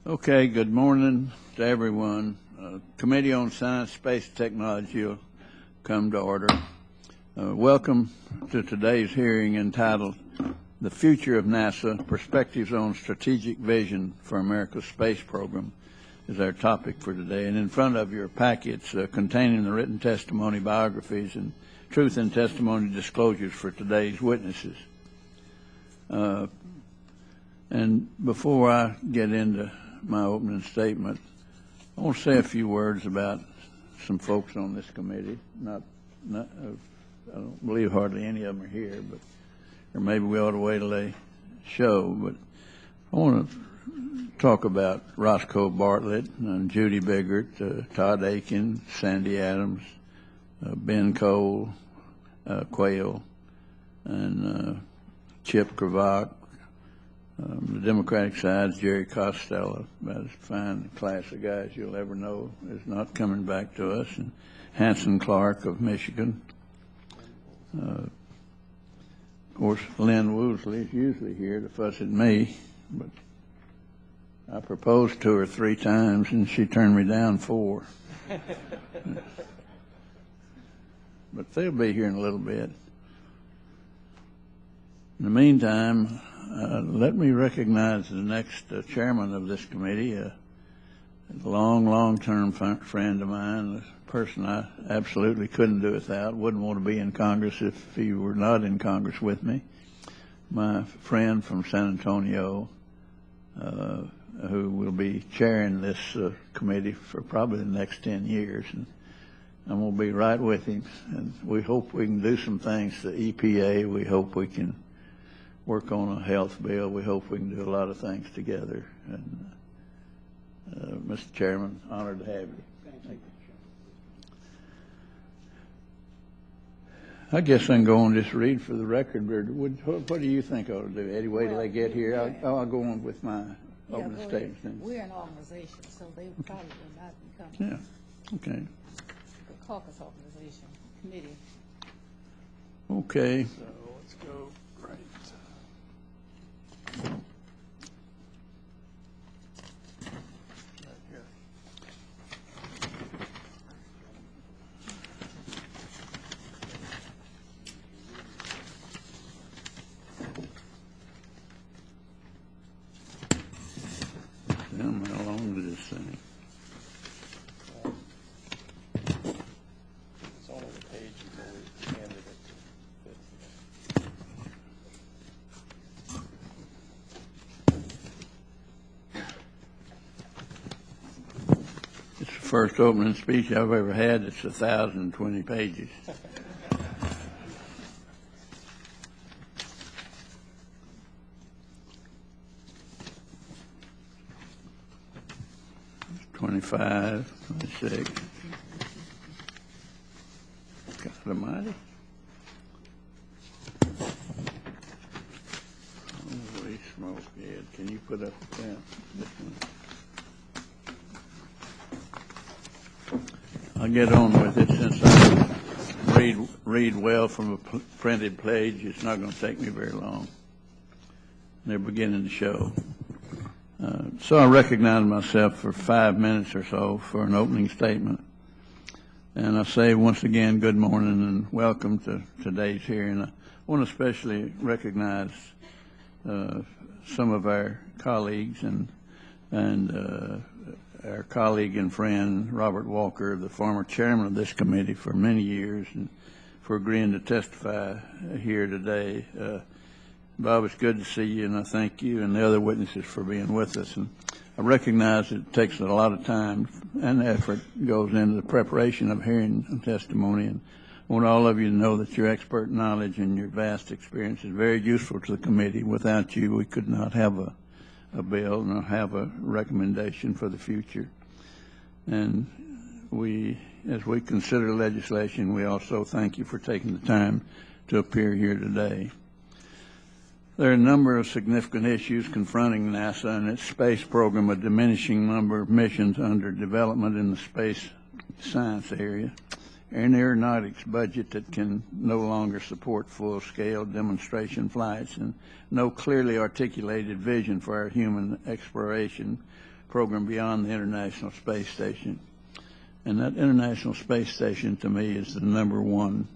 Okay, good morning to everyone. Committee on Science, Space, and Technology will come to order. Welcome to today's hearing entitled The Future of NASA, Perspectives on Strategic Vision for America's Space Program is our topic for today. And in front of your packets containing the written testimony, biographies, and truth and testimony disclosures for today's witnesses. And before I get into my opening statement, I want to say a few words about some folks on this committee. I don't believe hardly any of them are here, but or maybe we ought to wait till they show. But I want to talk about Roscoe Bartlett and Judy Biggert, Todd Aiken, Sandy Adams, Ben Cole, Quayle, and Chip Kravach. The Democratic side's Jerry Costello, about as fine a class of guys you'll ever know, is not coming back to us, and Hanson Clark of Michigan. Of course, Lynn Woosley is usually here to fuss at me, but I proposed to her 3 times, and she turned me down 4. But they'll be here in a little bit. In the meantime, let me recognize the next chairman of this committee, a long-term friend of mine, a person I absolutely couldn't do without, wouldn't want to be in Congress if he were not in Congress with me. My friend from San Antonio, who will be chairing this committee for probably the next 10 years. And I'm going to be right with him. And we hope we can do some things to EPA. We hope we can work on a health bill. We hope we can do a lot of things together. And Mr. Chairman, honored to have you. Thank you. I guess I can go on and just read for the record. What do you think I ought to do, Eddie? Wait till they get here. I'll go on with my opening statement. We're an organization, so they probably will not be coming. Yeah. Okay. The caucus organization committee. Okay. So let's go right. How long is this thing? It's on the page before we handed it. It's the first opening speech I've ever had. It's 1,020 pages. It's 25, 26. God almighty. Holy smoke, Ed. Can you put up the pen? This one. I'll get on with it since I read well from a printed page. It's not going to take me very long. They're beginning to show. So I recognize myself for 5 minutes or so for an opening statement. And I say once again, good morning and welcome to today's hearing. I want to especially recognize some of our colleagues and our colleague and friend, Robert Walker, the former chairman of this committee for many years, and for agreeing to testify here today. Bob, it's good to see you, and I thank you and the other witnesses for being with us. And I recognize it takes a lot of time and effort goes into the preparation of hearing testimony, and I want all of you to know that your expert knowledge and your vast experience is very useful to the committee. Without you, we could not have a bill nor have a recommendation for the future. And as we consider legislation, we also thank you for taking the time to appear here today. There are a number of significant issues confronting NASA and its space program, a diminishing number of missions under development in the space science area, an aeronautics budget that can no longer support full-scale demonstration flights, and no clearly articulated vision for our human exploration program beyond the International Space Station. And that International Space Station, to me, is the number one.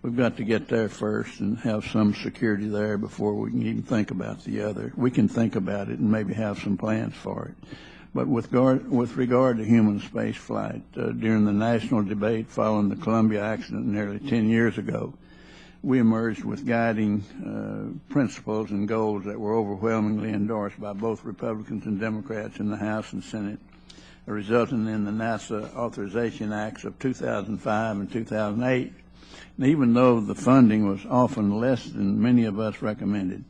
We've got to get there first and have some security there before we can even think about the other. We can think about it and maybe have some plans for it. But with regard to human space flight, during the national debate following the Columbia accident nearly 10 years ago, we emerged with guiding principles and goals that were overwhelmingly endorsed by both Republicans and Democrats in the House and Senate, resulting in the NASA Authorization Acts of 2005 and 2008. And even though the funding was often less than many of us recommended,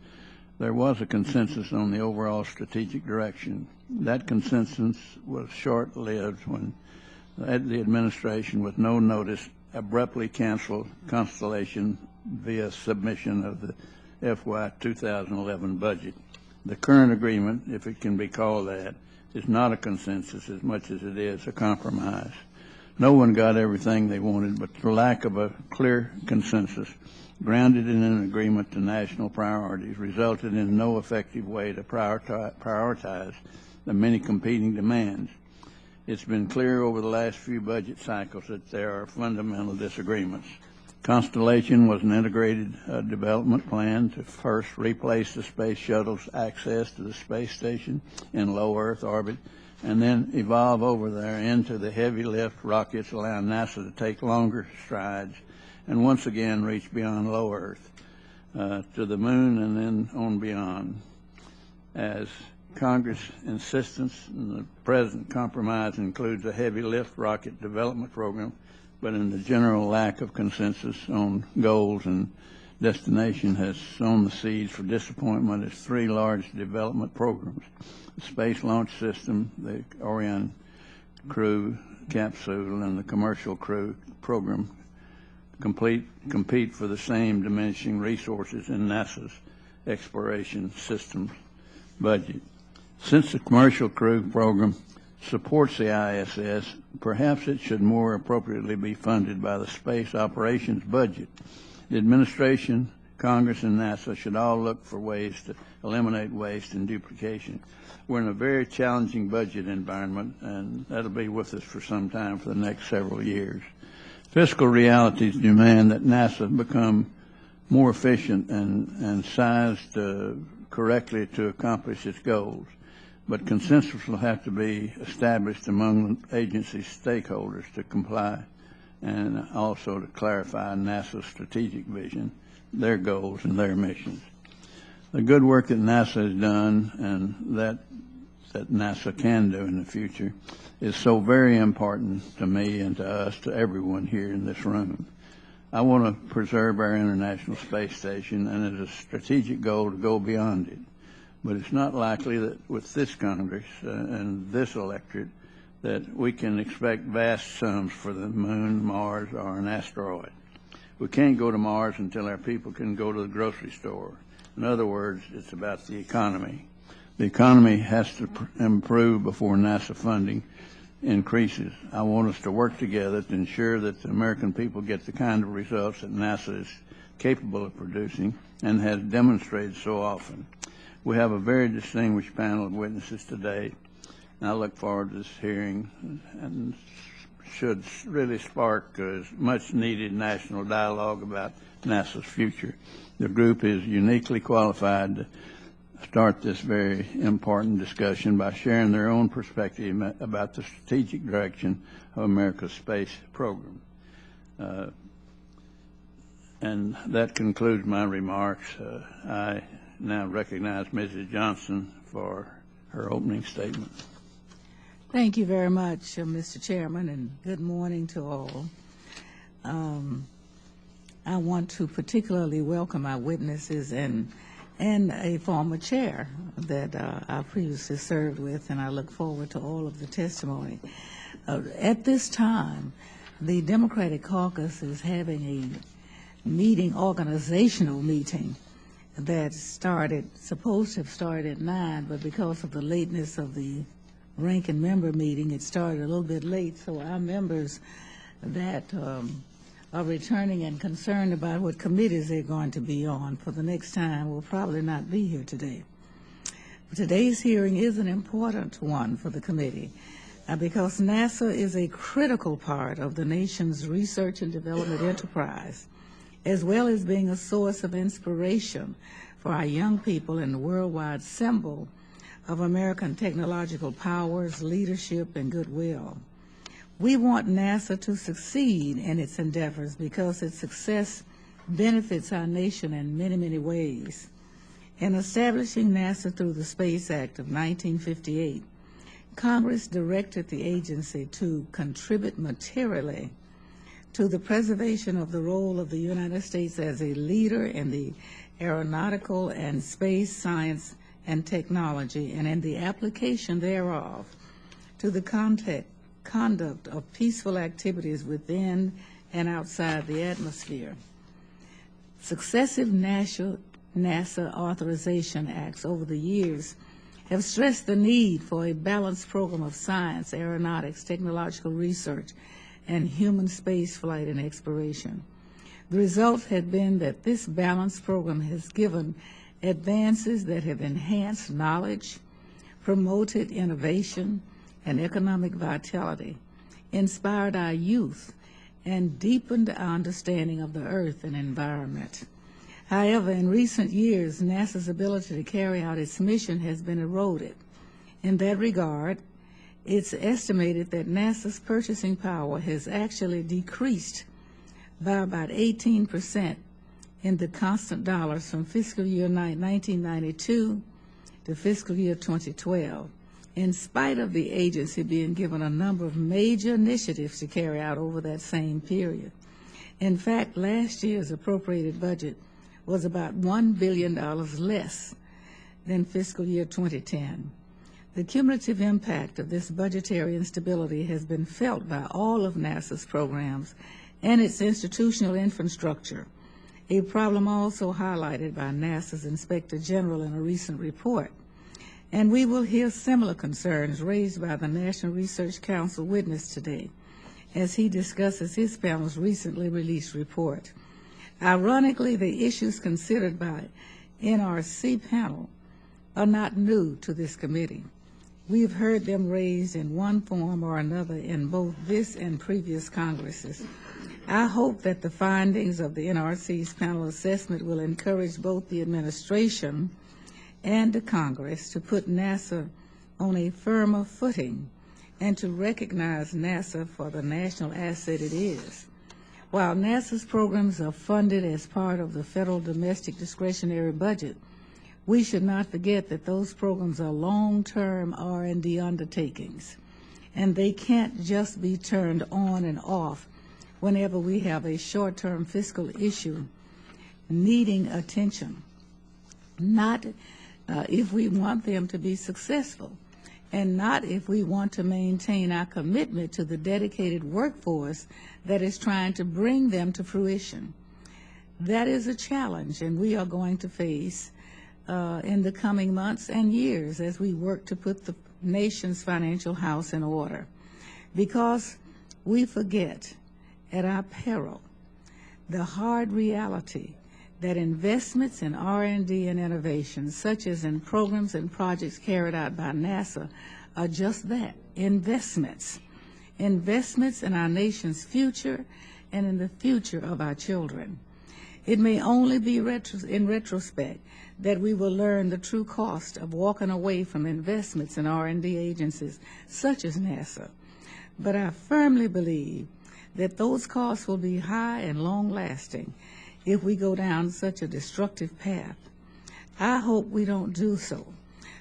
there was a consensus on the overall strategic direction. That consensus was short-lived when the administration, with no notice, abruptly canceled Constellation via submission of the FY 2011 budget. The current agreement, if it can be called that, is not a consensus as much as it is a compromise. No one got everything they wanted, but the lack of a clear consensus, grounded in an agreement to national priorities, resulted in no effective way to prioritize the many competing demands. It's been clear over the last few budget cycles that there are fundamental disagreements. Constellation was an integrated development plan to first replace the space shuttle's access to the space station in low Earth orbit, and then evolve over there into the heavy lift rockets, allowing NASA to take longer strides and once again reach beyond low Earth to the moon and then on beyond. As Congress' insistence and the present compromise includes a heavy lift rocket development program, but in the general lack of consensus on goals and destination has sown the seeds for disappointment as three large development programs: the Space Launch System, the Orion Crew Capsule, and the Commercial Crew Program compete for the same diminishing resources in NASA's exploration systems budget. Since the Commercial Crew Program supports the ISS, perhaps it should more appropriately be funded by the space operations budget. The administration, Congress, and NASA should all look for ways to eliminate waste and duplication. We're in a very challenging budget environment, and that'll be with us for some time, for the next several years. Fiscal realities demand that NASA become more efficient and sized correctly to accomplish its goals. But consensus will have to be established among the agency's stakeholders to comply and also to clarify NASA's strategic vision, their goals, and their missions. The good work that NASA has done and that NASA can do in the future is so very important to me and to us, to everyone here in this room. I want to preserve our International Space Station, and it's a strategic goal to go beyond it. But it's not likely that with this Congress and this electorate that we can expect vast sums for the moon, Mars, or an asteroid. We can't go to Mars until our people can go to the grocery store. In other words, it's about the economy. The economy has to improve before NASA funding increases. I want us to work together to ensure that the American people get the kind of results that NASA is capable of producing and has demonstrated so often. We have a very distinguished panel of witnesses today, and I look forward to this hearing and should really spark much needed national dialogue about NASA's future. The group is uniquely qualified to start this very important discussion by sharing their own perspective about the strategic direction of America's space program. And that concludes my remarks. I now recognize Mrs. Johnson for her opening statement. Thank you very much, Mr. Chairman, and good morning to all. I want to particularly welcome our witnesses and a former chair that I previously served with, and I look forward to all of the testimony. At this time, the Democratic Caucus is having a organizational meeting that supposed to have started at 9, but because of the lateness of the ranking member meeting, it started a little bit late, so our members that are returning and concerned about what committees they're going to be on for the next time will probably not be here today. Today's hearing is an important one for the committee because NASA is a critical part of the nation's research and development enterprise, as well as being a source of inspiration for our young people and the worldwide symbol of American technological powers, leadership, and goodwill. We want NASA to succeed in its endeavors because its success benefits our nation in many, many ways. In establishing NASA through the Space Act of 1958, Congress directed the agency to contribute materially to the preservation of the role of the United States as a leader in the aeronautical and space science and technology, and in the application thereof to the conduct of peaceful activities within and outside the atmosphere. Successive NASA authorization acts over the years have stressed the need for a balanced program of science, aeronautics, technological research, and human space flight and exploration. The result has been that this balanced program has given advances that have enhanced knowledge, promoted innovation and economic vitality, inspired our youth, and deepened our understanding of the Earth and environment. However, in recent years, NASA's ability to carry out its mission has been eroded. In that regard, it's estimated that NASA's purchasing power has actually decreased by about 18% in the constant dollars from fiscal year 1992 to fiscal year 2012, in spite of the agency being given a number of major initiatives to carry out over that same period. In fact, last year's appropriated budget was about $1 billion less than fiscal year 2010. The cumulative impact of this budgetary instability has been felt by all of NASA's programs and its institutional infrastructure, a problem also highlighted by NASA's Inspector General in a recent report. And we will hear similar concerns raised by the National Research Council witness today as he discusses his panel's recently released report. Ironically, the issues considered by NRC panel are not new to this committee. We've heard them raised in one form or another in both this and previous Congresses. I hope that the findings of the NRC's panel assessment will encourage both the administration and the Congress to put NASA on a firmer footing and to recognize NASA for the national asset it is. While NASA's programs are funded as part of the federal domestic discretionary budget, we should not forget that those programs are long-term R&D undertakings, and they can't just be turned on and off whenever we have a short-term fiscal issue needing attention, not if we want them to be successful, and not if we want to maintain our commitment to the dedicated workforce that is trying to bring them to fruition. That is a challenge, and we are going to face in the coming months and years as we work to put the nation's financial house in order, because we forget at our peril the hard reality that investments in R&D and innovation, such as in programs and projects carried out by NASA, are just that, investments. Investments in our nation's future and in the future of our children. It may only be in retrospect that we will learn the true cost of walking away from investments in R&D agencies such as NASA. But I firmly believe that those costs will be high and long-lasting if we go down such a destructive path. I hope we don't do so,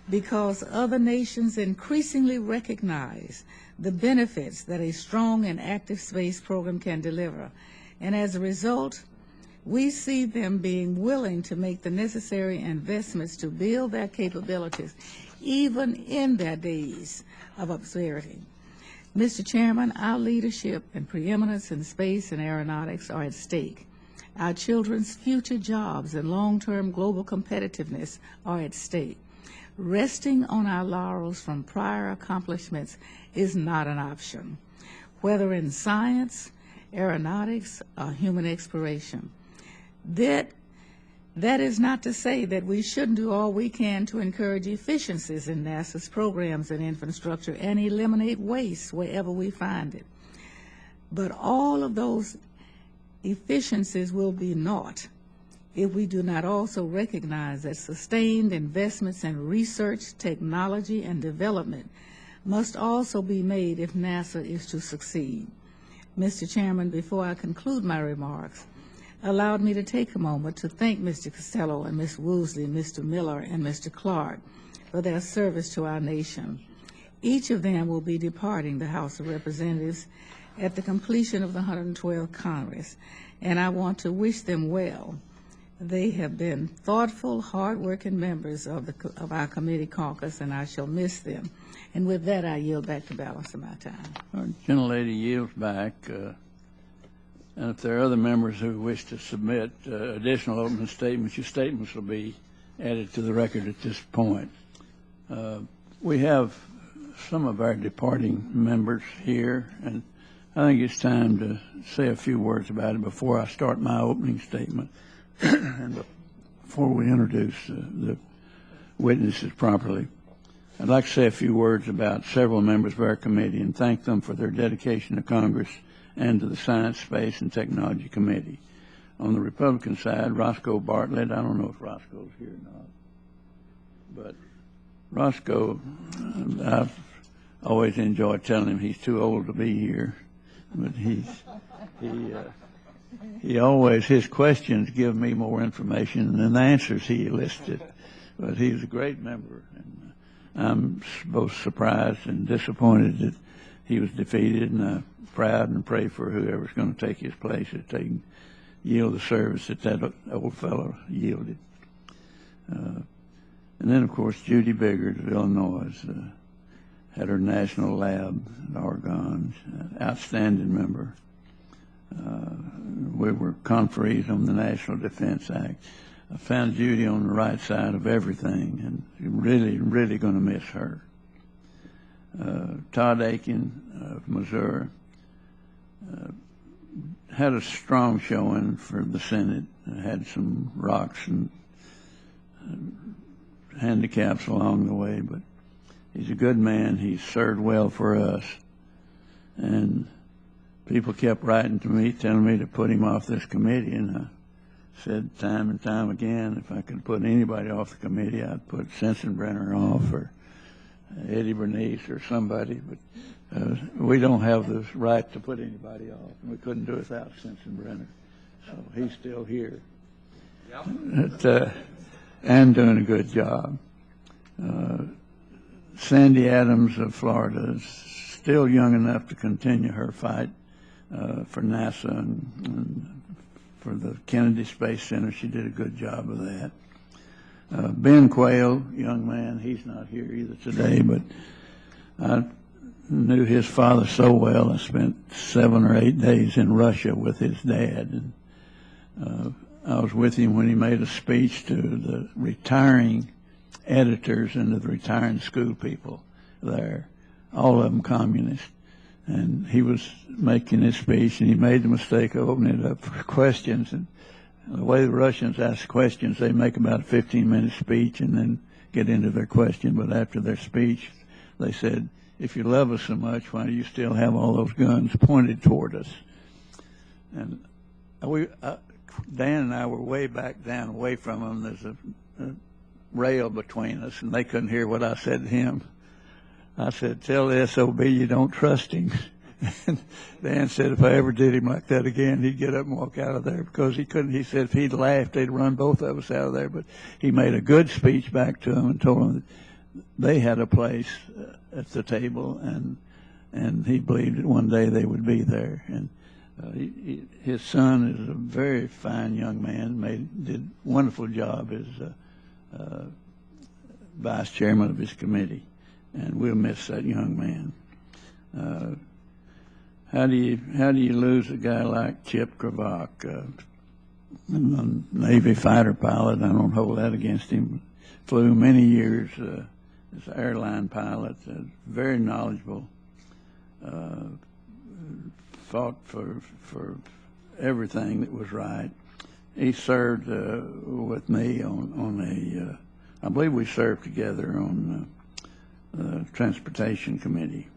because other nations increasingly recognize the benefits that a strong and active space program can deliver, and as a result, we see them being willing to make the necessary investments to build their capabilities, even in their days of obscurity. Mr. Chairman, our leadership and preeminence in space and aeronautics are at stake. Our children's future jobs and long-term global competitiveness are at stake. Resting on our laurels from prior accomplishments is not an option, whether in science, aeronautics, or human exploration. That That is not to say that we shouldn't do all we can to encourage efficiencies in NASA's programs and infrastructure and eliminate waste wherever we find it. But all of those efficiencies will be naught if we do not also recognize that sustained investments in research, technology, and development must also be made if NASA is to succeed. Mr. Chairman, before I conclude my remarks, allowed me to take a moment to thank Mr. Costello and Ms. Woosley, Mr. Miller, and Mr. Clark for their service to our nation. Each of them will be departing the House of Representatives at the completion of the 112th Congress, and I want to wish them well. They have been thoughtful, hard-working members of our committee caucus, and I shall miss them. And with that, I yield back the balance of my time. Our gentlelady yields back. And if there are other members who wish to submit additional opening statements, your statements will be added to the record at this point. We have some of our departing members here, and I think it's time to say a few words about it before I start my opening statement and before we introduce the witnesses properly. I'd like to say a few words about several members of our committee and thank them for their dedication to Congress and to the Science, Space, and Technology Committee. On the Republican side, Roscoe Bartlett, I don't know if Roscoe's here or not, but Roscoe, I've always enjoyed telling him he's too old to be here, but he always, his questions give me more information than the answers he listed, but he's a great member, and I'm both surprised and disappointed that he was defeated, and proud and pray for whoever's going to take his place that they can yield the service that old fellow yielded. And then, of course, Judy Biggert of Illinois had her national lab at Oregon, outstanding member. We were conferees on the National Defense Act. I found Judy on the right side of everything, and really, really going to miss her. Todd Aiken of Missouri had a strong showing for the Senate. Had some rocks and handicaps along the way, but he's a good man. He's served well for us. And people kept writing to me, telling me to put him off this committee, and I said time and time again, if I could put anybody off the committee, I'd put Sensenbrenner off or Eddie Bernice or somebody, but we don't have the right to put anybody off, and we couldn't do it without Sensenbrenner. So he's still here. And doing a good job. Sandy Adams of Florida is still young enough to continue her fight for NASA and for the Kennedy Space Center. She did a good job of that. Ben Quayle, young man, he's not here either today, but I knew his father so well. I spent 7 or 8 days in Russia with his dad, and I was with him when he made a speech to the retiring editors and the retiring school people there, all of them communists. And he was making his speech, and he made the mistake of opening it up for questions. And the way the Russians ask questions, they make about a 15-minute speech and then get into their question. But after their speech, they said, if you love us so much, why do you still have all those guns pointed toward us? And Dan and I were way back down away from them. There's a rail between us, and they couldn't hear what I said to him. I said, tell the SOB you don't trust him. And Dan said if I ever did him like that again, he'd get up and walk out of there because he couldn't. He said if he'd laughed, they'd run both of us out of there. But he made a good speech back to them and told them that they had a place at the table, and he believed that one day they would be there. And his son is a very fine young man, did a wonderful job as vice chairman of his committee, and we'll miss that young man. How do you lose a guy like Chip Kravach, a Navy fighter pilot? I don't hold that against him. Flew many years as an airline pilot, very knowledgeable. Fought for everything that was right. he served with me on I believe we served together on the Transportation Committee.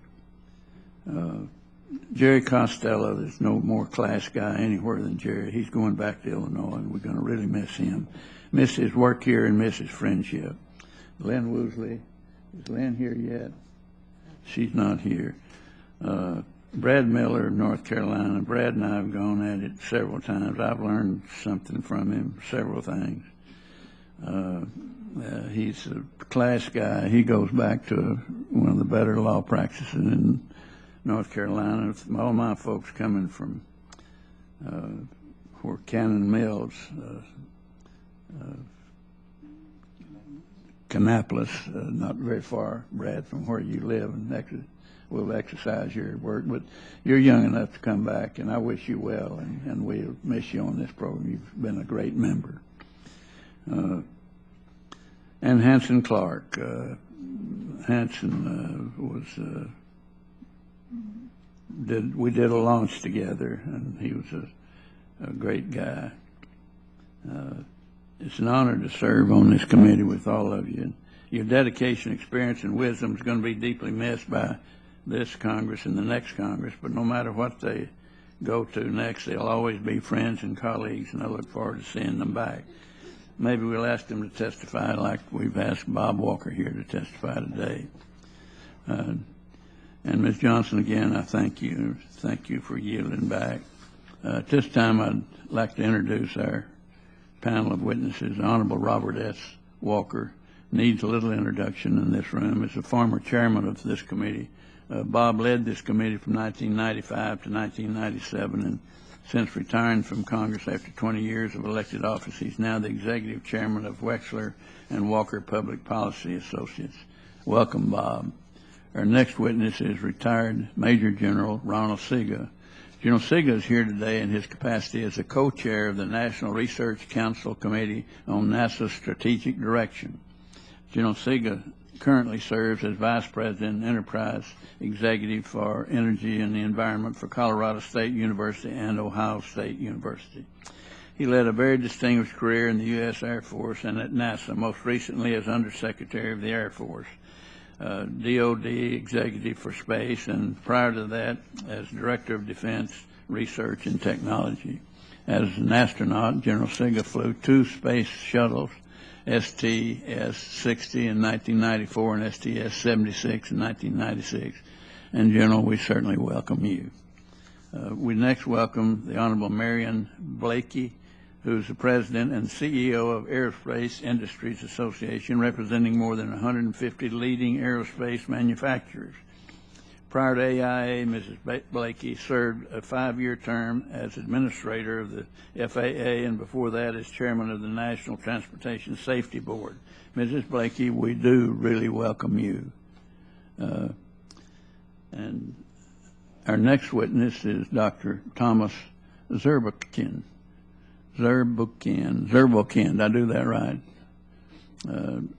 Jerry Costello, there's no more class guy anywhere than Jerry. He's going back to Illinois, and we're going to really miss him. Miss his work here and miss his friendship. Lynn Woosley, is Lynn here yet? She's not here. Brad Miller of North Carolina. Brad and I have gone at it several times. I've learned something from him, several things. He's a class guy. He goes back to one of the better law practices in North Carolina. All my folks coming from where Cannon Mills, Kannapolis, not very far, Brad, from where you live, and we'll exercise your work. But you're young enough to come back, and I wish you well, and we'll miss you on this program. You've been a great member. And Hanson Clark. Hanson we did a launch together, and he was a great guy. It's an honor to serve on this committee with all of you. Your dedication, experience, and wisdom is going to be deeply missed by this Congress and the next Congress, but no matter what they go to next, they'll always be friends and colleagues, and I look forward to seeing them back. Maybe we'll ask them to testify like we've asked Bob Walker here to testify today. And Ms. Johnson, again, I thank you. Thank you for yielding back. At this time, I'd like to introduce our panel of witnesses. Honorable Robert S. Walker needs a little introduction in this room. As a former chairman of this committee, Bob led this committee from 1995 to 1997, and since retiring from Congress after 20 years of elected office, he's now the executive chairman of Wexler and Walker Public Policy Associates. Welcome, Bob. Our next witness is retired Major General Ronald Sega. General Sega is here today in his capacity as a co-chair of the National Research Council Committee on NASA's Strategic Direction. General Sega currently serves as Vice President and Enterprise Executive for Energy and the Environment for Colorado State University and Ohio State University. He led a very distinguished career in the U.S. Air Force and at NASA, most recently as Undersecretary of the Air Force, DOD Executive for Space, and prior to that as Director of Defense Research and Technology. As an astronaut, General Sega flew 2 space shuttles, STS-60 in 1994 and STS-76 in 1996. And General, we certainly welcome you. We next welcome the Honorable Marion Blakey, who's the President and CEO of Aerospace Industries Association, representing more than 150 leading aerospace manufacturers. Prior to AIA, Mrs. Blakey served a 5-year term as administrator of the FAA, and before that as chairman of the National Transportation Safety Board. Mrs. Blakey, we do really welcome you. And our next witness is Dr. Thomas Zurbuchen. Zurbuchen, did I do that right?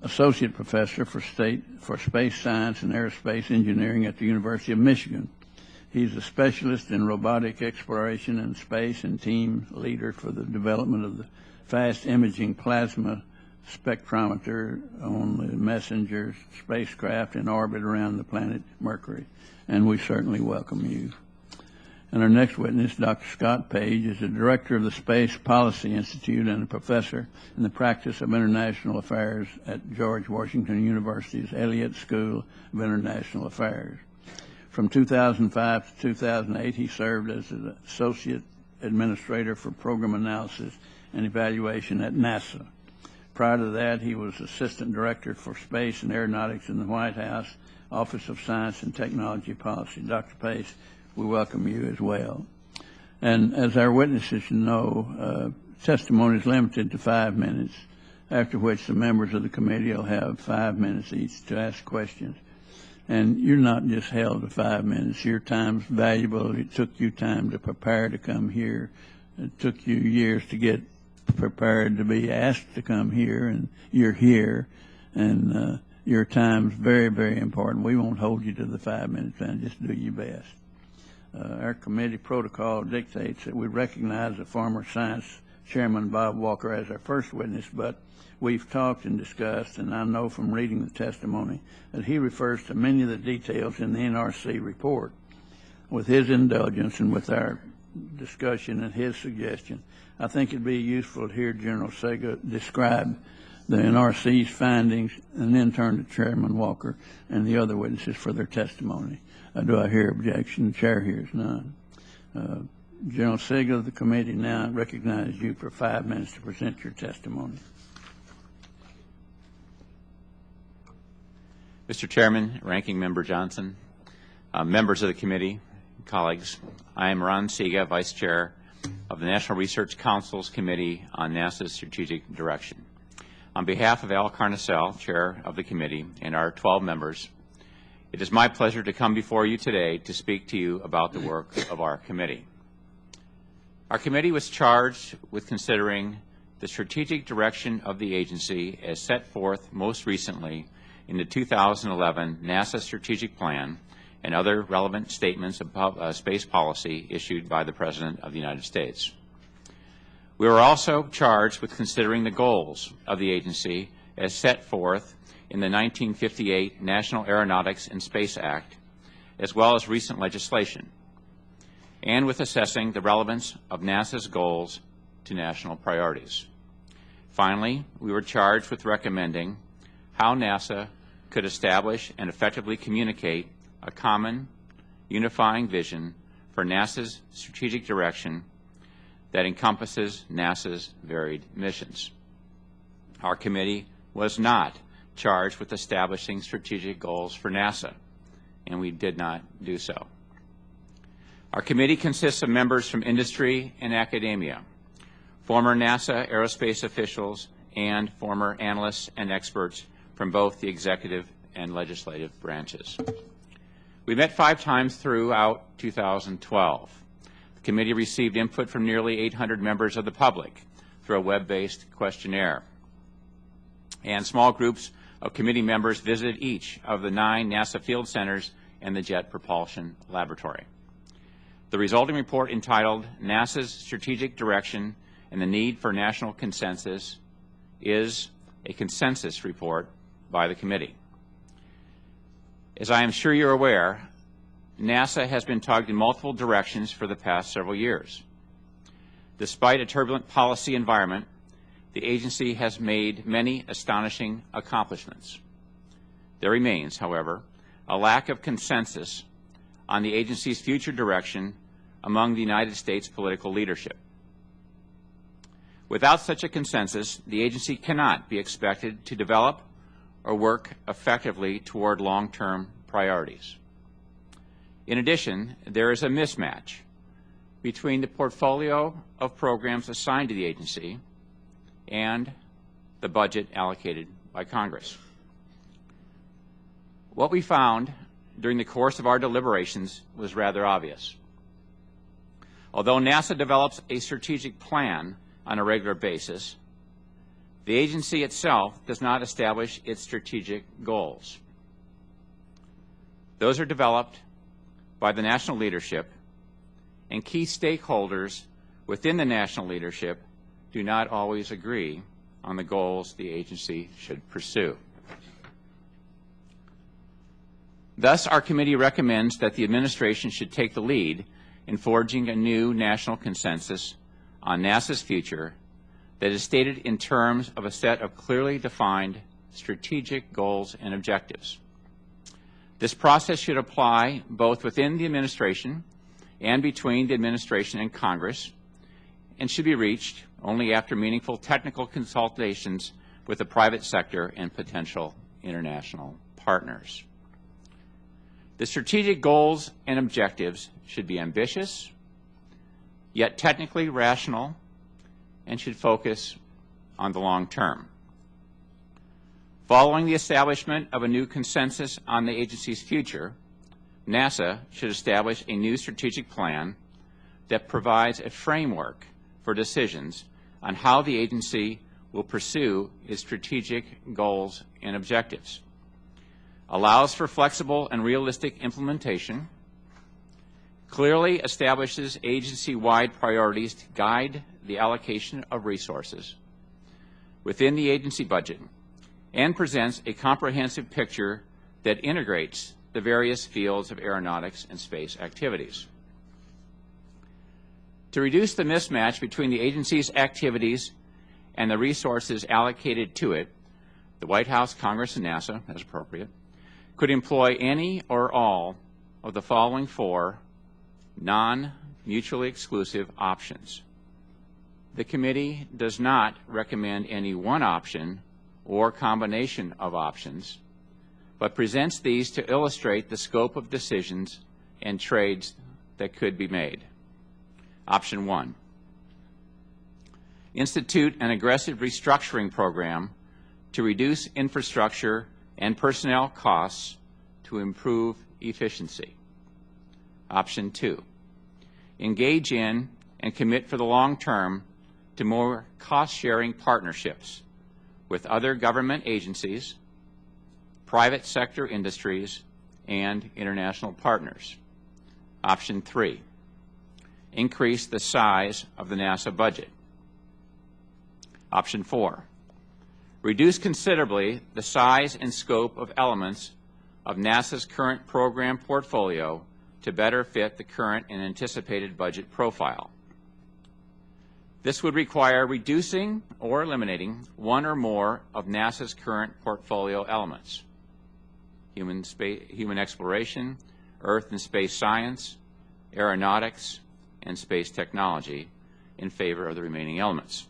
Associate Professor for Space Science and Aerospace Engineering at the University of Michigan. He's a specialist in robotic exploration in space and team leader for the development of the fast imaging plasma spectrometer on the Messenger spacecraft in orbit around the planet Mercury. And we certainly welcome you. And our next witness, Dr. Scott Page, is the director of the Space Policy Institute and a professor in the practice of international affairs at George Washington University's Elliott School of International Affairs. From 2005 to 2008, he served as an associate administrator for program analysis and evaluation at NASA. Prior to that, he was assistant director for space and aeronautics in the White House Office of Science and Technology Policy. Dr. Page, we welcome you as well. And as our witnesses should know, testimony is limited to 5 minutes, after which the members of the committee will have 5 minutes each to ask questions. And you're not just held to 5 minutes. Your time's valuable. It took you time to prepare to come here. It took you years to get prepared to be asked to come here, and you're here. And your time's very, very important. We won't hold you to the 5 minute time. Just do your best. Our committee protocol dictates that we recognize a former science Chairman Bob Walker as our first witness, but we've talked and discussed, and I know from reading the testimony that he refers to many of the details in the NRC report. With his indulgence and with our discussion and his suggestion, I think it'd be useful to hear General Sega describe the NRC's findings and then turn to Chairman Walker and the other witnesses for their testimony. Do I hear objection? The chair hears none. General Sega, the committee now recognizes you for 5 minutes to present your testimony. Mr. Chairman, Ranking Member Johnson, members of the committee, colleagues, I am Ron Sega, Vice Chair of the National Research Council's Committee on NASA's Strategic Direction. On behalf of Al Carnicel, Chair of the committee, and our 12 members, it is my pleasure to come before you today to speak to you about the work of our committee. Our committee was charged with considering the strategic direction of the agency as set forth most recently in the 2011 NASA Strategic Plan and other relevant statements of space policy issued by the President of the United States. We were also charged with considering the goals of the agency as set forth in the 1958 National Aeronautics and Space Act, as well as recent legislation, and with assessing the relevance of NASA's goals to national priorities. Finally, we were charged with recommending how NASA could establish and effectively communicate a common, unifying vision for NASA's strategic direction that encompasses NASA's varied missions. Our committee was not charged with establishing strategic goals for NASA, and we did not do so. Our committee consists of members from industry and academia, former NASA aerospace officials, and former analysts and experts from both the executive and legislative branches. We met 5 times throughout 2012. The committee received input from nearly 800 members of the public through a web-based questionnaire. And small groups of committee members visited each of the 9 NASA field centers and the Jet Propulsion Laboratory. The resulting report, entitled NASA's Strategic Direction and the Need for National Consensus, is a consensus report by the committee. As I am sure you're aware, NASA has been tugged in multiple directions for the past several years. Despite a turbulent policy environment, the agency has made many astonishing accomplishments. There remains, however, a lack of consensus on the agency's future direction among the United States political leadership. Without such a consensus, the agency cannot be expected to develop or work effectively toward long-term priorities. In addition, there is a mismatch between the portfolio of programs assigned to the agency and the budget allocated by Congress. What we found during the course of our deliberations was rather obvious. Although NASA develops a strategic plan on a regular basis, the agency itself does not establish its strategic goals. Those are developed by the national leadership, and key stakeholders within the national leadership do not always agree on the goals the agency should pursue. Thus, our committee recommends that the administration should take the lead in forging a new national consensus on NASA's future that is stated in terms of a set of clearly defined strategic goals and objectives. This process should apply both within the administration and between the administration and Congress, and should be reached only after meaningful technical consultations with the private sector and potential international partners. The strategic goals and objectives should be ambitious, yet technically rational, and should focus on the long term. Following the establishment of a new consensus on the agency's future, NASA should establish a new strategic plan that provides a framework for decisions on how the agency will pursue its strategic goals and objectives, allows for flexible and realistic implementation, clearly establishes agency-wide priorities to guide the allocation of resources within the agency budget and presents a comprehensive picture that integrates the various fields of aeronautics and space activities. To reduce the mismatch between the agency's activities and the resources allocated to it, the White House, Congress, and NASA, as appropriate, could employ any or all of the following four non-mutually exclusive options. The committee does not recommend any one option or combination of options, but presents these to illustrate the scope of decisions and trades that could be made. Option 1, institute an aggressive restructuring program to reduce infrastructure and personnel costs to improve efficiency. Option 2, engage in and commit for the long term to more cost-sharing partnerships with other government agencies, private sector industries, and international partners. Option 3, increase the size of the NASA budget. Option 4, reduce considerably the size and scope of elements of NASA's current program portfolio to better fit the current and anticipated budget profile. This would require reducing or eliminating one or more of NASA's current portfolio elements: human exploration, Earth and space science, aeronautics, and space technology, in favor of the remaining elements.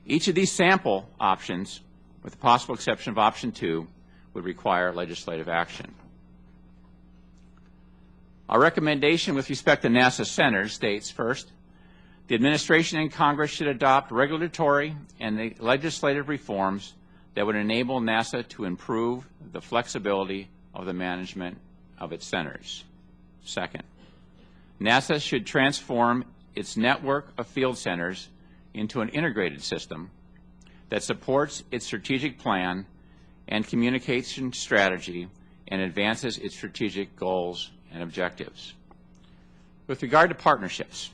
Each of these sample options, with the possible exception of option 2, would require legislative action. Our recommendation with respect to NASA centers states, first, the administration and Congress should adopt regulatory and legislative reforms that would enable NASA to improve the flexibility of the management of its centers. Second, NASA should transform its network of field centers into an integrated system that supports its strategic plan and communication strategy and advances its strategic goals and objectives. With regard to partnerships,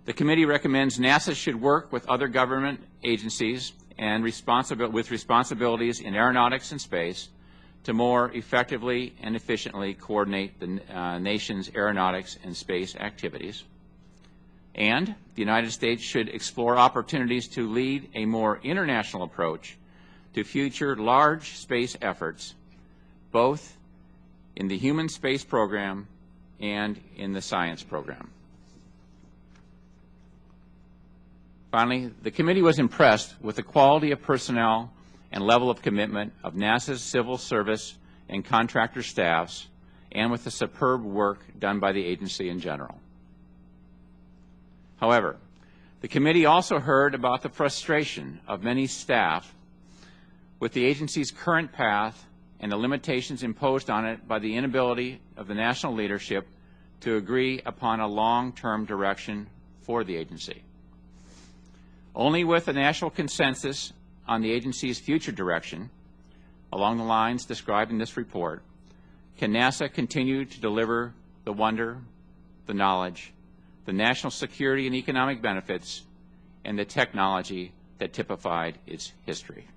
the committee recommends NASA should work with other government agencies and with responsibilities in aeronautics and space to more effectively and efficiently coordinate the nation's aeronautics and space activities. And the United States should explore opportunities to lead a more international approach to future large space efforts, both in the human space program and in the science program. Finally, the committee was impressed with the quality of personnel and level of commitment of NASA's civil service and contractor staffs, and with the superb work done by the agency in general. However, the committee also heard about the frustration of many staff with the agency's current path and the limitations imposed on it by the inability of the national leadership to agree upon a long-term direction for the agency. Only with a national consensus on the agency's future direction, along the lines described in this report, can NASA continue to deliver the wonder, the knowledge, the national security and economic benefits, and the technology that typified its history.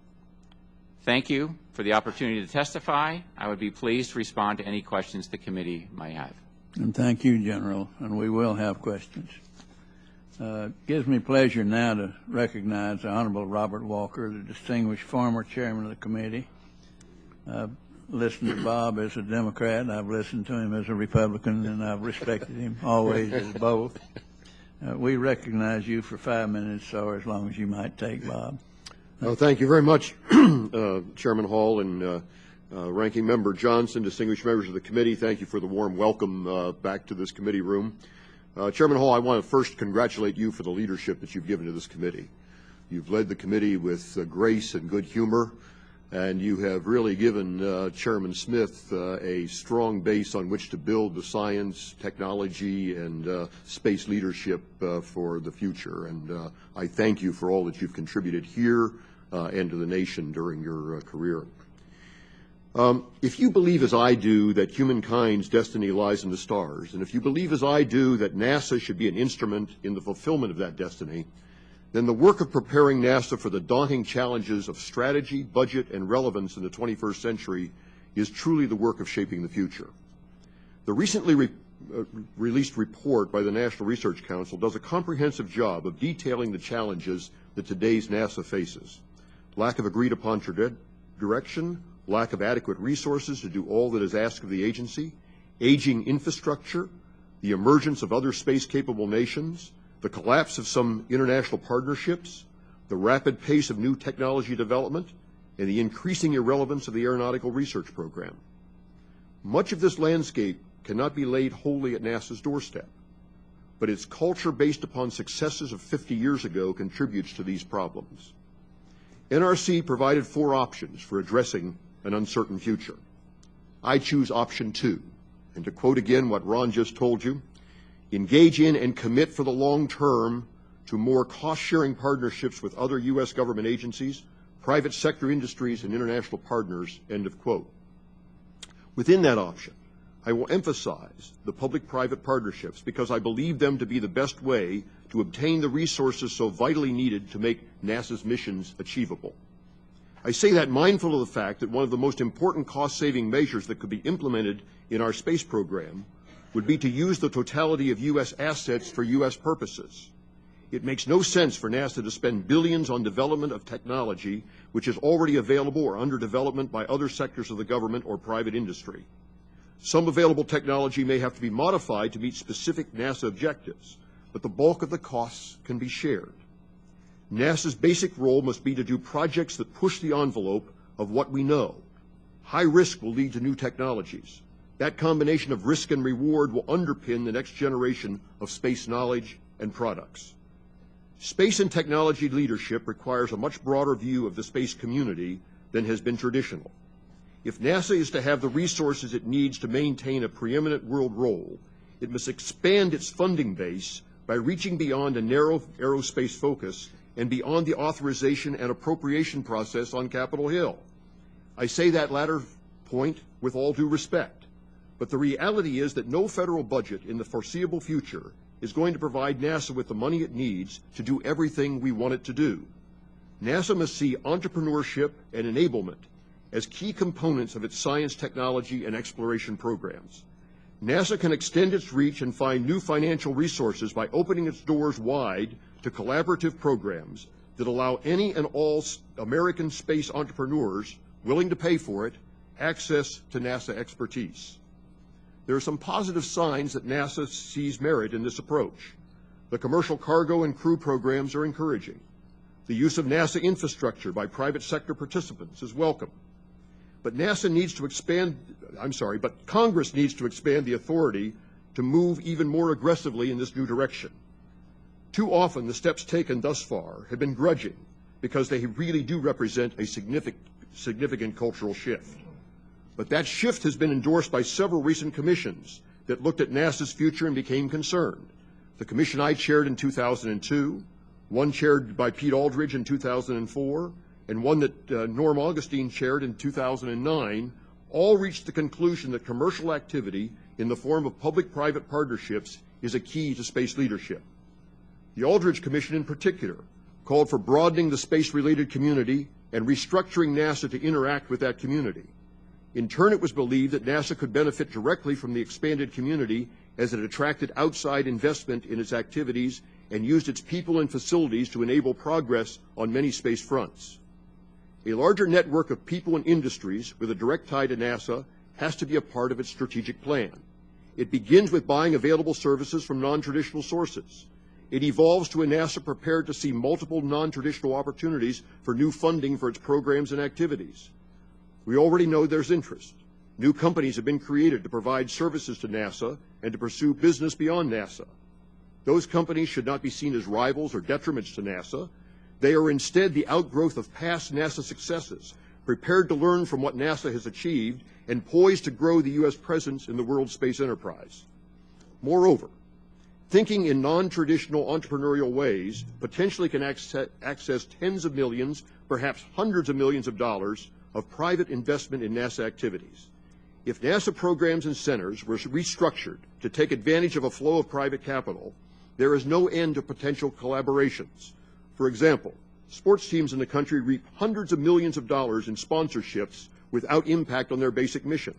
Thank you for the opportunity to testify. I would be pleased to respond to any questions the committee might have. And thank you, General, and we will have questions. It gives me pleasure now to recognize the Honorable Robert Walker, the distinguished former chairman of the committee. I've listened to Bob as a Democrat, I've listened to him as a Republican, and I've respected him always as both. We recognize you for 5 minutes, or as long as you might take, Bob. Thank you very much, Chairman Hall and Ranking Member Johnson, distinguished members of the committee. Thank you for the warm welcome back to this committee room. Chairman Hall, I want to first congratulate you for the leadership that you've given to this committee. You've led the committee with grace and good humor, and you have really given Chairman Smith a strong base on which to build the science, technology, and space leadership for the future. And I thank you for all that you've contributed here and to the nation during your career. If you believe as I do that humankind's destiny lies in the stars, and if you believe as I do that NASA should be an instrument in the fulfillment of that destiny, then the work of preparing NASA for the daunting challenges of strategy, budget, and relevance in the 21st century is truly the work of shaping the future. The recently released report by the National Research Council does a comprehensive job of detailing the challenges that today's NASA faces. Lack of agreed upon direction, lack of adequate resources to do all that is asked of the agency, aging infrastructure, the emergence of other space-capable nations, the collapse of some international partnerships, the rapid pace of new technology development, and the increasing irrelevance of the aeronautical research program. Much of this landscape cannot be laid wholly at NASA's doorstep, but its culture based upon successes of 50 years ago contributes to these problems. NRC provided 4 options for addressing an uncertain future. I choose option 2, and to quote again what Ron just told you, engage in and commit for the long term to more cost-sharing partnerships with other U.S. government agencies, private sector industries, and international partners, end of quote. Within that option, I will emphasize the public-private partnerships because I believe them to be the best way to obtain the resources so vitally needed to make NASA's missions achievable. I say that mindful of the fact that one of the most important cost-saving measures that could be implemented in our space program would be to use the totality of U.S. assets for U.S. purposes. It makes no sense for NASA to spend billions on development of technology which is already available or under development by other sectors of the government or private industry. Some available technology may have to be modified to meet specific NASA objectives, but the bulk of the costs can be shared. NASA's basic role must be to do projects that push the envelope of what we know. High risk will lead to new technologies. That combination of risk and reward will underpin the next generation of space knowledge and products. Space and technology leadership requires a much broader view of the space community than has been traditional. If NASA is to have the resources it needs to maintain a preeminent world role, it must expand its funding base by reaching beyond a narrow aerospace focus and beyond the authorization and appropriation process on Capitol Hill. I say that latter point with all due respect, but the reality is that no federal budget in the foreseeable future is going to provide NASA with the money it needs to do everything we want it to do. NASA must see entrepreneurship and enablement as key components of its science, technology, and exploration programs. NASA can extend its reach and find new financial resources by opening its doors wide to collaborative programs that allow any and all American space entrepreneurs willing to pay for it access to NASA expertise. There are some positive signs that NASA sees merit in this approach. The commercial cargo and crew programs are encouraging. The use of NASA infrastructure by private sector participants is welcome. But Congress needs to expand the authority to move even more aggressively in this new direction. Too often, the steps taken thus far have been grudging because they really do represent a significant cultural shift. But that shift has been endorsed by several recent commissions that looked at NASA's future and became concerned. The commission I chaired in 2002, one chaired by Pete Aldridge in 2004, and one that Norm Augustine chaired in 2009, all reached the conclusion that commercial activity in the form of public-private partnerships is a key to space leadership. The Aldridge Commission in particular called for broadening the space-related community and restructuring NASA to interact with that community. In turn, it was believed that NASA could benefit directly from the expanded community as it attracted outside investment in its activities and used its people and facilities to enable progress on many space fronts. A larger network of people and industries with a direct tie to NASA has to be a part of its strategic plan. It begins with buying available services from non-traditional sources. It evolves to a NASA prepared to see multiple non-traditional opportunities for new funding for its programs and activities. We already know there's interest. New companies have been created to provide services to NASA and to pursue business beyond NASA. Those companies should not be seen as rivals or detriments to NASA. They are instead the outgrowth of past NASA successes, prepared to learn from what NASA has achieved and poised to grow the U.S. presence in the world space enterprise. Moreover, thinking in non-traditional entrepreneurial ways potentially can access tens of millions, perhaps hundreds of millions of dollars of private investment in NASA activities. If NASA programs and centers were restructured to take advantage of a flow of private capital, there is no end to potential collaborations. For example, sports teams in the country reap hundreds of millions of dollars in sponsorships without impact on their basic mission.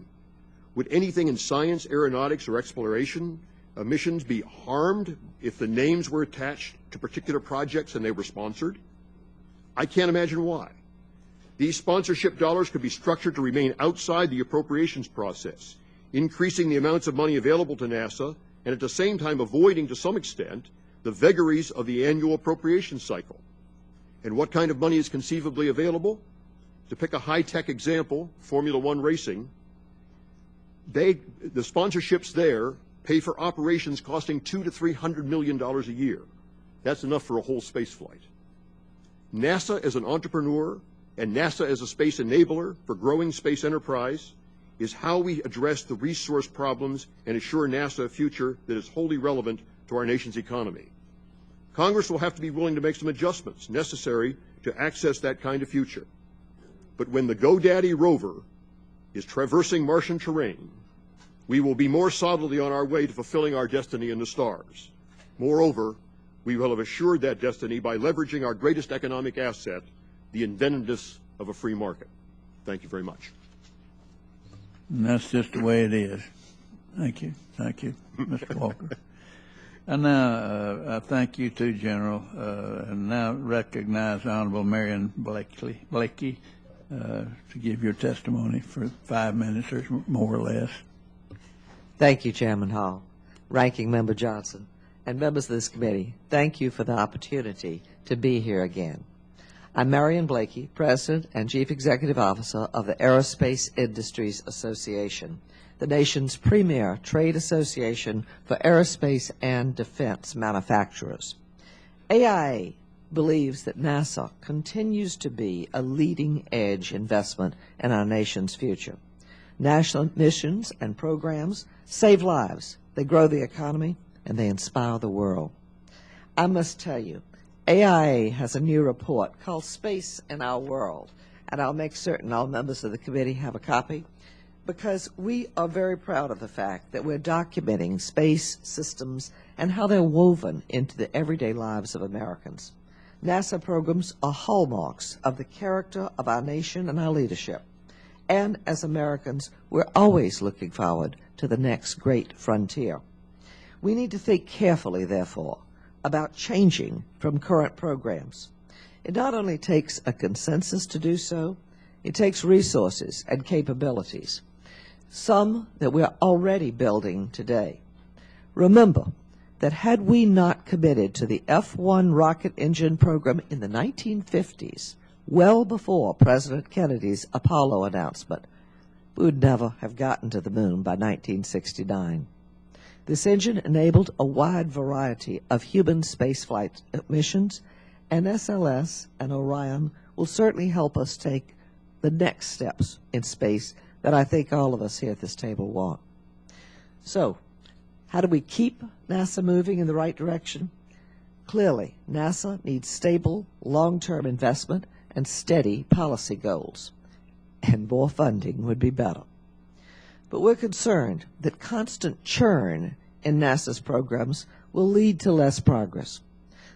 Would anything in science, aeronautics, or exploration missions be harmed if the names were attached to particular projects and they were sponsored? I can't imagine why. These sponsorship dollars could be structured to remain outside the appropriations process, increasing the amounts of money available to NASA and at the same time avoiding to some extent the vagaries of the annual appropriation cycle. And what kind of money is conceivably available? To pick a high-tech example, Formula One racing, the sponsorships there pay for operations costing $200 to $300 million a year. That's enough for a whole space flight. NASA as an entrepreneur and NASA as a space enabler for growing space enterprise is how we address the resource problems and assure NASA a future that is wholly relevant to our nation's economy. Congress will have to be willing to make some adjustments necessary to access that kind of future. But when the GoDaddy rover is traversing Martian terrain, we will be more solidly on our way to fulfilling our destiny in the stars. Moreover, we will have assured that destiny by leveraging our greatest economic asset, the inventiveness of a free market. Thank you very much. And that's just the way it is. Thank you. Thank you, Mr. Walker. And now I thank you too, General, and now recognize Honorable Marion Blakey to give your testimony for 5 minutes or more or less. Thank you, Chairman Hall, Ranking Member Johnson, and members of this committee. Thank you for the opportunity to be here again. I'm Marion Blakey, President and Chief Executive Officer of the Aerospace Industries Association, the nation's premier trade association for aerospace and defense manufacturers. AIA believes that NASA continues to be a leading-edge investment in our nation's future. National missions and programs save lives, they grow the economy, and they inspire the world. I must tell you, AIA has a new report called Space in Our World, and I'll make certain all members of the committee have a copy, because we are very proud of the fact that we're documenting space systems and how they're woven into the everyday lives of Americans. NASA programs are hallmarks of the character of our nation and our leadership. And as Americans, we're always looking forward to the next great frontier. We need to think carefully, therefore, about changing from current programs. It not only takes a consensus to do so, it takes resources and capabilities, some that we're already building today. Remember that had we not committed to the F-1 rocket engine program in the 1950s, well before President Kennedy's Apollo announcement, we would never have gotten to the moon by 1969. This engine enabled a wide variety of human spaceflight missions, and SLS and Orion will certainly help us take the next steps in space that I think all of us here at this table want. So, how do we keep NASA moving in the right direction? Clearly, NASA needs stable, long-term investment and steady policy goals, and more funding would be better. But we're concerned that constant churn in NASA's programs will lead to less progress.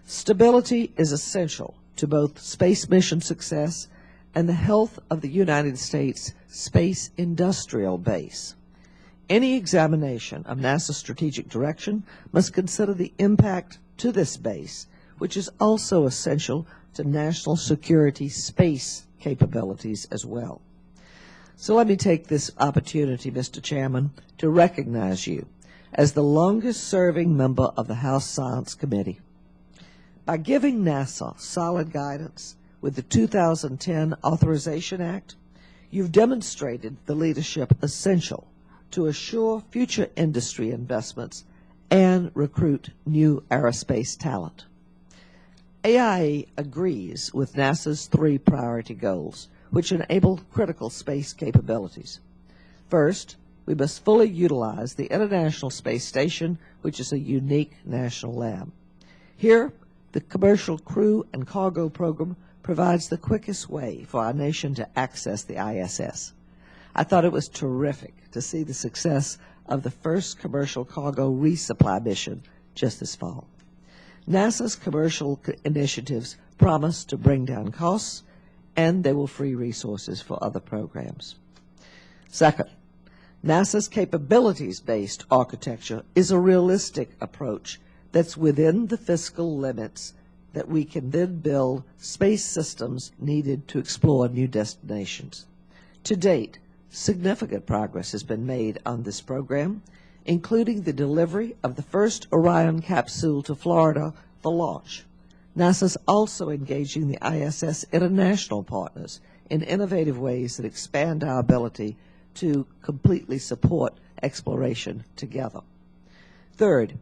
Stability is essential to both space mission success and the health of the United States space industrial base. Any examination of NASA's strategic direction must consider the impact to this base, which is also essential to national security space capabilities as well. So let me take this opportunity, Mr. Chairman, to recognize you as the longest-serving member of the House Science Committee. By giving NASA solid guidance with the 2010 Authorization Act, you've demonstrated the leadership essential to assure future industry investments and recruit new aerospace talent. AIA agrees with NASA's 3 priority goals, which enable critical space capabilities. First, we must fully utilize the International Space Station, which is a unique national lab. Here, the Commercial Crew and Cargo Program provides the quickest way for our nation to access the ISS. I thought it was terrific to see the success of the first commercial cargo resupply mission just this fall. NASA's commercial initiatives promise to bring down costs, and they will free resources for other programs. Second, NASA's capabilities-based architecture is a realistic approach that's within the fiscal limits that we can then build space systems needed to explore new destinations. To date, significant progress has been made on this program, including the delivery of the first Orion capsule to Florida for launch. NASA is also engaging the ISS international partners in innovative ways that expand our ability to completely support exploration together. Third,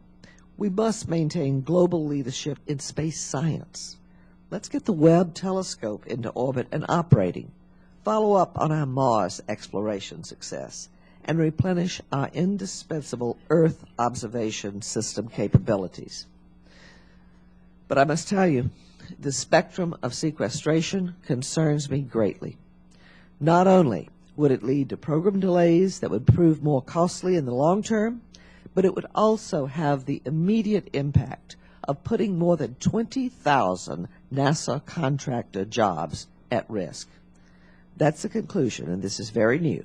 we must maintain global leadership in space science. Let's get the Webb telescope into orbit and operating, follow up on our Mars exploration success, and replenish our indispensable Earth observation system capabilities. But I must tell you, the spectrum of sequestration concerns me greatly. Not only would it lead to program delays that would prove more costly in the long term, but it would also have the immediate impact of putting more than 20,000 NASA contractor jobs at risk. That's the conclusion, and this is very new,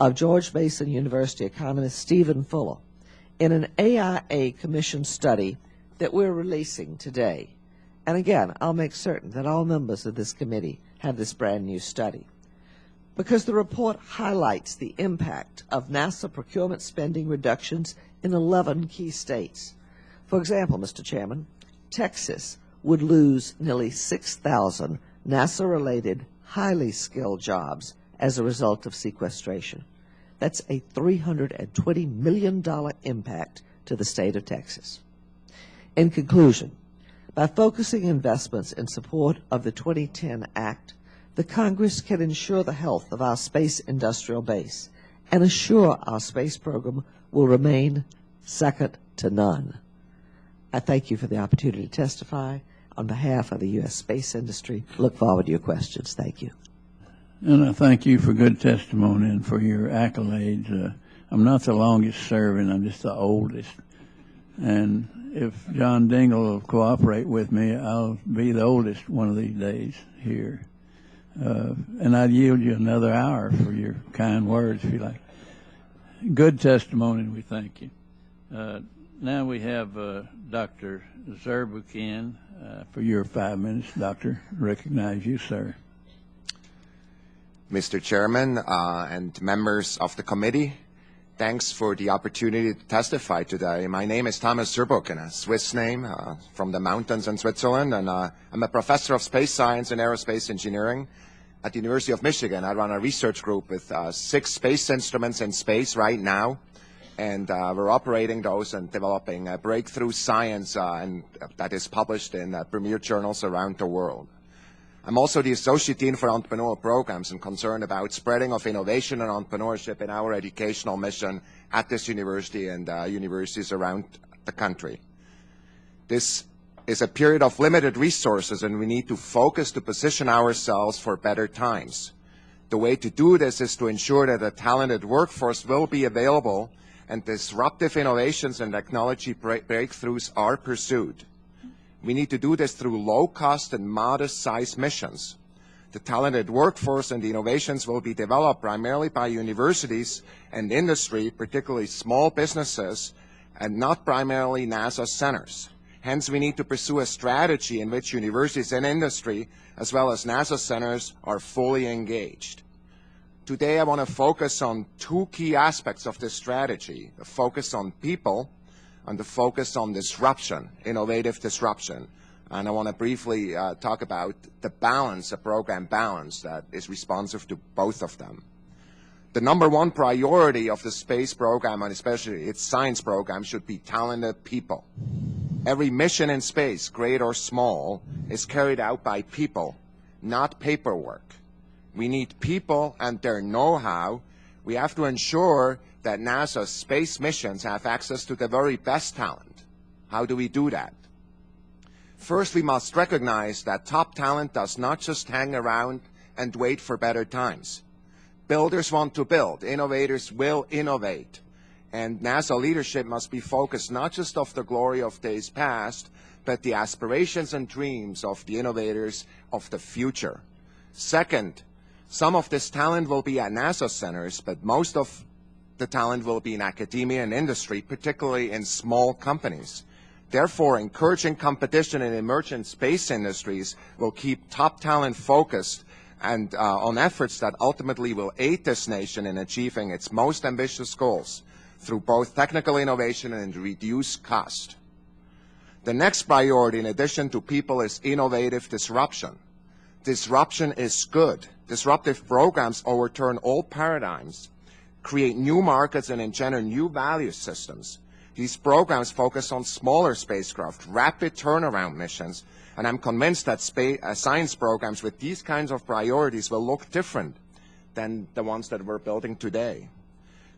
of George Mason University economist Stephen Fuller in an AIA commissioned study that we're releasing today. And again, I'll make certain that all members of this committee have this brand new study, because the report highlights the impact of NASA procurement spending reductions in 11 key states. For example, Mr. Chairman, Texas would lose nearly 6,000 NASA-related, highly skilled jobs as a result of sequestration. That's a $320 million impact to the state of Texas. In conclusion, by focusing investments in support of the 2010 Act, the Congress can ensure the health of our space industrial base and assure our space program will remain second to none. I thank you for the opportunity to testify on behalf of the U.S. space industry. Look forward to your questions. Thank you. And I thank you for good testimony and for your accolades. I'm not the longest serving, I'm just the oldest. And if John Dingell will cooperate with me, I'll be the oldest one of these days here. And I'd yield you another hour for your kind words if you like. Good testimony, and we thank you. Now we have Dr. Zurbuchen for your 5 minutes. Doctor, recognize you, sir. Mr. Chairman and members of the committee, thanks for the opportunity to testify today. My name is Thomas Zurbuchen, a Swiss name from the mountains in Switzerland, and I'm a professor of space science and aerospace engineering at the University of Michigan. I run a research group with 6 space instruments in space right now, and we're operating those and developing breakthrough science and that is published in premier journals around the world. I'm also the Associate Dean for Entrepreneurial Programs and concerned about spreading of innovation and entrepreneurship in our educational mission at this university and universities around the country. This is a period of limited resources, and we need to focus to position ourselves for better times. The way to do this is to ensure that a talented workforce will be available and disruptive innovations and technology breakthroughs are pursued. We need to do this through low-cost and modest-sized missions. The talented workforce and the innovations will be developed primarily by universities and industry, particularly small businesses, and not primarily NASA centers. Hence, we need to pursue a strategy in which universities and industry, as well as NASA centers, are fully engaged. Today, I want to focus on 2 key aspects of this strategy: the focus on people and the focus on disruption, innovative disruption. And I want to briefly talk about the balance, the program balance that is responsive to both of them. The #1 priority of the space program, and especially its science program, should be talented people. Every mission in space, great or small, is carried out by people, not paperwork. We need people and their know-how. We have to ensure that NASA's space missions have access to the very best talent. How do we do that? First, we must recognize that top talent does not just hang around and wait for better times. Builders want to build, innovators will innovate, and NASA leadership must be focused not just on the glory of days past, but the aspirations and dreams of the innovators of the future. Second, some of this talent will be at NASA centers, but most of the talent will be in academia and industry, particularly in small companies. Therefore, encouraging competition in emerging space industries will keep top talent focused and on efforts that ultimately will aid this nation in achieving its most ambitious goals through both technical innovation and reduced cost. The next priority, in addition to people, is innovative disruption. Disruption is good. Disruptive programs overturn old paradigms, create new markets, and engender new value systems. These programs focus on smaller spacecraft, rapid turnaround missions, and I'm convinced that science programs with these kinds of priorities will look different than the ones that we're building today.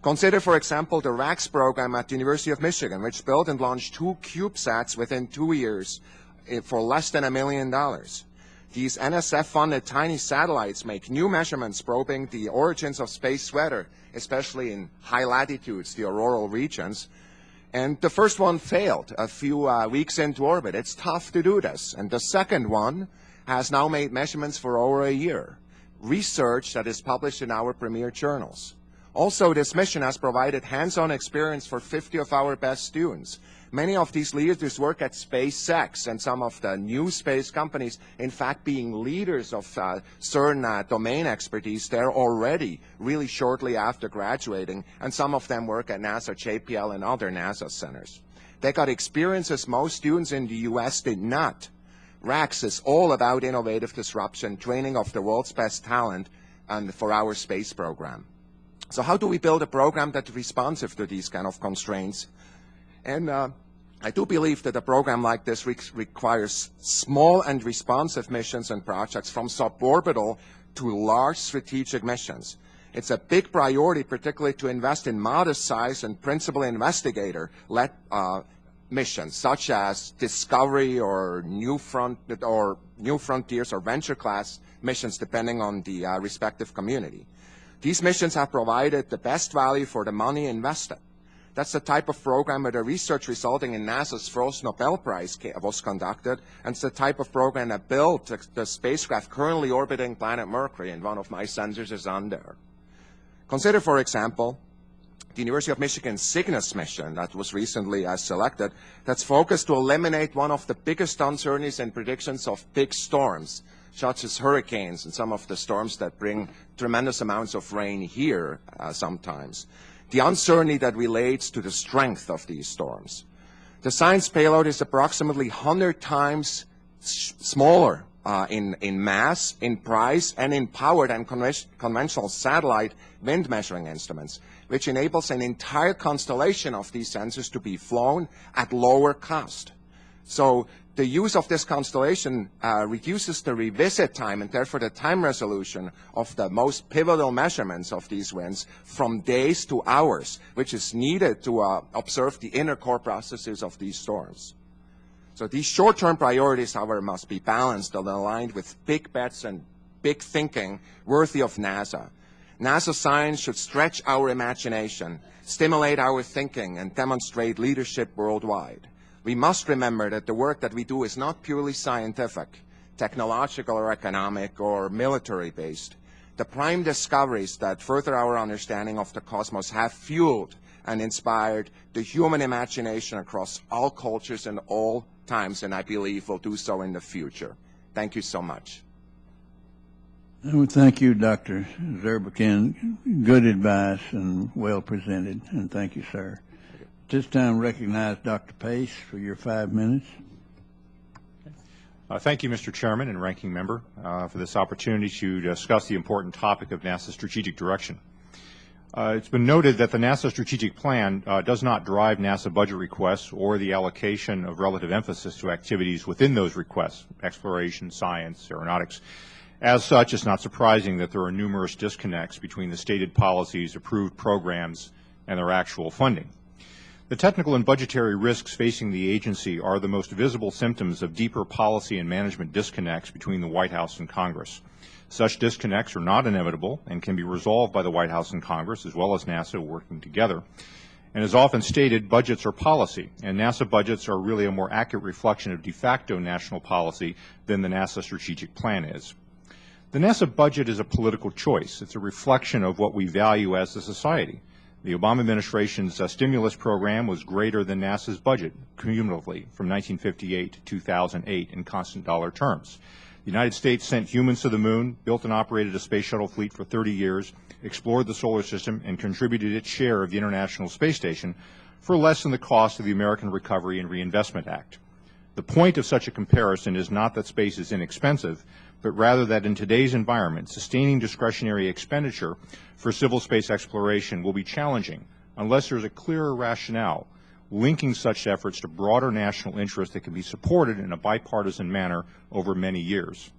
Consider, for example, the RAX program at the University of Michigan, which built and launched 2 CubeSats within 2 years for less than $1 million. These NSF-funded tiny satellites make new measurements probing the origins of space weather, especially in high latitudes, the auroral regions. And the first one failed a few weeks into orbit. It's tough to do this. And the second one has now made measurements for over a year, research that is published in our premier journals. Also, this mission has provided hands-on experience for 50 of our best students. Many of these leaders work at SpaceX and some of the new space companies, in fact, being leaders of certain domain expertise there already, really shortly after graduating, and some of them work at NASA, JPL, and other NASA centers. They got experiences most students in the U.S. did not. RAX is all about innovative disruption, training of the world's best talent, and for our space program. So how do we build a program that is responsive to these kind of constraints? And I do believe that a program like this requires small and responsive missions and projects from suborbital to large strategic missions. It's a big priority, particularly to invest in modest size and principal investigator-led missions, such as discovery or new frontiers or venture class missions, depending on the respective community. These missions have provided the best value for the money invested. That's the type of program where the research resulting in NASA's first Nobel Prize was conducted, and it's the type of program that built the spacecraft currently orbiting planet Mercury, and one of my sensors is on there. Consider, for example, the University of Michigan Cygnus mission that was recently selected, that's focused to eliminate one of the biggest uncertainties in predictions of big storms, such as hurricanes and some of the storms that bring tremendous amounts of rain here sometimes. The uncertainty that relates to the strength of these storms. The science payload is approximately 100 times smaller in mass, in price, and in power than conventional satellite wind measuring instruments, which enables an entire constellation of these sensors to be flown at lower cost. So the use of this constellation reduces the revisit time and therefore the time resolution of the most pivotal measurements of these winds from days to hours, which is needed to observe the inner core processes of these storms. So these short-term priorities, however, must be balanced and aligned with big bets and big thinking worthy of NASA. NASA science should stretch our imagination, stimulate our thinking, and demonstrate leadership worldwide. We must remember that the work that we do is not purely scientific, technological or economic or military-based. The prime discoveries that further our understanding of the cosmos have fueled and inspired the human imagination across all cultures and all times, and I believe will do so in the future. Thank you so much. Well, thank you, Dr. Zurbuchen. Good advice and well presented, and thank you, sir. This time, recognize Dr. Pace for your 5 minutes. Thank you, Mr. Chairman and Ranking Member, for this opportunity to discuss the important topic of NASA's strategic direction. It's been noted that the NASA strategic plan does not drive NASA budget requests or the allocation of relative emphasis to activities within those requests, exploration, science, aeronautics. As such, it's not surprising that there are numerous disconnects between the stated policies, approved programs, and their actual funding. The technical and budgetary risks facing the agency are the most visible symptoms of deeper policy and management disconnects between the White House and Congress. Such disconnects are not inevitable and can be resolved by the White House and Congress, as well as NASA, working together. And as often stated, budgets are policy, and NASA budgets are really a more accurate reflection of de facto national policy than the NASA strategic plan is. The NASA budget is a political choice. It's a reflection of what we value as a society. The Obama administration's stimulus program was greater than NASA's budget cumulatively from 1958 to 2008 in constant dollar terms. The United States sent humans to the moon, built and operated a space shuttle fleet for 30 years, explored the solar system, and contributed its share of the International Space Station for less than the cost of the American Recovery and Reinvestment Act. The point of such a comparison is not that space is inexpensive, but rather that in today's environment, sustaining discretionary expenditure for civil space exploration will be challenging unless there is a clearer rationale linking such efforts to broader national interests that can be supported in a bipartisan manner over many years.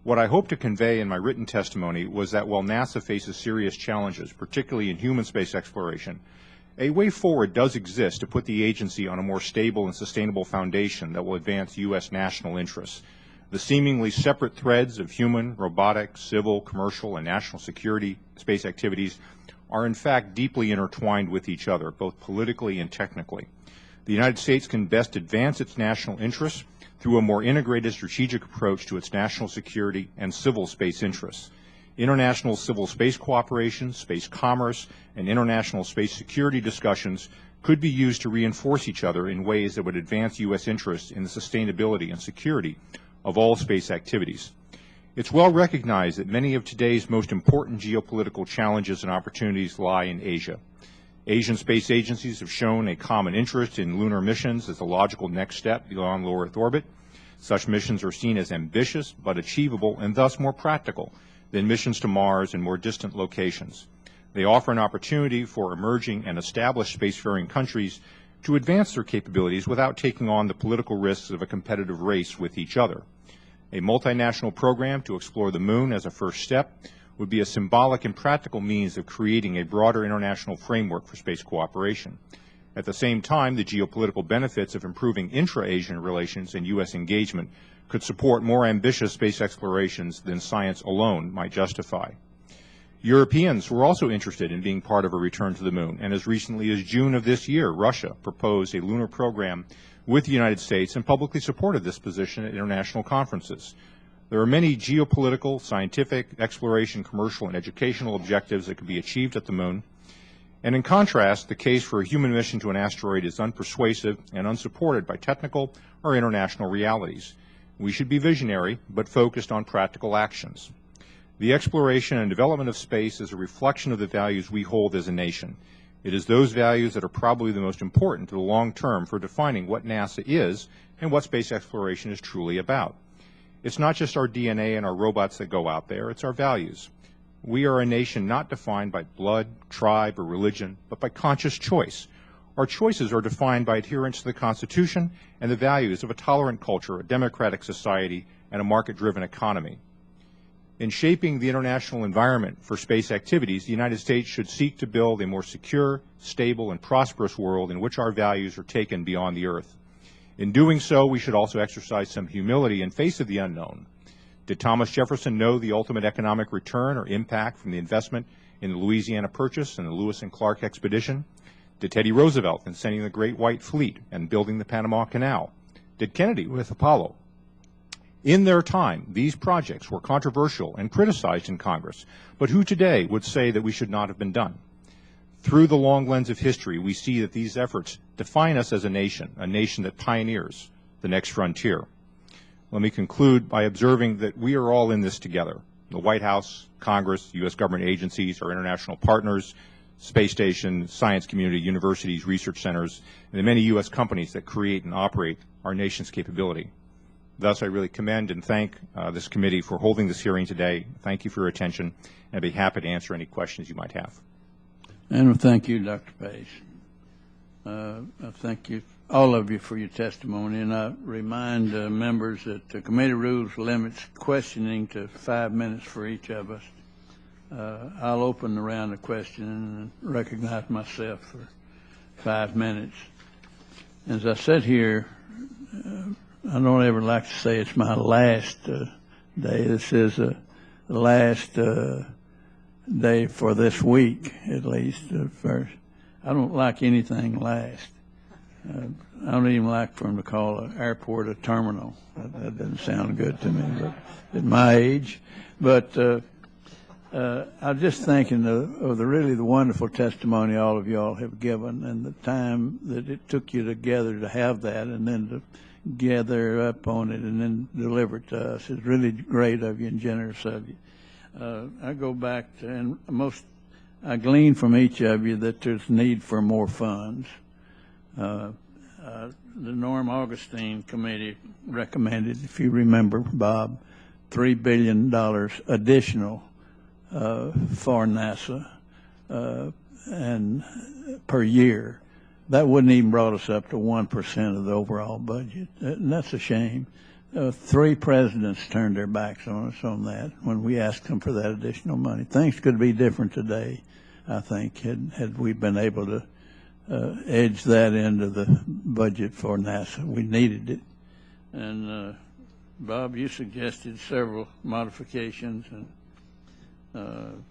What I hope to convey in my written testimony was that while NASA faces serious challenges, particularly in human space exploration, a way forward does exist to put the agency on a more stable and sustainable foundation that will advance U.S. national interests. The seemingly separate threads of human, robotic, civil, commercial, and national security space activities are in fact deeply intertwined with each other, both politically and technically. The United States can best advance its national interests through a more integrated strategic approach to its national security and civil space interests. International civil space cooperation, space commerce, and international space security discussions could be used to reinforce each other in ways that would advance U.S. interests in the sustainability and security of all space activities. It's well recognized that many of today's most important geopolitical challenges and opportunities lie in Asia. Asian space agencies have shown a common interest in lunar missions as a logical next step beyond low Earth orbit. Such missions are seen as ambitious but achievable and thus more practical than missions to Mars and more distant locations. They offer an opportunity for emerging and established spacefaring countries to advance their capabilities without taking on the political risks of a competitive race with each other. A multinational program to explore the moon as a first step would be a symbolic and practical means of creating a broader international framework for space cooperation. At the same time, the geopolitical benefits of improving intra-Asian relations and U.S. engagement could support more ambitious space explorations than science alone might justify. Europeans were also interested in being part of a return to the moon, and as recently as June of this year, Russia proposed a lunar program with the United States and publicly supported this position at international conferences. There are many geopolitical, scientific, exploration, commercial, and educational objectives that could be achieved at the moon. And in contrast, the case for a human mission to an asteroid is unpersuasive and unsupported by technical or international realities. We should be visionary, but focused on practical actions. The exploration and development of space is a reflection of the values we hold as a nation. It is those values that are probably the most important to the long term for defining what NASA is and what space exploration is truly about. It's not just our DNA and our robots that go out there, it's our values. We are a nation not defined by blood, tribe, or religion, but by conscious choice. Our choices are defined by adherence to the Constitution and the values of a tolerant culture, a democratic society, and a market-driven economy. In shaping the international environment for space activities, the United States should seek to build a more secure, stable, and prosperous world in which our values are taken beyond the Earth. In doing so, we should also exercise some humility in face of the unknown. Did Thomas Jefferson know the ultimate economic return or impact from the investment in the Louisiana Purchase and the Lewis and Clark expedition? Did Teddy Roosevelt in sending the Great White Fleet and building the Panama Canal? Did Kennedy with Apollo? In their time, these projects were controversial and criticized in Congress, but who today would say that we should not have been done? Through the long lens of history, we see that these efforts define us as a nation that pioneers the next frontier. Let me conclude by observing that we are all in this together. The White House, Congress, U.S. government agencies, our international partners, space stations, science community, universities, research centers, and the many U.S. companies that create and operate our nation's capability. Thus, I really commend and thank this committee for holding this hearing today. Thank you for your attention, and I'd be happy to answer any questions you might have. And thank you, Dr. Pace. I thank you, all of you, for your testimony, and I remind members that the committee rules limits questioning to 5 minutes for each of us. I'll open the round of questioning and recognize myself for 5 minutes. As I sit here, I don't ever like to say it's my last day. This is the last day for this week, at least. First, I don't like anything last. I don't even like for them to call an airport a terminal. That doesn't sound good to me, but at my age. But I'm just thinking of the wonderful testimony all of y'all have given, and the time that it took you together to have that, and then to gather up on it and then deliver it to us. It's really great of you and generous of you. I go back to, and I glean from each of you that there's need for more funds. The Norm Augustine Committee recommended, if you remember, Bob, $3 billion additional for NASA and per year. That wouldn't even brought us up to 1% of the overall budget, and that's a shame. 3 presidents turned their backs on us on that when we asked them for that additional money. Things could be different today, I think, had we been able to edge that into the budget for NASA. We needed it. And Bob, you suggested several modifications, and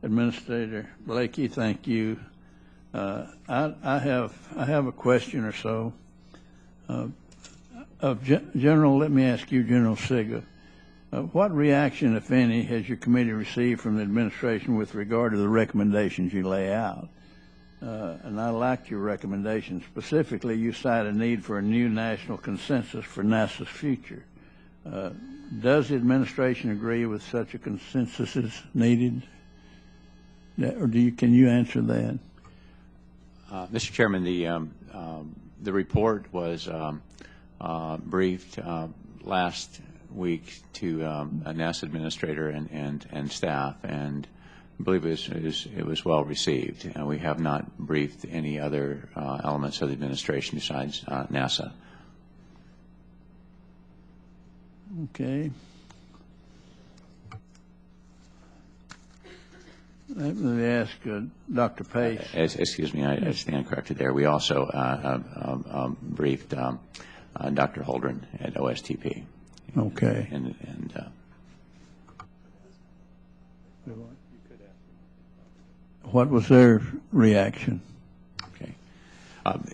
Administrator Blakey, thank you. I have a question or so. General, let me ask you, General Sega, what reaction, if any, has your committee received from the administration with regard to the recommendations you lay out? And I liked your recommendations. Specifically, you cite a need for a new national consensus for NASA's future. Does the administration agree with such a consensus is needed? Or can you answer that? Mr. Chairman, the report was briefed last week to a NASA administrator and staff, and I believe it was well received. We have not briefed any other elements of the administration besides NASA. Okay. Let me ask Dr. Pace. Excuse me, I stand corrected there. We also briefed Dr. Holdren at OSTP. Okay. And what was their reaction? Okay.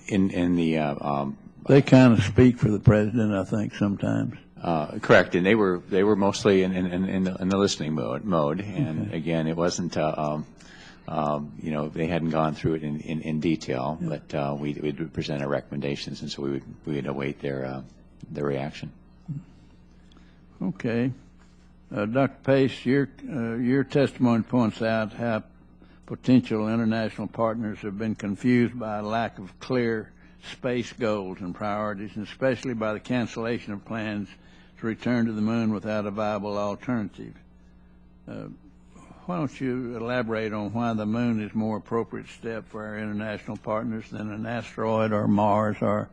In the they kind of speak for the president, I think, sometimes. Correct, and they were mostly in the listening mode, and okay. Again, it wasn't they hadn't gone through it in detail, yeah. But we would present our recommendations, and so we would await their reaction. Okay, Dr. Pace, your testimony points out how potential international partners have been confused by a lack of clear space goals and priorities, and especially by the cancellation of plans to return to the moon without a viable alternative. Why don't you elaborate on why the moon is a more appropriate step for our international partners than an asteroid or Mars? Or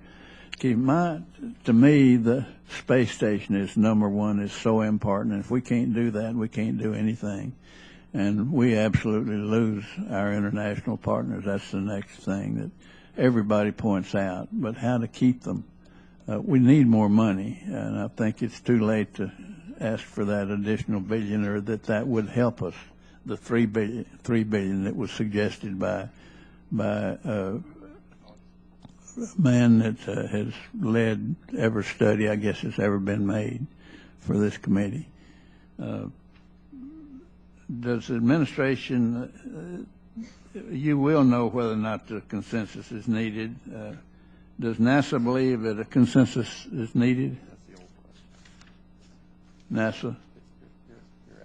to me, the space station is #1, is so important, and if we can't do that, we can't do anything. And we absolutely lose our international partners. That's the next thing that everybody points out. But how to keep them? We need more money, and I think it's too late to ask for that additional billion, or that would help us. The $3 billion that was suggested by a man that has led every study, I guess, that's ever been made for this committee. Does the administration, you will know whether or not the consensus is needed. Does NASA believe that a consensus is needed? That's the old question. NASA?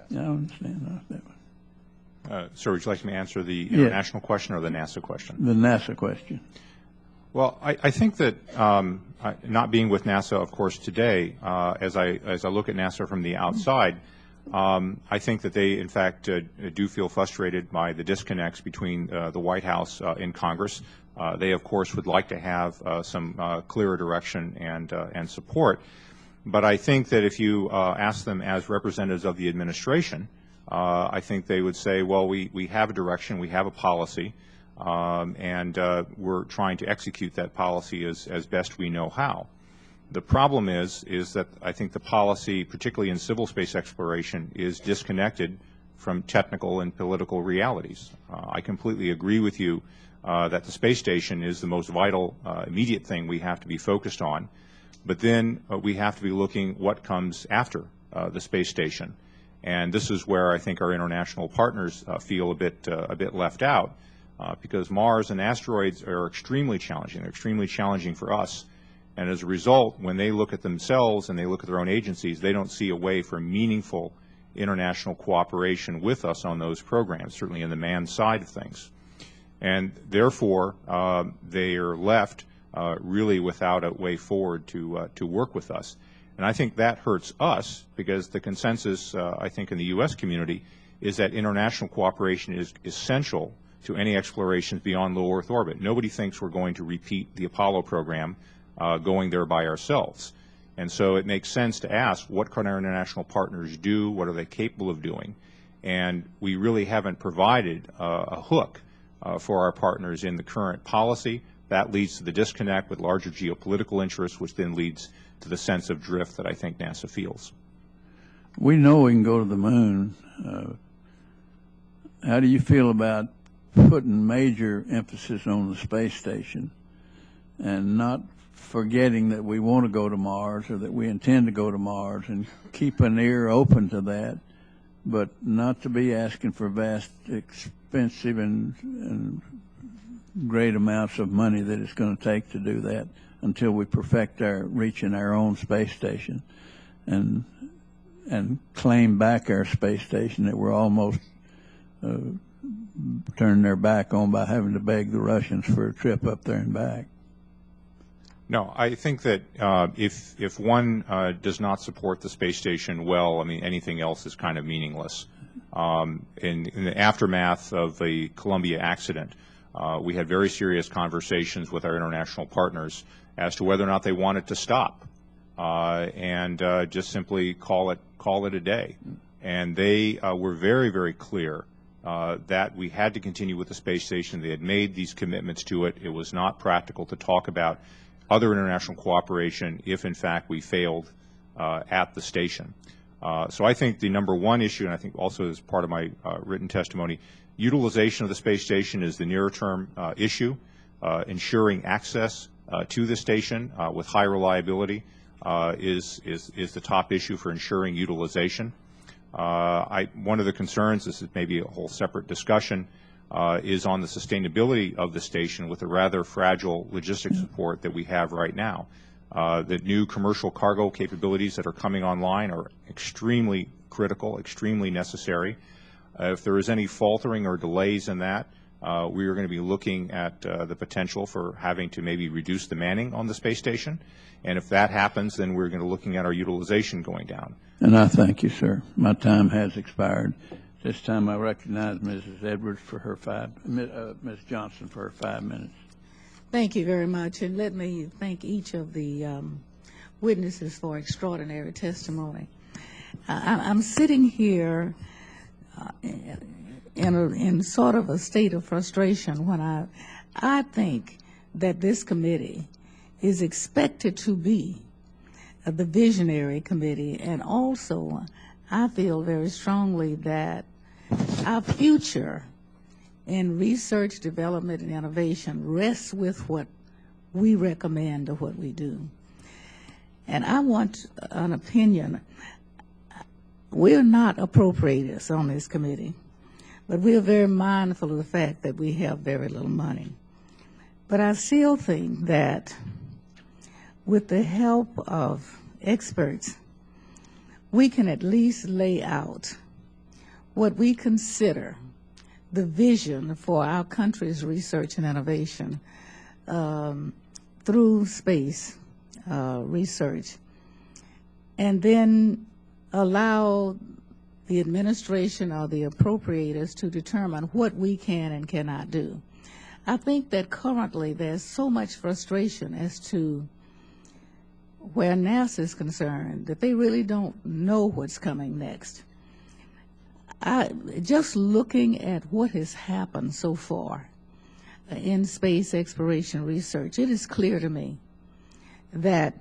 Yeah, I understand that one. Sir, would you like me to answer the international question or the NASA question? The NASA question. Well, I think that not being with NASA, of course, today, as I look at NASA from the outside, I think that they, in fact, do feel frustrated by the disconnects between the White House and Congress. They, of course, would like to have some clearer direction and support. But I think that if you ask them as representatives of the administration, I think they would say, well, we have a direction, we have a policy. and we're trying to execute that policy as best we know how. The problem is that I think the policy, particularly in civil space exploration, is disconnected from technical and political realities. I completely agree with you that the space station is the most vital, immediate thing we have to be focused on, but then we have to be looking what comes after the space station. And this is where I think our international partners feel a bit left out, because Mars and asteroids are extremely challenging. They're extremely challenging for us. And as a result, when they look at themselves and they look at their own agencies, they don't see a way for meaningful international cooperation with us on those programs, certainly in the manned side of things. And therefore, they are left really without a way forward to work with us. And I think that hurts us, because the consensus, I think, in the U.S. community is that international cooperation is essential to any explorations beyond low Earth orbit. Nobody thinks we're going to repeat the Apollo program going there by ourselves. And so it makes sense to ask, what can our international partners do? What are they capable of doing? And we really haven't provided a hook for our partners in the current policy. That leads to the disconnect with larger geopolitical interests, which then leads to the sense of drift that I think NASA feels. We know we can go to the moon. How do you feel about putting major emphasis on the space station and not forgetting that we want to go to Mars, or that we intend to go to Mars, and keep an ear open to that, but not to be asking for vast, expensive, and great amounts of money that it's going to take to do that until we perfect reaching our own space station, and claim back our space station that we're almost turning their back on by having to beg the Russians for a trip up there and back. No, I think that if one does not support the space station well, I mean, anything else is kind of meaningless. In the aftermath of the Columbia accident, we had very serious conversations with our international partners as to whether or not they wanted to stop and just simply call it a day. And they were very, very clear that we had to continue with the space station. They had made these commitments to it. It was not practical to talk about other international cooperation if, in fact, we failed at the station. So I think the number one issue, and I think also as part of my written testimony, utilization of the space station is the nearer-term issue. Ensuring access to the station with high reliability is the top issue for ensuring utilization. One of the concerns, this is maybe a whole separate discussion, is on the sustainability of the station with the rather fragile logistics support that we have right now. The new commercial cargo capabilities that are coming online are extremely critical, extremely necessary. If there is any faltering or delays in that, we are going to be looking at the potential for having to maybe reduce the manning on the space station. And if that happens, then we're going to be looking at our utilization going down. And I thank you, sir. My time has expired. This time I recognize Mrs. Edwards for her Ms. Johnson for her 5 minutes. Thank you very much, and let me thank each of the witnesses for extraordinary testimony. I'm sitting here in sort of a state of frustration when I think that this committee is expected to be the visionary committee, and also I feel very strongly that our future in research, development, and innovation rests with what we recommend or what we do. And I want an opinion. We're not appropriators on this committee, but we are very mindful of the fact that we have very little money. But I still think that with the help of experts, we can at least lay out what we consider the vision for our country's research and innovation through space research, and then allow the administration or the appropriators to determine what we can and cannot do. I think that currently there's so much frustration as to where NASA is concerned that they really don't know what's coming next. Just looking at what has happened so far, in space exploration research, it is clear to me that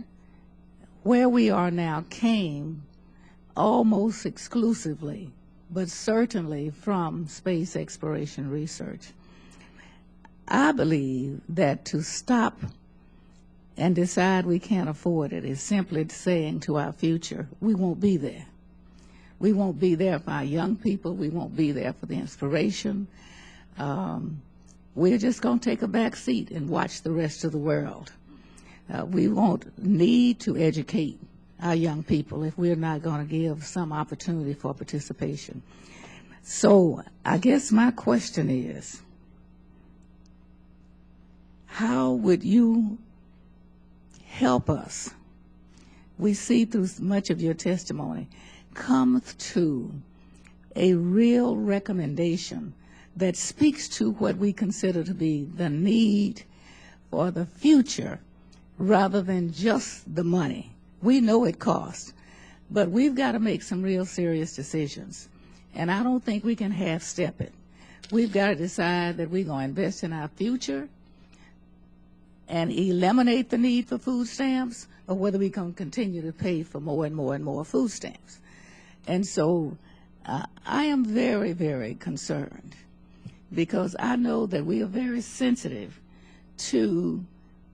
where we are now came almost exclusively, but certainly from space exploration research. I believe that to stop and decide we can't afford it is simply saying to our future, we won't be there. We won't be there for our young people. We won't be there for the inspiration. We're just going to take a back seat and watch the rest of the world. We won't need to educate our young people if we're not going to give some opportunity for participation. So I guess my question is, how would you help us? We see through much of your testimony, come to a real recommendation that speaks to what we consider to be the need for the future rather than just the money. We know it costs, but we've got to make some real serious decisions. And I don't think we can half-step it. We've got to decide that we're going to invest in our future and eliminate the need for food stamps, or whether we can continue to pay for more and more and more food stamps. And so I am very, very concerned, because I know that we are very sensitive to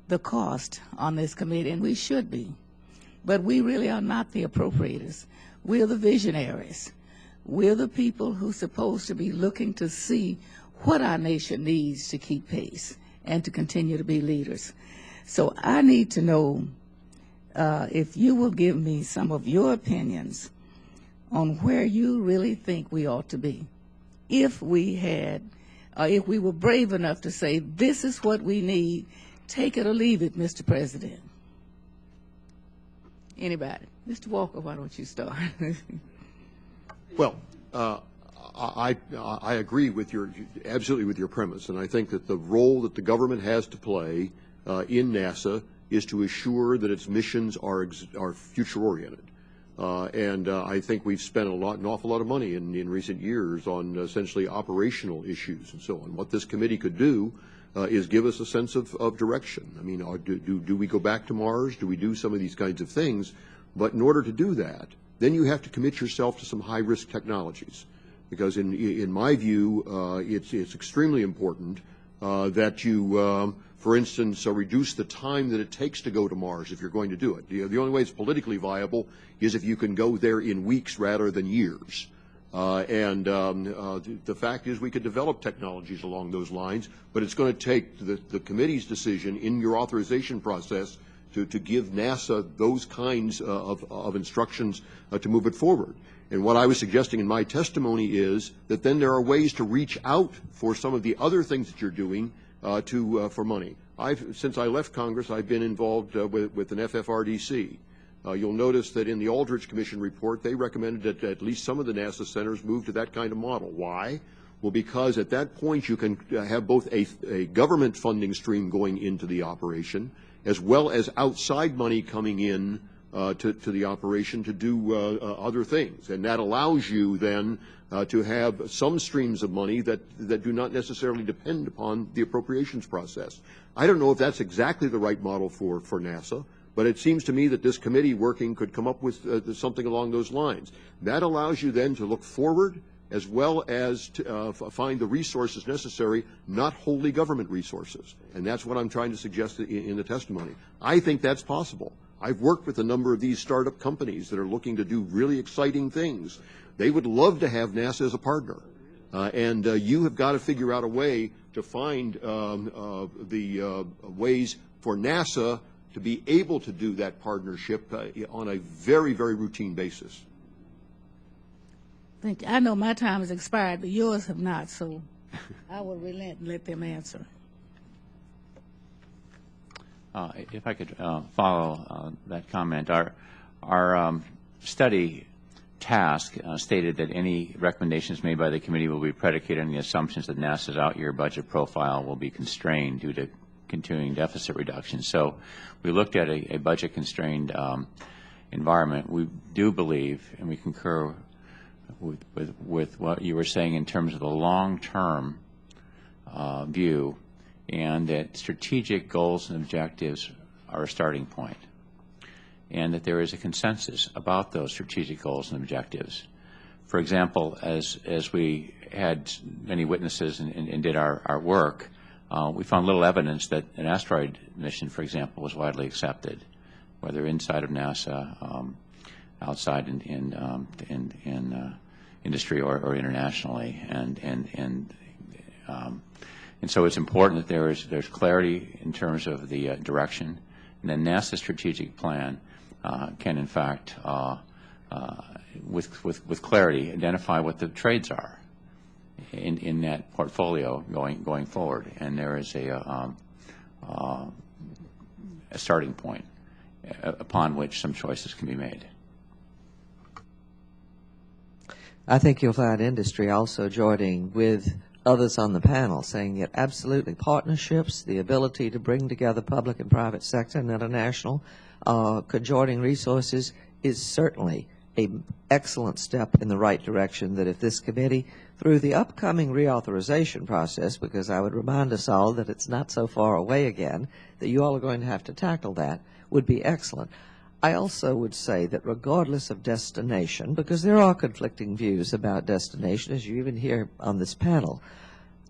the cost on this committee, and we should be. But we really are not the appropriators. We're the visionaries. We're the people who are supposed to be looking to see what our nation needs to keep pace and to continue to be leaders. So I need to know if you will give me some of your opinions on where you really think we ought to be. If we had, if we were brave enough to say, this is what we need, take it or leave it, Mr. President. Anybody? Mr. Walker, why don't you start? Well, I agree with absolutely with your premise, and I think that the role that the government has to play in NASA is to assure that its missions are future-oriented. And I think we've spent an awful lot of money in recent years on essentially operational issues and so on. What this committee could do is give us a sense of direction. I mean, do we go back to Mars? Do we do some of these kinds of things? But in order to do that, then you have to commit yourself to some high-risk technologies. Because in my view, it's extremely important that you, for instance, reduce the time that it takes to go to Mars if you're going to do it. The only way it's politically viable is if you can go there in weeks rather than years. The fact is we could develop technologies along those lines, but it's going to take the committee's decision in your authorization process to give NASA those kinds of instructions to move it forward. And what I was suggesting in my testimony is that then there are ways to reach out for some of the other things that you're doing for money. Since I left Congress, I've been involved with an FFRDC. You'll notice that in the Aldrich Commission report, they recommended that at least some of the NASA centers move to that kind of model. Why? Well, because at that point you can have both a government funding stream going into the operation, as well as outside money coming in to the operation to do other things. And that allows you then to have some streams of money that do not necessarily depend upon the appropriations process. I don't know if that's exactly the right model for NASA, but it seems to me that this committee working could come up with something along those lines. That allows you then to look forward as well as to find the resources necessary, not wholly government resources. And that's what I'm trying to suggest in the testimony. I think that's possible. I've worked with a number of these startup companies that are looking to do really exciting things. They would love to have NASA as a partner. And you have got to figure out a way to find the ways for NASA to be able to do that partnership on a very, very routine basis. Thank you. I know my time has expired, but yours have not, so I will relent and let them answer. If I could follow that comment, our study task stated that any recommendations made by the committee will be predicated on the assumptions that NASA's out-year budget profile will be constrained due to continuing deficit reduction. So we looked at a budget-constrained environment. We do believe, and we concur with what you were saying in terms of the long-term view, and that strategic goals and objectives are a starting point, and that there is a consensus about those strategic goals and objectives. For example, as we had many witnesses and did our work, we found little evidence that an asteroid mission, for example, was widely accepted, whether inside of NASA, outside in industry or internationally, and so it's important that there's clarity in terms of the direction, and then NASA's strategic plan can, in fact, with clarity, identify what the trades are in that portfolio going forward, and there is a starting point upon which some choices can be made. I think you'll find industry also joining with others on the panel saying that absolutely partnerships, the ability to bring together public and private sector and international conjoining resources is certainly an excellent step in the right direction, that if this committee, through the upcoming reauthorization process, because I would remind us all that it's not so far away again, that you all are going to have to tackle that, would be excellent. I also would say that regardless of destination, because there are conflicting views about destination, as you even hear on this panel,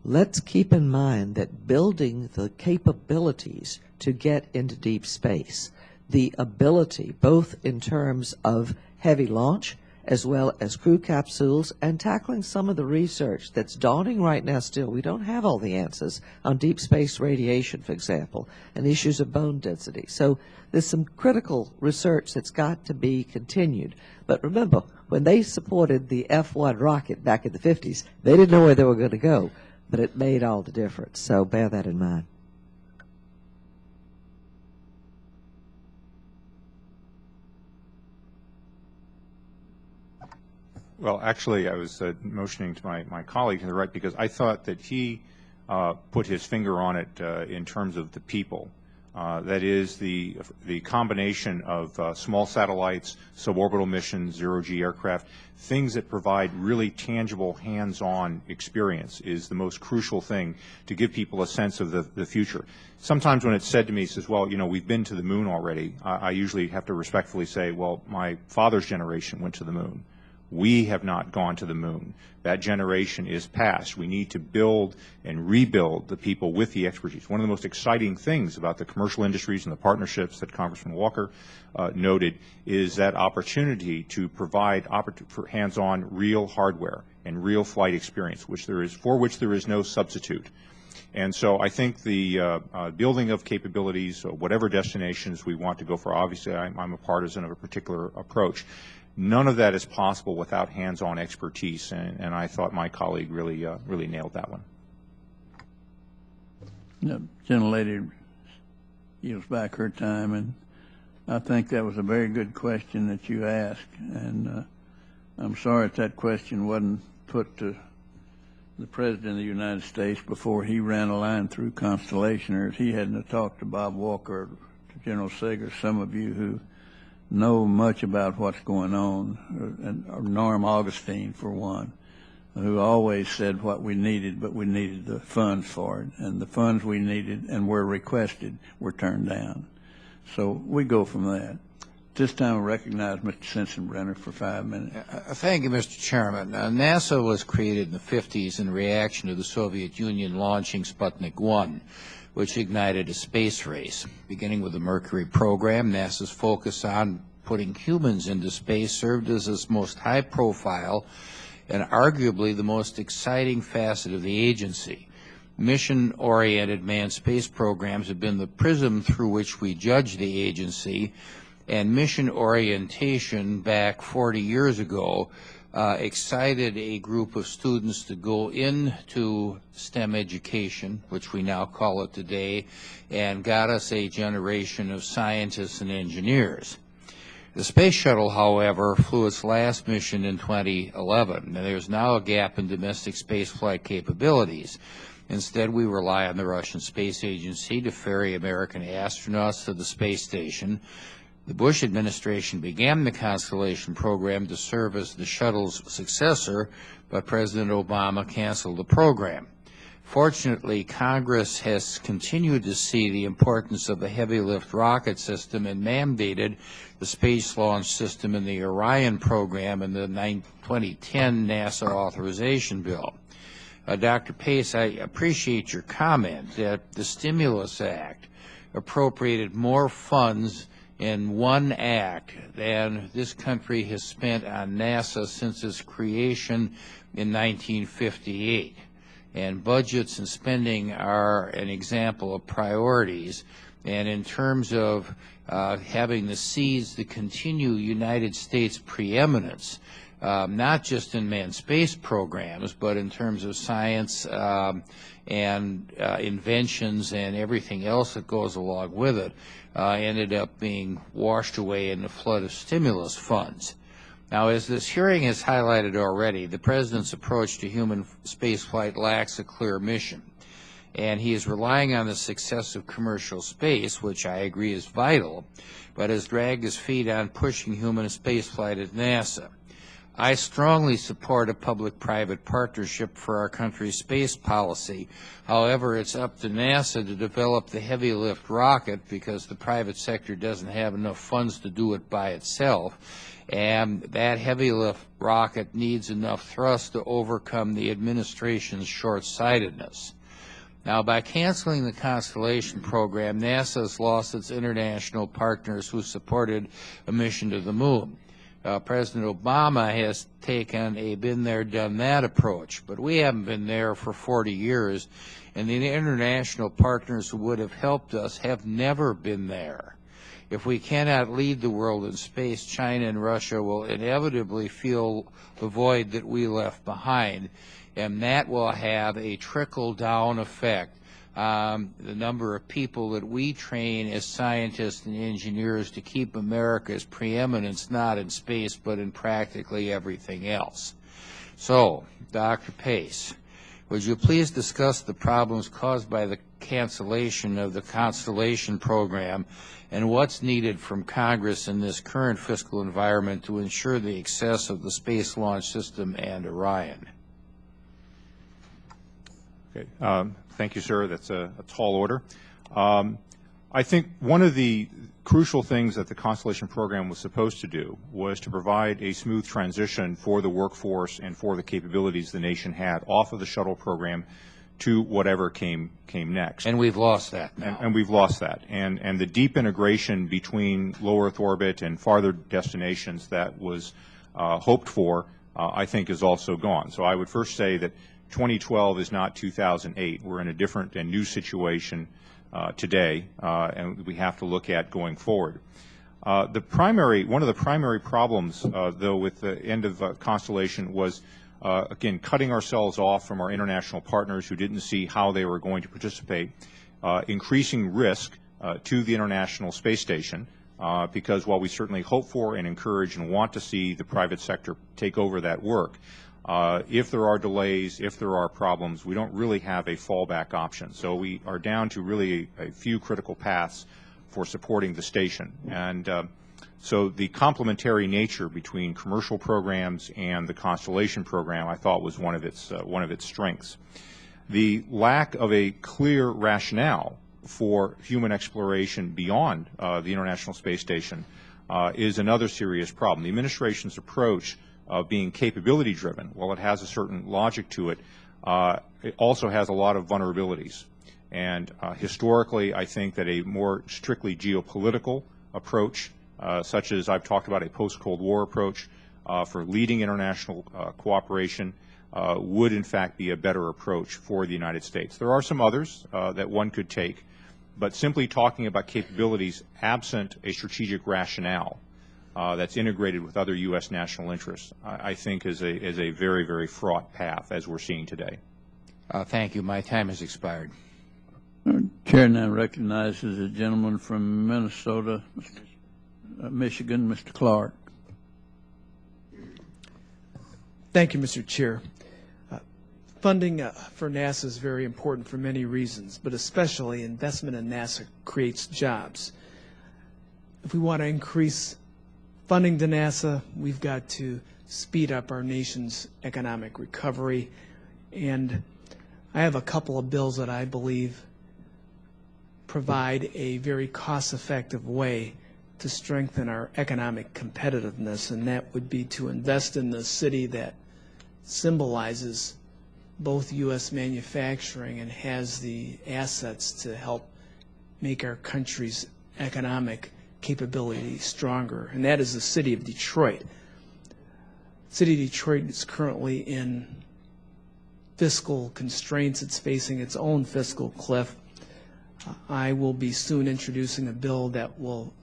let's keep in mind that building the capabilities to get into deep space, the ability both in terms of heavy launch as well as crew capsules, and tackling some of the research that's dawning right now still. We don't have all the answers on deep space radiation, for example, and issues of bone density. So there's some critical research that's got to be continued. But remember, when they supported the F-1 rocket back in the 50s, they didn't know where they were going to go, but it made all the difference. So bear that in mind. Well, actually, I was motioning to my colleague to the right because I thought that he put his finger on it in terms of the people. That is the combination of small satellites, suborbital missions, zero-G aircraft, things that provide really tangible hands-on experience is the most crucial thing to give people a sense of the future. Sometimes when it's said to me, it says, well, you know, we've been to the moon already, I usually have to respectfully say, well, my father's generation went to the moon. We have not gone to the moon. That generation is past. We need to build and rebuild the people with the expertise. One of the most exciting things about the commercial industries and the partnerships that Congressman Walker noted is that opportunity to provide for hands-on real hardware and real flight experience, for which there is no substitute. And so I think the building of capabilities, whatever destinations we want to go for, obviously I'm a partisan of a particular approach. None of that is possible without hands-on expertise, and I thought my colleague really nailed that one. The gentlelady yields back her time, and I think that was a very good question that you asked, and I'm sorry that question wasn't put to the President of the United States before he ran a line through Constellation, or if he hadn't talked to Bob Walker, or to General Sega, some of you who know much about what's going on, or Norm Augustine, for one, who always said what we needed, but we needed the funds for it, and the funds we needed and were requested were turned down. So we go from that. This time I recognize Mr. Sensenbrenner for 5 minutes. Thank you, Mr. Chairman. NASA was created in the 50s in reaction to the Soviet Union launching Sputnik 1, which ignited a space race. Beginning with the Mercury program, NASA's focus on putting humans into space served as its most high-profile and arguably the most exciting facet of the agency. Mission-oriented manned space programs have been the prism through which we judge the agency, and mission orientation back 40 years ago excited a group of students to go into STEM education, which we now call it today, and got us a generation of scientists and engineers. The space shuttle, however, flew its last mission in 2011, and there's now a gap in domestic spaceflight capabilities. Instead, we rely on the Russian Space Agency to ferry American astronauts to the space station. The Bush administration began the Constellation program to serve as the shuttle's successor, but President Obama canceled the program. Fortunately, Congress has continued to see the importance of the heavy lift rocket system and mandated the space launch system in the Orion program in the 2010 NASA authorization bill. Dr. Pace, I appreciate your comment that the Stimulus Act appropriated more funds in one act than this country has spent on NASA since its creation in 1958. And budgets and spending are an example of priorities. And in terms of having the seeds to continue United States preeminence, not just in manned space programs, but in terms of science and inventions and everything else that goes along with it, ended up being washed away in the flood of stimulus funds. Now, as this hearing has highlighted already, the President's approach to human spaceflight lacks a clear mission, and he is relying on the success of commercial space, which I agree is vital, but has dragged his feet on pushing human spaceflight at NASA. I strongly support a public-private partnership for our country's space policy. However, it's up to NASA to develop the heavy lift rocket because the private sector doesn't have enough funds to do it by itself. And that heavy lift rocket needs enough thrust to overcome the administration's short-sightedness. Now, by canceling the Constellation program, NASA has lost its international partners who supported a mission to the moon. President Obama has taken a been-there, done-that approach, but we haven't been there for 40 years, and the international partners who would have helped us have never been there. If we cannot lead the world in space, China and Russia will inevitably feel the void that we left behind, and that will have a trickle-down effect on the number of people that we train as scientists and engineers to keep America's preeminence not in space but in practically everything else. So, Dr. Pace, would you please discuss the problems caused by the cancellation of the Constellation program and what's needed from Congress in this current fiscal environment to ensure the success of the Space Launch System and Orion? Okay. Thank you, sir. That's a tall order. I think one of the crucial things that the Constellation program was supposed to do was to provide a smooth transition for the workforce and for the capabilities the nation had off of the shuttle program to whatever came next. And we've lost that now. And we've lost that. And the deep integration between low Earth orbit and farther destinations that was hoped for, I think, is also gone. So I would first say that 2012 is not 2008. We're in a different and new situation today, and we have to look at going forward. One of the primary problems, though, with the end of Constellation was, again, cutting ourselves off from our international partners who didn't see how they were going to participate, increasing risk to the International Space Station, because while we certainly hope for and encourage and want to see the private sector take over that work, if there are delays, if there are problems, we don't really have a fallback option. So we are down to really a few critical paths for supporting the station. And so the complementary nature between commercial programs and the Constellation program, I thought, was one of its strengths. The lack of a clear rationale for human exploration beyond the International Space Station is another serious problem. The administration's approach of being capability driven, while it has a certain logic to it, it also has a lot of vulnerabilities. And historically, I think that a more strictly geopolitical approach, such as I've talked about a post-Cold War approach for leading international cooperation, would in fact be a better approach for the United States. There are some others that one could take, but simply talking about capabilities absent a strategic rationale that's integrated with other U.S. national interests, I think is a very, very fraught path, as we're seeing today. Thank you. My time has expired. Chair now recognizes a gentleman from Minnesota, Michigan, Mr. Clark. Thank you, Mr. Chair. Funding for NASA is very important for many reasons, but especially investment in NASA creates jobs. If we want to increase funding to NASA, we've got to speed up our nation's economic recovery, and I have a couple of bills that I believe provide a very cost-effective way to strengthen our economic competitiveness, and that would be to invest in the city that symbolizes both U.S. manufacturing and has the assets to help make our country's economic capability stronger, and that is the city of Detroit. The city of Detroit is currently in fiscal constraints. It's facing its own fiscal cliff. I will be soon introducing a bill that will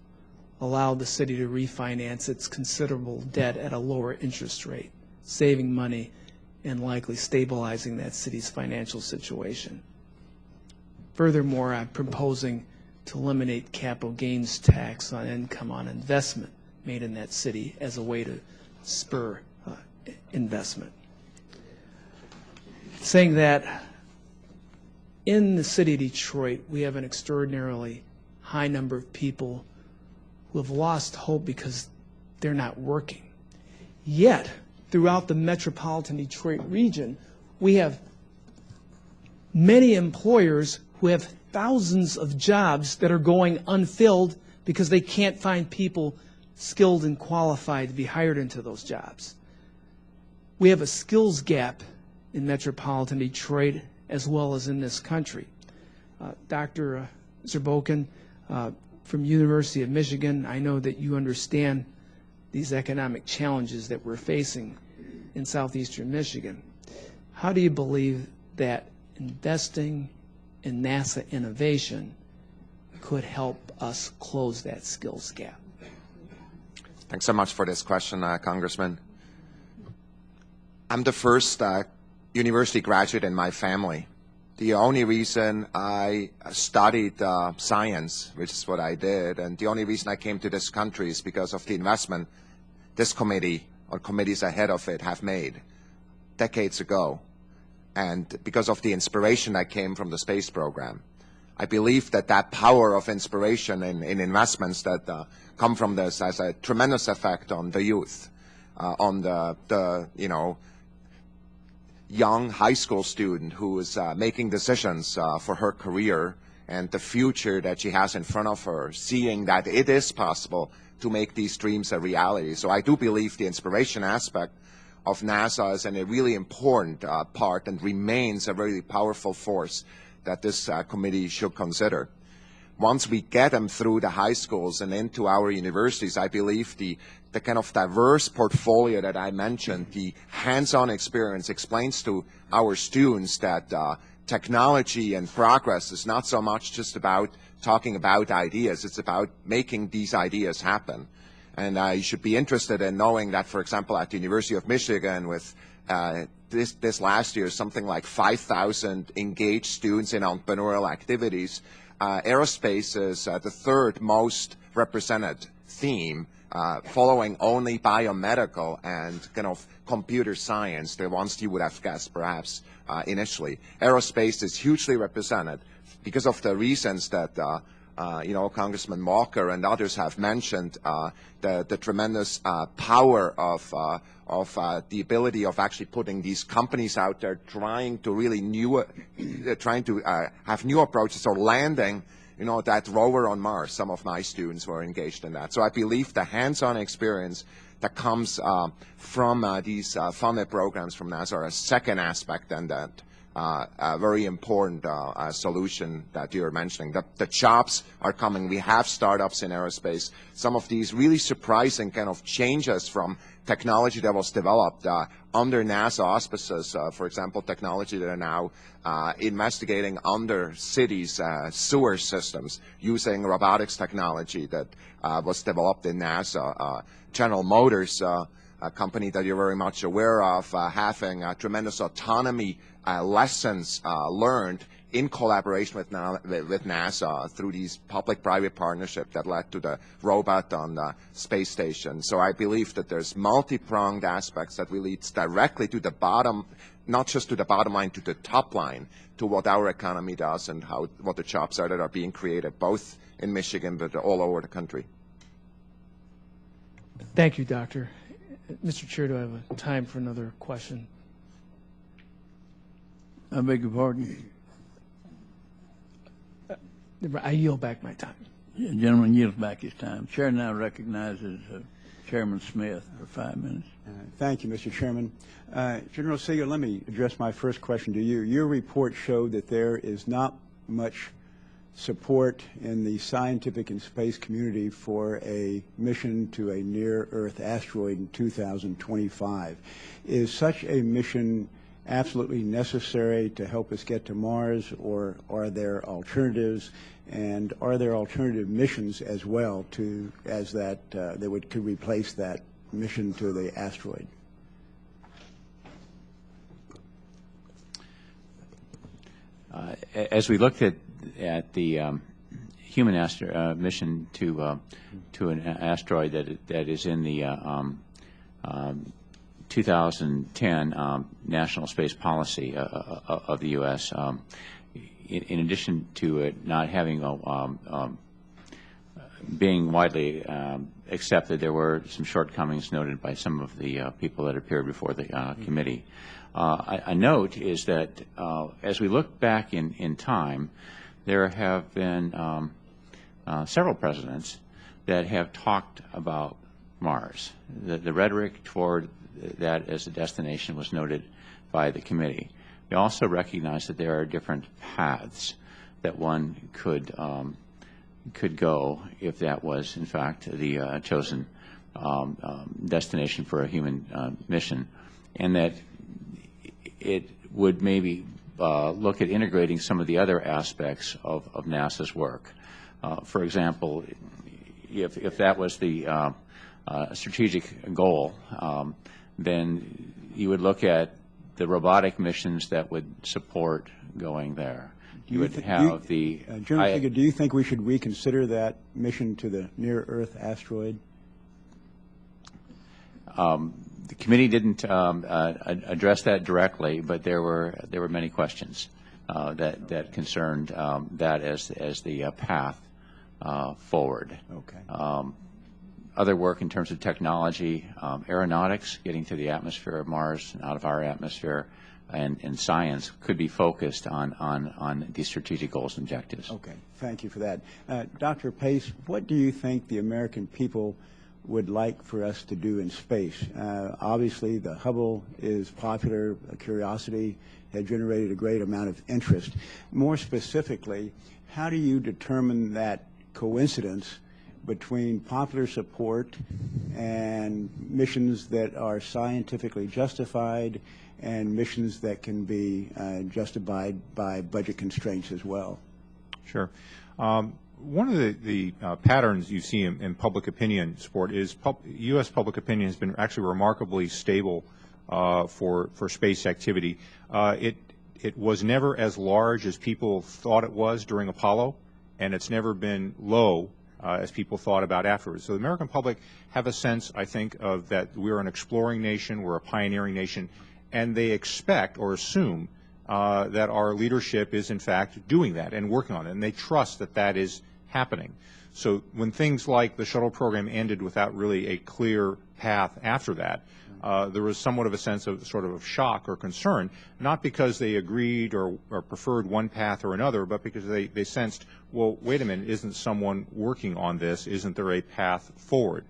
allow the city to refinance its considerable debt at a lower interest rate, saving money and likely stabilizing that city's financial situation. Furthermore, I'm proposing to eliminate capital gains tax on income on investment made in that city as a way to spur investment. Saying that, in the city of Detroit, we have an extraordinarily high number of people who have lost hope because they're not working. Yet, throughout the metropolitan Detroit region, we have many employers who have thousands of jobs that are going unfilled because they can't find people skilled and qualified to be hired into those jobs. We have a skills gap in metropolitan Detroit as well as in this country. Dr. Zurbuchen from University of Michigan, I know that you understand these economic challenges that we're facing in southeastern Michigan. How do you believe that investing in NASA innovation could help us close that skills gap? Thanks so much for this question, Congressman. I'm the first university graduate in my family. The only reason I studied science, which is what I did, and the only reason I came to this country is because of the investment this committee or committees ahead of it have made decades ago, and because of the inspiration that came from the space program. I believe that that power of inspiration in investments that come from this has a tremendous effect on the youth, on the young high school student who is making decisions for her career and the future that she has in front of her, seeing that it is possible to make these dreams a reality. So I do believe the inspiration aspect of NASA is a really important part and remains a very powerful force that this committee should consider. Once we get them through the high schools and into our universities, I believe the kind of diverse portfolio that I mentioned, the hands-on experience, explains to our students that technology and progress is not so much just about talking about ideas, it's about making these ideas happen. And you should be interested in knowing that, for example, at the University of Michigan with this last year, something like 5,000 engaged students in entrepreneurial activities, aerospace is the third most represented theme, following only biomedical and kind of computer science, the ones you would have guessed perhaps initially. Aerospace is hugely represented because of the reasons that Congressman Walker and others have mentioned, the tremendous power of the ability of actually putting these companies out there trying to really have new approaches or landing that rover on Mars. Some of my students were engaged in that. So I believe the hands-on experience that comes from these funded programs from NASA are a second aspect, and that a very important solution that you're mentioning. The jobs are coming. We have startups in aerospace. Some of these really surprising kind of changes from technology that was developed under NASA auspices, for example, technology that are now investigating under cities' sewer systems using robotics technology that was developed in NASA. General Motors, a company that you're very much aware of, having tremendous autonomy lessons learned in collaboration with NASA through these public-private partnerships that led to the robot on the space station. So I believe that there's multi-pronged aspects that will lead directly to the bottom, not just to the bottom line, to the top line, to what our economy does and what the jobs are that are being created, both in Michigan but all over the country. Thank you, Doctor. Mr. Chair, do I have time for another question? I beg your pardon? I yield back my time. The gentleman yields back his time. Chair now recognizes Chairman Smith for 5 minutes. Thank you, Mr. Chairman. General Sega, let me address my first question to you. Your report showed that there is not much support in the scientific and space community for a mission to a near-Earth asteroid in 2025. Is such a mission absolutely necessary to help us get to Mars, or are there alternatives? And are there alternative missions as well that could replace that mission to the asteroid? As we looked at the human mission to an asteroid that is in the 2010 National Space Policy of the U.S., in addition to it not having being widely accepted, there were some shortcomings noted by some of the people that appeared before the committee. A note is that as we look back in time, there have been several presidents that have talked about Mars. The rhetoric toward that as a destination was noted by the committee. We also recognize that there are different paths that one could go if that was, in fact, the chosen destination for a human mission, and that it would maybe look at integrating some of the other aspects of NASA's work. For example, if that was the strategic goal, then you would look at the robotic missions that would support going there. You would have the... General Sega, do you think we should reconsider that mission to the near-Earth asteroid? The committee didn't address that directly, but there were many questions that concerned that as the path forward. Okay. Other work in terms of technology, aeronautics, getting to the atmosphere of Mars and out of our atmosphere, and science could be focused on these strategic goals and objectives. Okay, thank you for that. Dr. Pace, what do you think the American people would like for us to do in space? Obviously, the Hubble is popular. Curiosity has generated a great amount of interest. More specifically, how do you determine that coincidence between popular support and missions that are scientifically justified and missions that can be justified by budget constraints as well? Sure. One of the patterns you see in public opinion support is U.S. public opinion has been actually remarkably stable for space activity. It was never as large as people thought it was during Apollo, and it's never been low as people thought about afterwards. So the American public have a sense, I think, of that we're an exploring nation, we're a pioneering nation, and they expect or assume that our leadership is, in fact, doing that and working on it, and they trust that that is happening. So when things like the shuttle program ended without really a clear path after that, there was somewhat of a sense of sort of shock or concern, not because they agreed or preferred one path or another, but because they sensed, well, wait a minute, isn't someone working on this? Isn't there a path forward?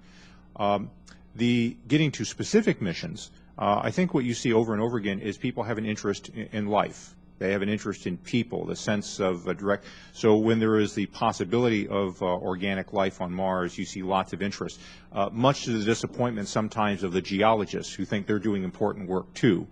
The getting to specific missions, I think what you see over and over again is people have an interest in life. They have an interest in people, the sense of a direct. So when there is the possibility of organic life on Mars, you see lots of interest, much to the disappointment sometimes of the geologists who think they're doing important work too.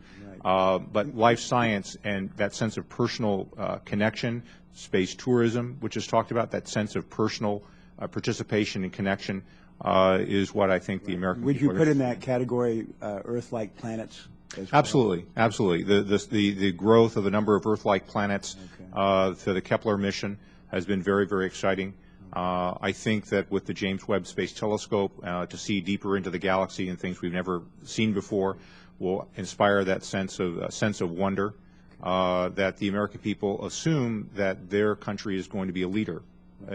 Right. But life science and that sense of personal connection, space tourism, which is talked about, that sense of personal participation and connection is what I think the American people. Would you put in that category Earth-like planets? Absolutely, absolutely. The growth of the number of Earth-like planets to the Kepler mission has been very, very exciting. I think that with the James Webb Space Telescope, to see deeper into the galaxy and things we've never seen before will inspire that sense of wonder that the American people assume that their country is going to be a leader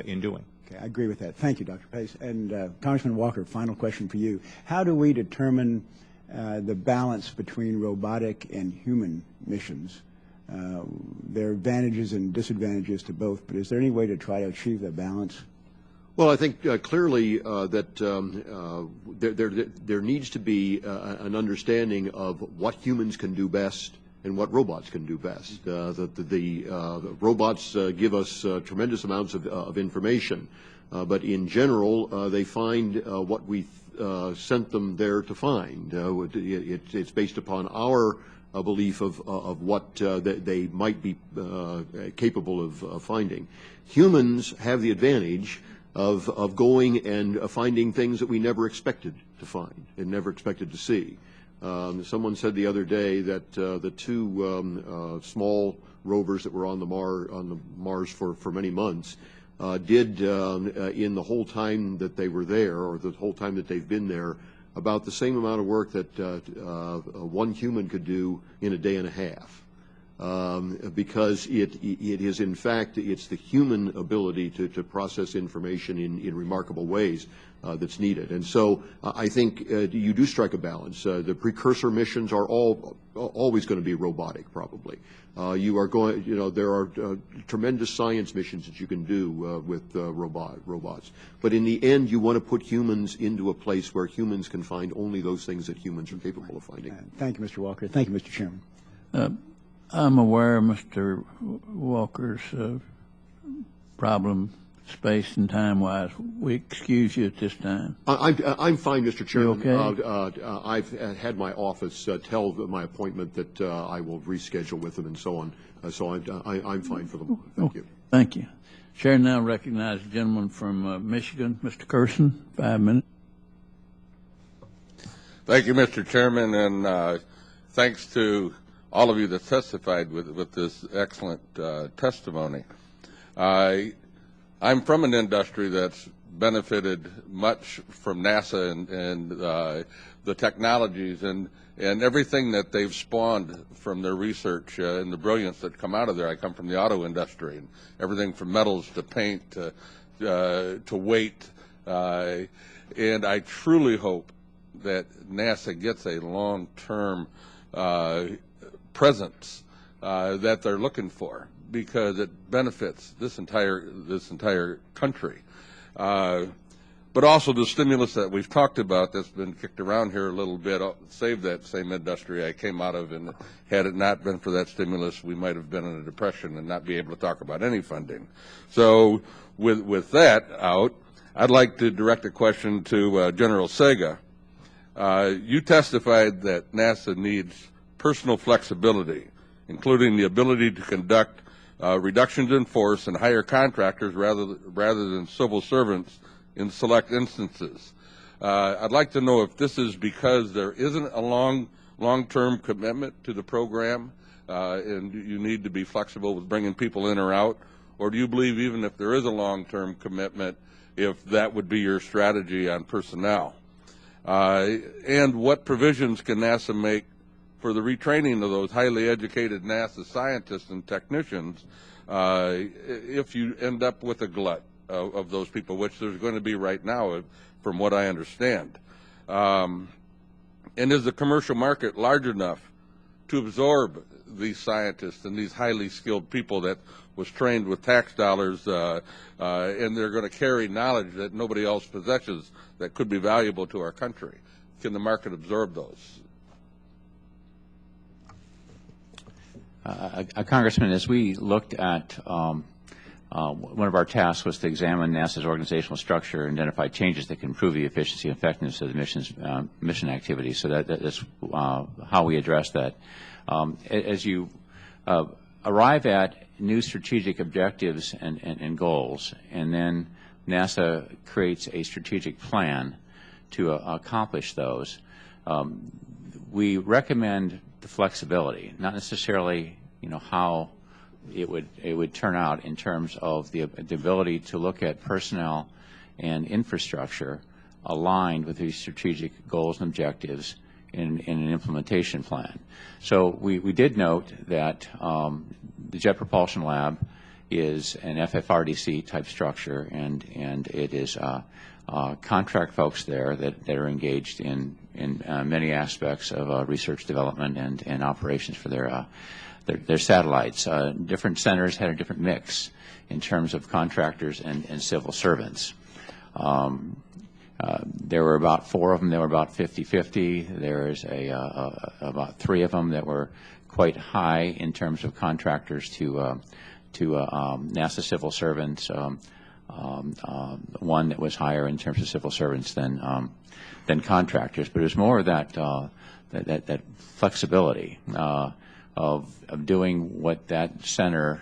in doing. Okay, I agree with that. Thank you, Dr. Pace. And Congressman Walker, final question for you. How do we determine the balance between robotic and human missions There are advantages and disadvantages to both, but is there any way to try to achieve that balance? Well, I think clearly that there needs to be an understanding of what humans can do best and what robots can do best. The robots give us tremendous amounts of information, but in general, they find what we sent them there to find. It's based upon our belief of what they might be capable of finding. Humans have the advantage of going and finding things that we never expected to find and never expected to see. Someone said the other day that the two small rovers that were on the Mars for many months did in the whole time that they were there, or the whole time that they've been there, about the same amount of work that one human could do in a day and a half. Because it is, in fact, it's the human ability to process information in remarkable ways that's needed. And so I think you do strike a balance. The precursor missions are always going to be robotic, probably. There are tremendous science missions that you can do with robots. But in the end, you want to put humans into a place where humans can find only those things that humans are capable of finding. Thank you, Mr. Walker. Thank you, Mr. Chairman. I'm aware of Mr. Walker's problem, space and time-wise. We excuse you at this time. I'm fine, Mr. Chairman. You okay? I've had my office tell my appointment that I will reschedule with them and so on. So I'm fine for the moment. Thank you. Thank you. Chair now recognizes the gentleman from Michigan, Mr. Curson, 5 minutes. Thank you, Mr. Chairman, and thanks to all of you that testified with this excellent testimony. I'm from an industry that's benefited much from NASA and the technologies and everything that they've spawned from their research and the brilliance that come out of there. I come from the auto industry, and everything from metals to paint to weight. And I truly hope that NASA gets a long-term presence that they're looking for, because it benefits this entire country. But also the stimulus that we've talked about that's been kicked around here a little bit, saved that same industry I came out of, and had it not been for that stimulus, we might have been in a depression and not be able to talk about any funding. So with that out, I'd like to direct a question to General Sega. You testified that NASA needs personal flexibility, including the ability to conduct reductions in force and hire contractors rather than civil servants in select instances. I'd like to know if this is because there isn't a long-term commitment to the program and you need to be flexible with bringing people in or out, or do you believe even if there is a long-term commitment, if that would be your strategy on personnel? And what provisions can NASA make for the retraining of those highly educated NASA scientists and technicians if you end up with a glut of those people, which there's going to be right now, from what I understand. And is the commercial market large enough to absorb these scientists and these highly skilled people that was trained with tax dollars, and they're going to carry knowledge that nobody else possesses that could be valuable to our country? Can the market absorb those? Congressman, as we looked at one of our tasks was to examine NASA's organizational structure and identify changes that can improve the efficiency and effectiveness of the mission activities. So that's how we address that. As you arrive at new strategic objectives and goals, and then NASA creates a strategic plan to accomplish those, we recommend the flexibility, not necessarily, how it would turn out in terms of the ability to look at personnel and infrastructure aligned with these strategic goals and objectives in an implementation plan. So we did note that the Jet Propulsion Lab is an FFRDC type structure, and it is contract folks there that are engaged in many aspects of research development and operations for their their satellites. Different centers had a different mix in terms of contractors and civil servants. There were about 4 of them that were about 50-50. There's about 3 of them that were quite high in terms of contractors to NASA civil servants. One that was higher in terms of civil servants than contractors. But it was more of that flexibility of doing what that center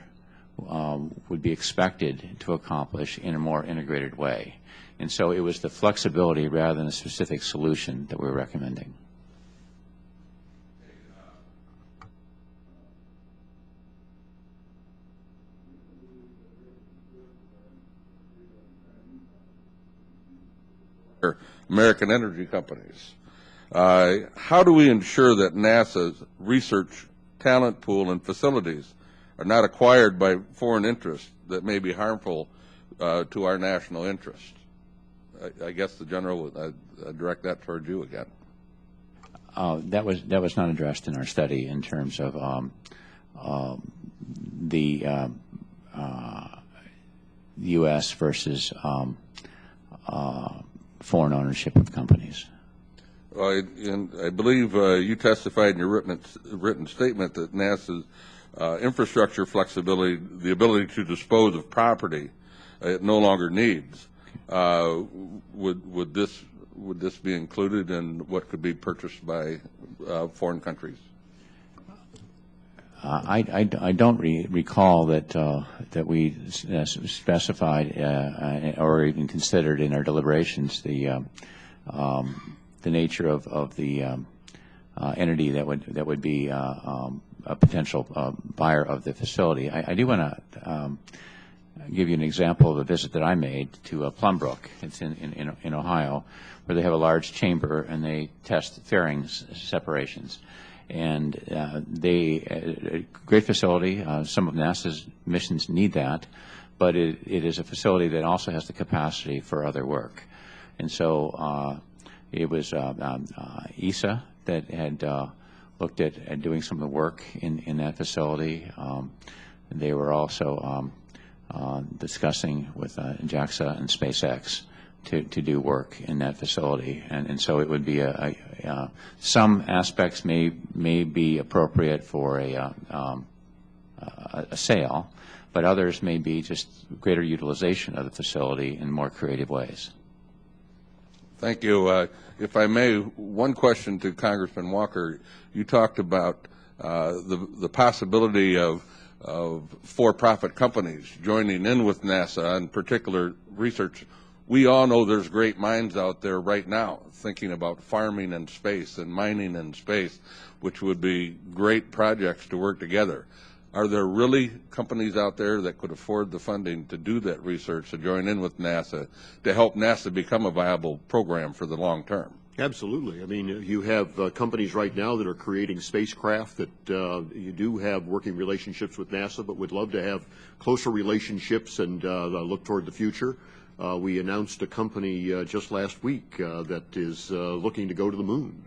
would be expected to accomplish in a more integrated way. And so it was the flexibility rather than a specific solution that we're recommending. American energy companies. How do we ensure that NASA's research talent pool and facilities are not acquired by foreign interests that may be harmful to our national interest? I guess the General would direct that toward you again. That was not addressed in our study in terms of the U.S. versus foreign ownership of companies. And I believe you testified in your written statement that NASA's infrastructure flexibility, the ability to dispose of property it no longer needs, would this be included in what could be purchased by foreign countries? I don't recall that we specified or even considered in our deliberations the nature of the entity that would be a potential buyer of the facility. I do want to give you an example of a visit that I made to Plumbrook. It's in Ohio, where they have a large chamber and they test fairings separations. And a great facility. Some of NASA's missions need that, but it is a facility that also has the capacity for other work. And so it was ESA that had looked at doing some of the work in that facility. They were also discussing with JAXA and SpaceX to do work in that facility, and so it would be some aspects may be appropriate for a sale, but others may be just greater utilization of the facility in more creative ways. Thank you. If I may, one question to Congressman Walker. You talked about the possibility of for-profit companies joining in with NASA on particular research. We all know there's great minds out there right now thinking about farming in space and mining in space, which would be great projects to work together. Are there really companies out there that could afford the funding to do that research, to join in with NASA, to help NASA become a viable program for the long term? Absolutely. I mean, you have companies right now that are creating spacecraft that you do have working relationships with NASA, but would love to have closer relationships and look toward the future. We announced a company just last week that is looking to go to the moon.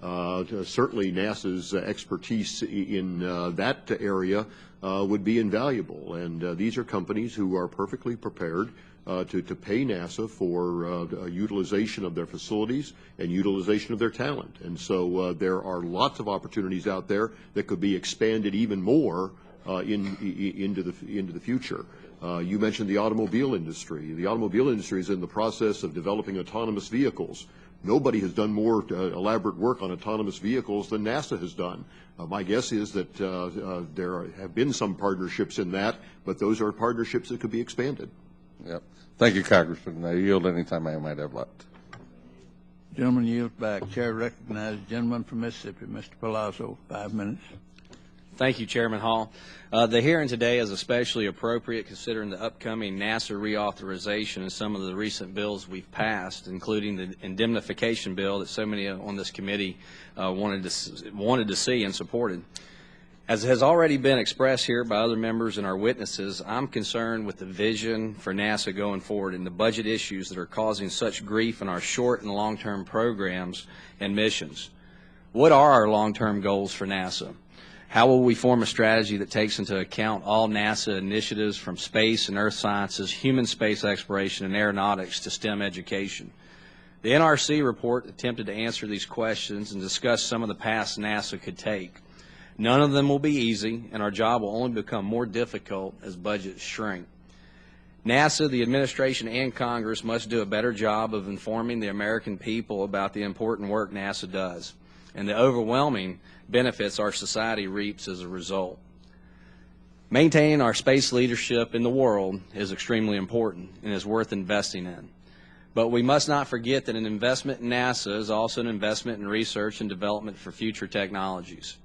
Certainly NASA's expertise in that area would be invaluable, and these are companies who are perfectly prepared to pay NASA for utilization of their facilities and utilization of their talent. And so there are lots of opportunities out there that could be expanded even more into the future. You mentioned the automobile industry. The automobile industry is in the process of developing autonomous vehicles. Nobody has done more elaborate work on autonomous vehicles than NASA has done. My guess is that there have been some partnerships in that, but those are partnerships that could be expanded. Yep. Thank you, Congressman. I yield any time I might have left. Gentleman yields back. Chair recognizes the gentleman from Mississippi, Mr. Palazzo, 5 minutes. Thank you, Chairman Hall. The hearing today is especially appropriate considering the upcoming NASA reauthorization and some of the recent bills we've passed, including the indemnification bill that so many on this committee wanted to see and supported. As has already been expressed here by other members and our witnesses, I'm concerned with the vision for NASA going forward and the budget issues that are causing such grief in our short and long-term programs and missions. What are our long-term goals for NASA? How will we form a strategy that takes into account all NASA initiatives from space and earth sciences, human space exploration, and aeronautics to STEM education? The NRC report attempted to answer these questions and discuss some of the paths NASA could take. None of them will be easy, and our job will only become more difficult as budgets shrink. NASA, the administration, and Congress must do a better job of informing the American people about the important work NASA does and the overwhelming benefits our society reaps as a result. Maintaining our space leadership in the world is extremely important and is worth investing in. But we must not forget that an investment in NASA is also an investment in research and development for future technologies.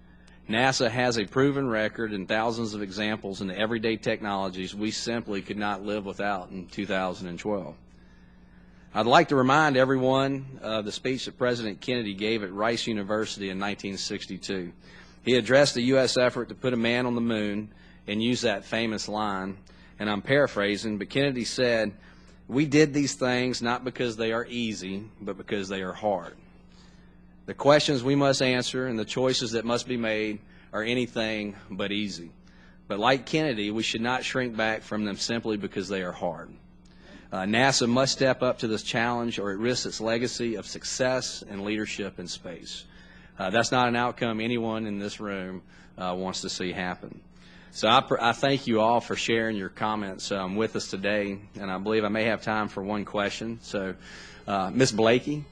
NASA has a proven record and thousands of examples in the everyday technologies we simply could not live without in 2012. I'd like to remind everyone of the speech that President Kennedy gave at Rice University in 1962. He addressed the U.S. effort to put a man on the moon and used that famous line, and I'm paraphrasing, but Kennedy said, "We did these things not because they are easy, but because they are hard." The questions we must answer and the choices that must be made are anything but easy. But like Kennedy, we should not shrink back from them simply because they are hard. NASA must step up to this challenge or it risks its legacy of success and leadership in space. That's not an outcome anyone in this room wants to see happen. So I thank you all for sharing your comments with us today, and I believe I may have time for one question. So, Ms. Blakey,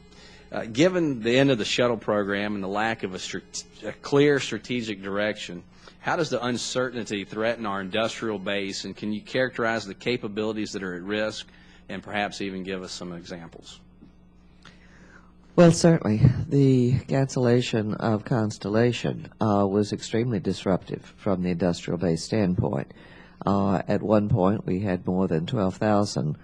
given the end of the shuttle program and the lack of a clear strategic direction, how does the uncertainty threaten our industrial base, and can you characterize the capabilities that are at risk and perhaps even give us some examples? Well, certainly. The cancellation of Constellation was extremely disruptive from the industrial base standpoint. At one point, we had more than 12,000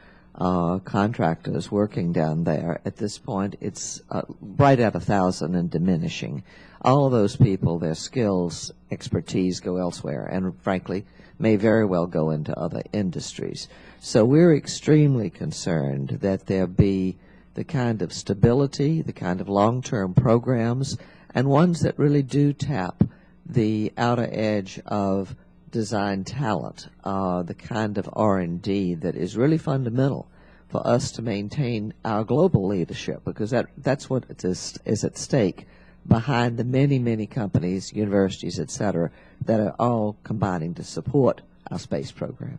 contractors working down there. At this point, it's right at 1,000 and diminishing. All of those people, their skills, expertise go elsewhere, and frankly, may very well go into other industries. So we're extremely concerned that there be the kind of stability, the kind of long-term programs, and ones that really do tap the outer edge of design talent, the kind of R&D that is really fundamental for us to maintain our global leadership, because that's what is at stake behind the many, many companies, universities, et cetera, that are all combining to support our space program.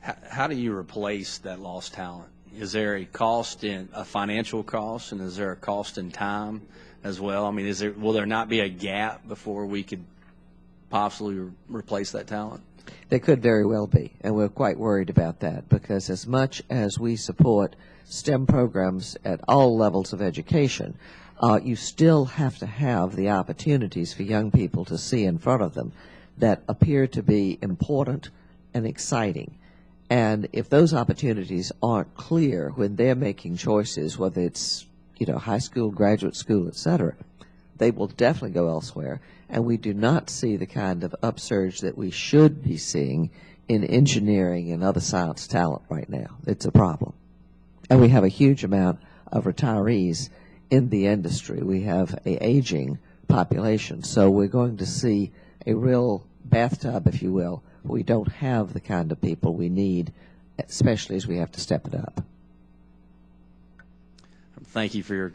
How do you replace that lost talent? Is there a cost in a financial cost, and is there a cost in time as well? I mean, will there not be a gap before we could possibly replace that talent? There could very well be, and we're quite worried about that, because as much as we support STEM programs at all levels of education, you still have to have the opportunities for young people to see in front of them that appear to be important and exciting. And if those opportunities aren't clear when they're making choices, whether it's, high school, graduate school, et cetera, they will definitely go elsewhere. And we do not see the kind of upsurge that we should be seeing in engineering and other science talent right now. It's a problem. And we have a huge amount of retirees in the industry. We have an aging population. So we're going to see a real bathtub, if you will. We don't have the kind of people we need, especially as we have to step it up. Thank you for your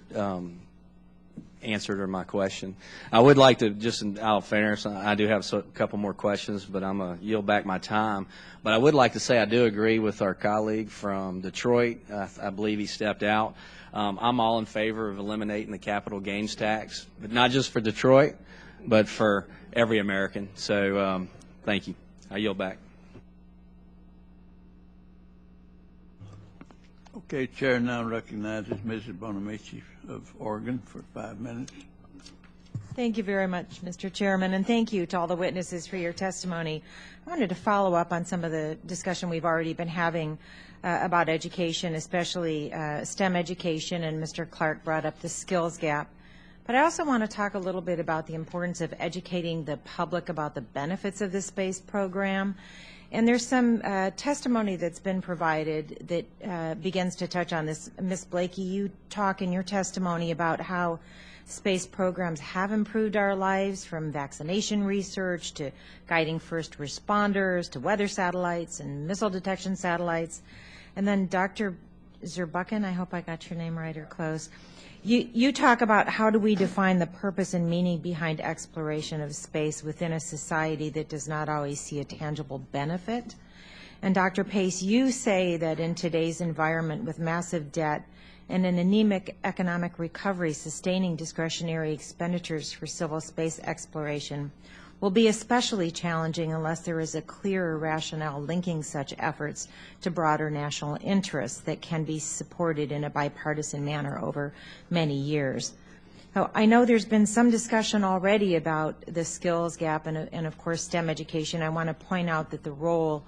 answer to my question. I would like to, just in all fairness, I do have a couple more questions, but I'm going to yield back my time. But I would like to say I do agree with our colleague from Detroit. I believe he stepped out. I'm all in favor of eliminating the capital gains tax, but not just for Detroit, but for every American. So thank you. I yield back. Okay, Chair now recognizes Mrs. Bonamici of Oregon for 5 minutes. Thank you very much, Mr. Chairman, and thank you to all the witnesses for your testimony. I wanted to follow up on some of the discussion we've already been having about education, especially STEM education, and Mr. Clark brought up the skills gap. But I also want to talk a little bit about the importance of educating the public about the benefits of the space program. And there's some testimony that's been provided that begins to touch on this. Ms. Blakey, you talk in your testimony about how space programs have improved our lives, from vaccination research to guiding first responders to weather satellites and missile detection satellites. And then Dr. Zurbuchen, I hope I got your name right or close. You talk about how do we define the purpose and meaning behind exploration of space within a society that does not always see a tangible benefit. And Dr. Pace, you say that in today's environment with massive debt and an anemic economic recovery, sustaining discretionary expenditures for civil space exploration will be especially challenging unless there is a clearer rationale linking such efforts to broader national interests that can be supported in a bipartisan manner over many years. Now, I know there's been some discussion already about the skills gap and of course, STEM education. I want to point out that the role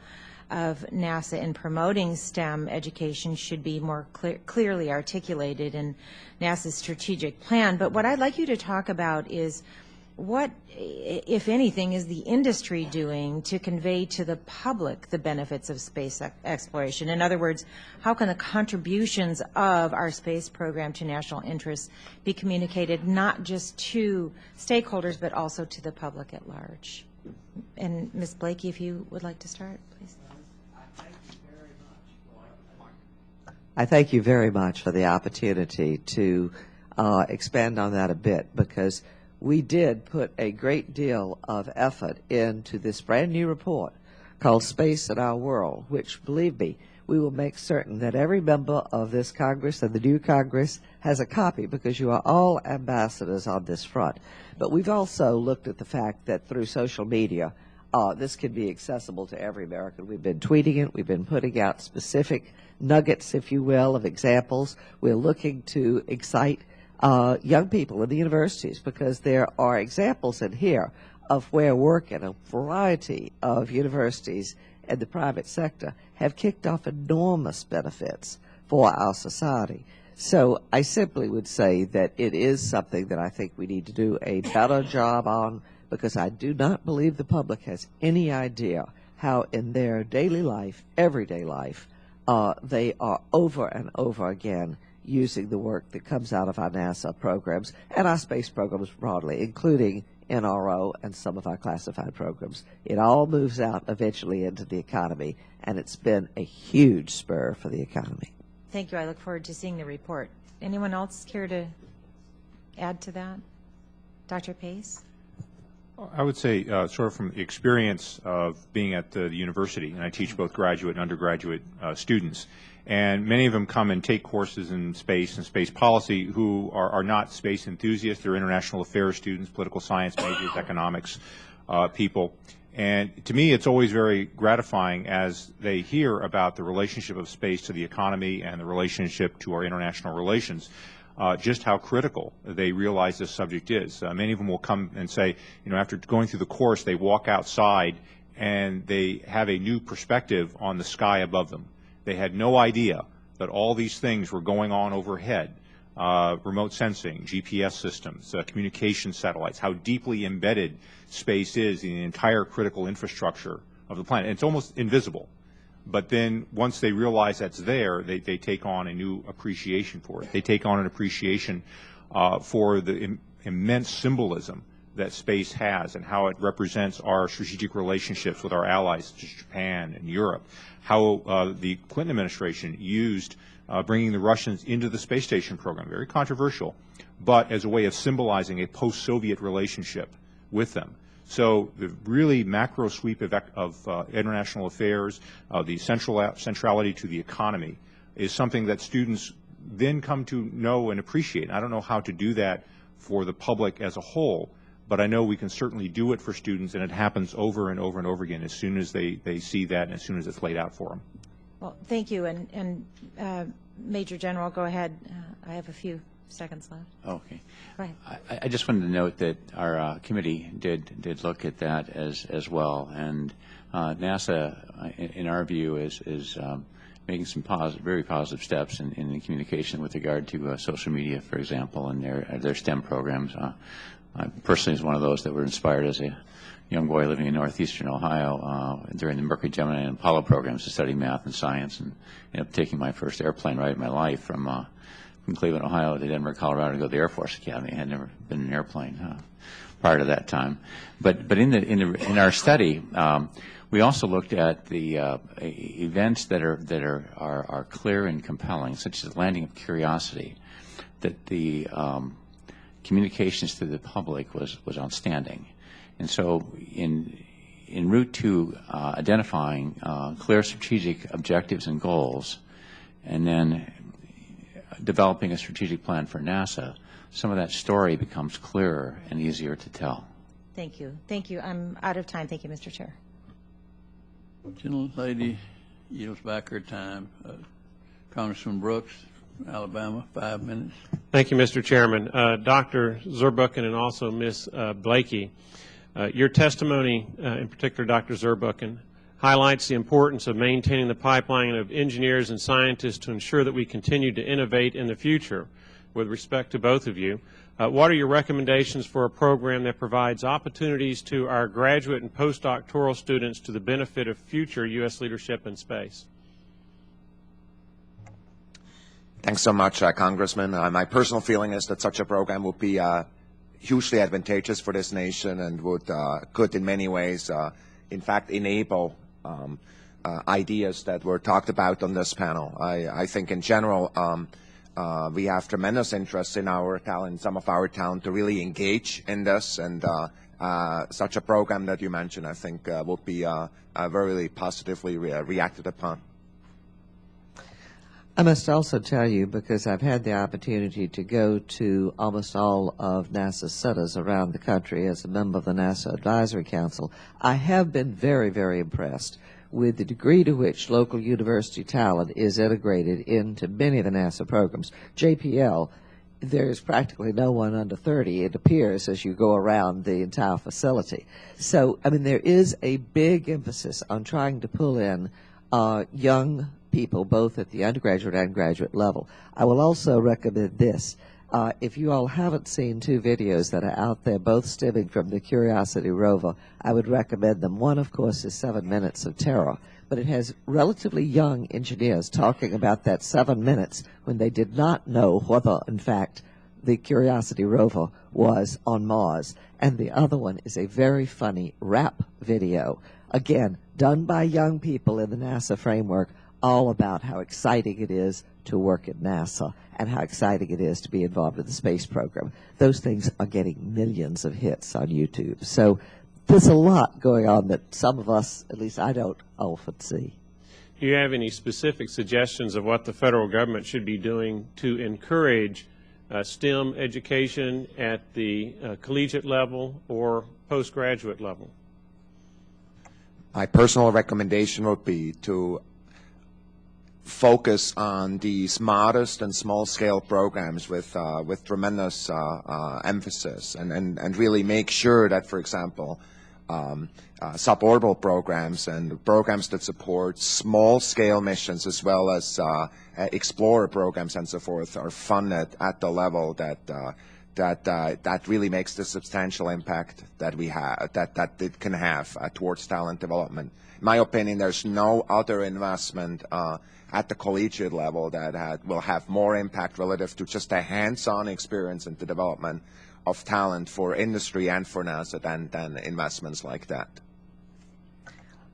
of NASA in promoting STEM education should be more clearly articulated in NASA's strategic plan. But what I'd like you to talk about is what, if anything, is the industry doing to convey to the public the benefits of space exploration? In other words, how can the contributions of our space program to national interests be communicated not just to stakeholders but also to the public at large? And Ms. Blakey, if you would like to start, please. I thank you very much for the opportunity to expand on that a bit, because we did put a great deal of effort into this brand new report called Space in Our World, which, believe me, we will make certain that every member of this Congress and the new Congress has a copy, because you are all ambassadors on this front. But we've also looked at the fact that through social media, this can be accessible to every American. We've been tweeting it. We've been putting out specific nuggets, if you will, of examples. We're looking to excite young people in the universities, because there are examples in here of where work in a variety of universities and the private sector have kicked off enormous benefits for our society. So I simply would say that it is something that I think we need to do a better job on, because I do not believe the public has any idea how in their daily life, everyday life, they are over and over again using the work that comes out of our NASA programs and our space programs broadly, including NRO and some of our classified programs. It all moves out eventually into the economy, and it's been a huge spur for the economy. Thank you. I look forward to seeing the report. Anyone else care to add to that? Dr. Pace? I would say sort of from the experience of being at the university, and I teach both graduate and undergraduate students, and many of them come and take courses in space and space policy who are not space enthusiasts. They're international affairs students, political science majors, economics people. And to me, it's always very gratifying as they hear about the relationship of space to the economy and the relationship to our international relations. Just how critical they realize this subject is. Many of them will come and say, you know, after going through the course, they walk outside and they have a new perspective on the sky above them. They had no idea that all these things were going on overhead. Remote sensing, GPS systems, communication satellites, how deeply embedded space is in the entire critical infrastructure of the planet. And it's almost invisible. But then once they realize that's there, they take on a new appreciation for it. They take on an appreciation for the immense symbolism that space has and how it represents our strategic relationships with our allies, such as Japan and Europe, how the Clinton administration used bringing the Russians into the space station program, very controversial, but as a way of symbolizing a post-Soviet relationship with them. So the really macro sweep of international affairs, the centrality to the economy, is something that students then come to know and appreciate. I don't know how to do that for the public as a whole, but I know we can certainly do it for students, and it happens over and over and over again as soon as they see that and as soon as it's laid out for them. Well, thank you. And Major General, go ahead. I have a few seconds left. Okay. Go ahead. I just wanted to note that our committee did look at that as well, and NASA, in our view, is making some very positive steps in the communication with regard to social media, for example, and their STEM programs. I personally was one of those that were inspired as a young boy living in northeastern Ohio during the Mercury, Gemini, and Apollo programs to study math and science, and ended up taking my first airplane ride in my life from from Cleveland, Ohio to Denver, Colorado to go to the Air Force Academy. I had never been in an airplane prior to that time. But in our study, we also looked at the events that are clear and compelling, such as landing of Curiosity, that the communications to the public was outstanding. And so en route to identifying clear strategic objectives and goals, and then developing a strategic plan for NASA, some of that story becomes clearer and easier to tell. Thank you. Thank you. I'm out of time. Thank you, Mr. Chair. Gentlelady yields back her time. Congressman Brooks, Alabama, 5 minutes. Thank you, Mr. Chairman. Dr. Zurbuchen and also Ms. Blakey, your testimony, in particular Dr. Zurbuchen, highlights the importance of maintaining the pipeline of engineers and scientists to ensure that we continue to innovate in the future. With respect to both of you, what are your recommendations for a program that provides opportunities to our graduate and postdoctoral students to the benefit of future U.S. leadership in space? Thanks so much, Congressman. My personal feeling is that such a program would be hugely advantageous for this nation and could in many ways, in fact, enable ideas that were talked about on this panel. I think in general, we have tremendous interest in some of our talent to really engage in this, and such a program that you mentioned, I think, would be very positively reacted upon. I must also tell you, because I've had the opportunity to go to almost all of NASA's centers around the country as a member of the NASA Advisory Council, I have been very, very impressed with the degree to which local university talent is integrated into many of the NASA programs. JPL, there is practically no one under 30, it appears, as you go around the entire facility. So, I mean, there is a big emphasis on trying to pull in young people, both at the undergraduate and graduate level. I will also recommend this. If you all haven't seen two videos that are out there, both stemming from the Curiosity rover, I would recommend them. One, of course, is 7 Minutes of Terror, but it has relatively young engineers talking about that 7 minutes when they did not know whether, in fact, the Curiosity rover was on Mars. And the other one is a very funny rap video, again, done by young people in the NASA framework, all about how exciting it is to work at NASA and how exciting it is to be involved in the space program. Those things are getting millions of hits on YouTube. So there's a lot going on that some of us, at least I don't often see. Do you have any specific suggestions of what the federal government should be doing to encourage STEM education at the collegiate level or postgraduate level? My personal recommendation would be to focus on these modest and small-scale programs with tremendous emphasis, and really make sure that, for example, suborbital programs and programs that support small-scale missions as well as explorer programs and so forth are funded at the level that really makes the substantial impact that we have, that it can have towards talent development. In my opinion, there's no other investment at the collegiate level that will have more impact relative to just a hands-on experience in the development of talent for industry and for NASA than investments like that.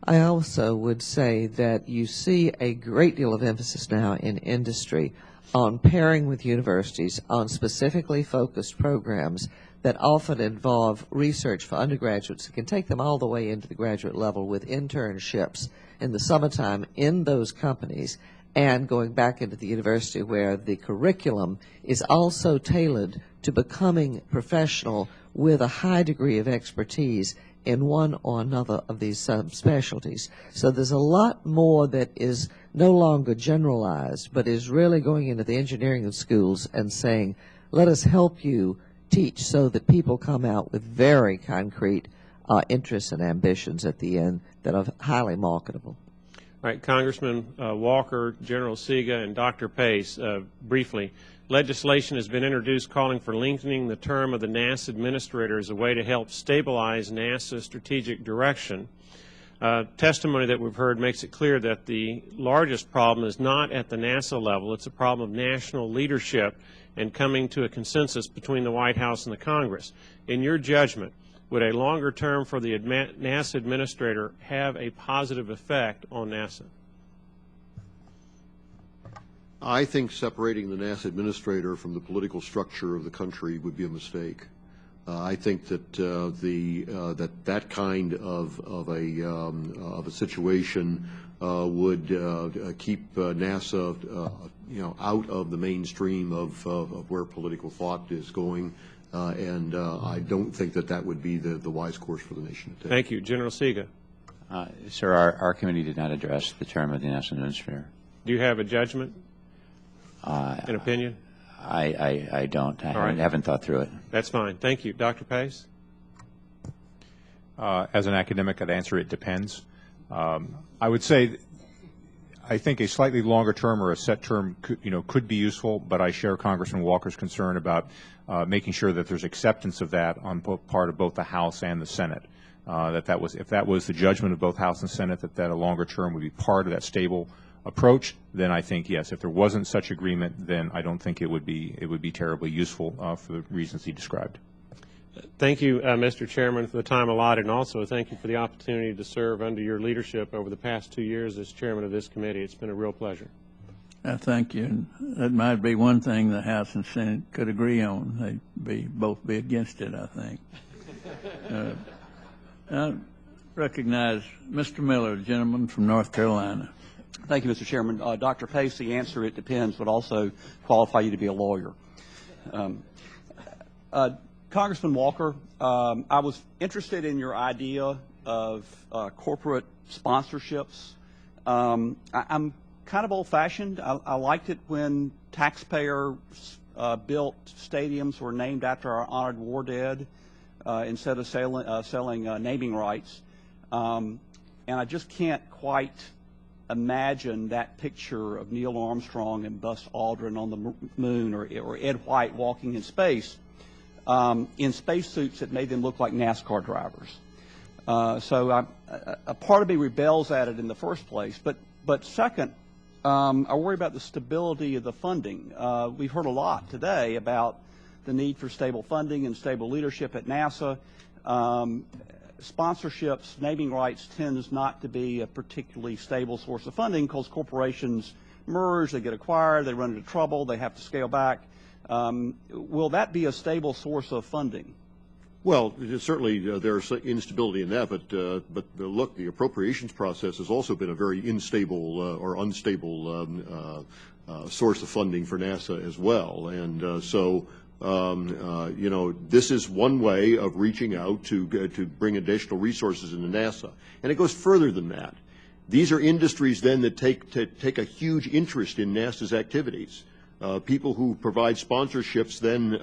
I also would say that you see a great deal of emphasis now in industry on pairing with universities on specifically focused programs that often involve research for undergraduates. It can take them all the way into the graduate level with internships in the summertime in those companies, and going back into the university where the curriculum is also tailored to becoming professional with a high degree of expertise in one or another of these subspecialties. So there's a lot more that is no longer generalized, but is really going into the engineering schools and saying, let us help you teach so that people come out with very concrete interests and ambitions at the end that are highly marketable. All right, Congressman Walker, General Sega, and Dr. Pace, briefly, legislation has been introduced calling for lengthening the term of the NASA administrator as a way to help stabilize NASA's strategic direction. Testimony that we've heard makes it clear that the largest problem is not at the NASA level. It's a problem of national leadership and coming to a consensus between the White House and the Congress. In your judgment, would a longer term for the NASA administrator have a positive effect on NASA? I think separating the NASA administrator from the political structure of the country would be a mistake. I think that that kind of a situation would keep NASA out of the mainstream of where political thought is going, and I don't think that would be the wise course for the nation to take. Thank you. General Sega. Sir, our committee did not address the term of the NASA administrator. Do you have a judgment, an opinion? I don't. I haven't thought through it. That's fine. Thank you. Dr. Pace? As an academic, I'd answer it depends. I would say I think a slightly longer term or a set term could be useful, but I share Congressman Walker's concern about making sure that there's acceptance of that on part of both the House and the Senate. If that was the judgment of both House and Senate, that a longer term would be part of that stable approach, then I think yes. If there wasn't such agreement, then I don't think it would be terribly useful for the reasons he described. Thank you, Mr. Chairman, for the time allotted, and also thank you for the opportunity to serve under your leadership over the past 2 years as chairman of this committee. It's been a real pleasure. Thank you. And that might be one thing the House and Senate could agree on. They'd both be against it, I think. I recognize Mr. Miller, the gentleman from North Carolina. Thank you, Mr. Chairman. Dr. Pace, the answer, it depends, would also qualify you to be a lawyer. Congressman Walker, I was interested in your idea of corporate sponsorships. I'm kind of old-fashioned. I liked it when taxpayer built stadiums were named after our honored war dead instead of selling naming rights. And I just can't quite imagine that picture of Neil Armstrong and Buzz Aldrin on the moon, or Ed White walking in space in spacesuits that made them look like NASCAR drivers. So a part of me rebels at it in the first place. But second, I worry about the stability of the funding. We've heard a lot today about the need for stable funding and stable leadership at NASA. Sponsorships, naming rights tends not to be a particularly stable source of funding because corporations merge, they get acquired, they run into trouble, they have to scale back. Will that be a stable source of funding? Well, certainly there's instability in that, but look, the appropriations process has also been a very unstable source of funding for NASA as well, and so. This is one way of reaching out to bring additional resources into NASA, and it goes further than that. These are industries then that take a huge interest in NASA's activities. People who provide sponsorships then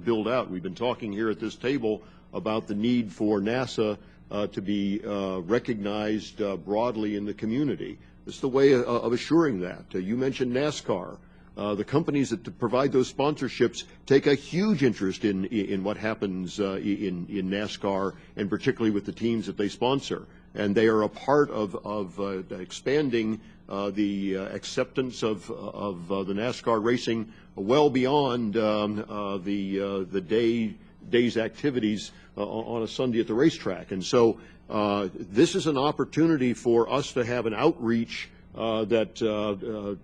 build out. We've been talking here at this table about the need for NASA to be recognized broadly in the community. It's the way of assuring that. You mentioned NASCAR. The companies that provide those sponsorships take a huge interest in what happens in NASCAR, and particularly with the teams that they sponsor. And they are a part of expanding the acceptance of the NASCAR racing well beyond the day's activities on a Sunday at the racetrack. And so this is an opportunity for us to have an outreach that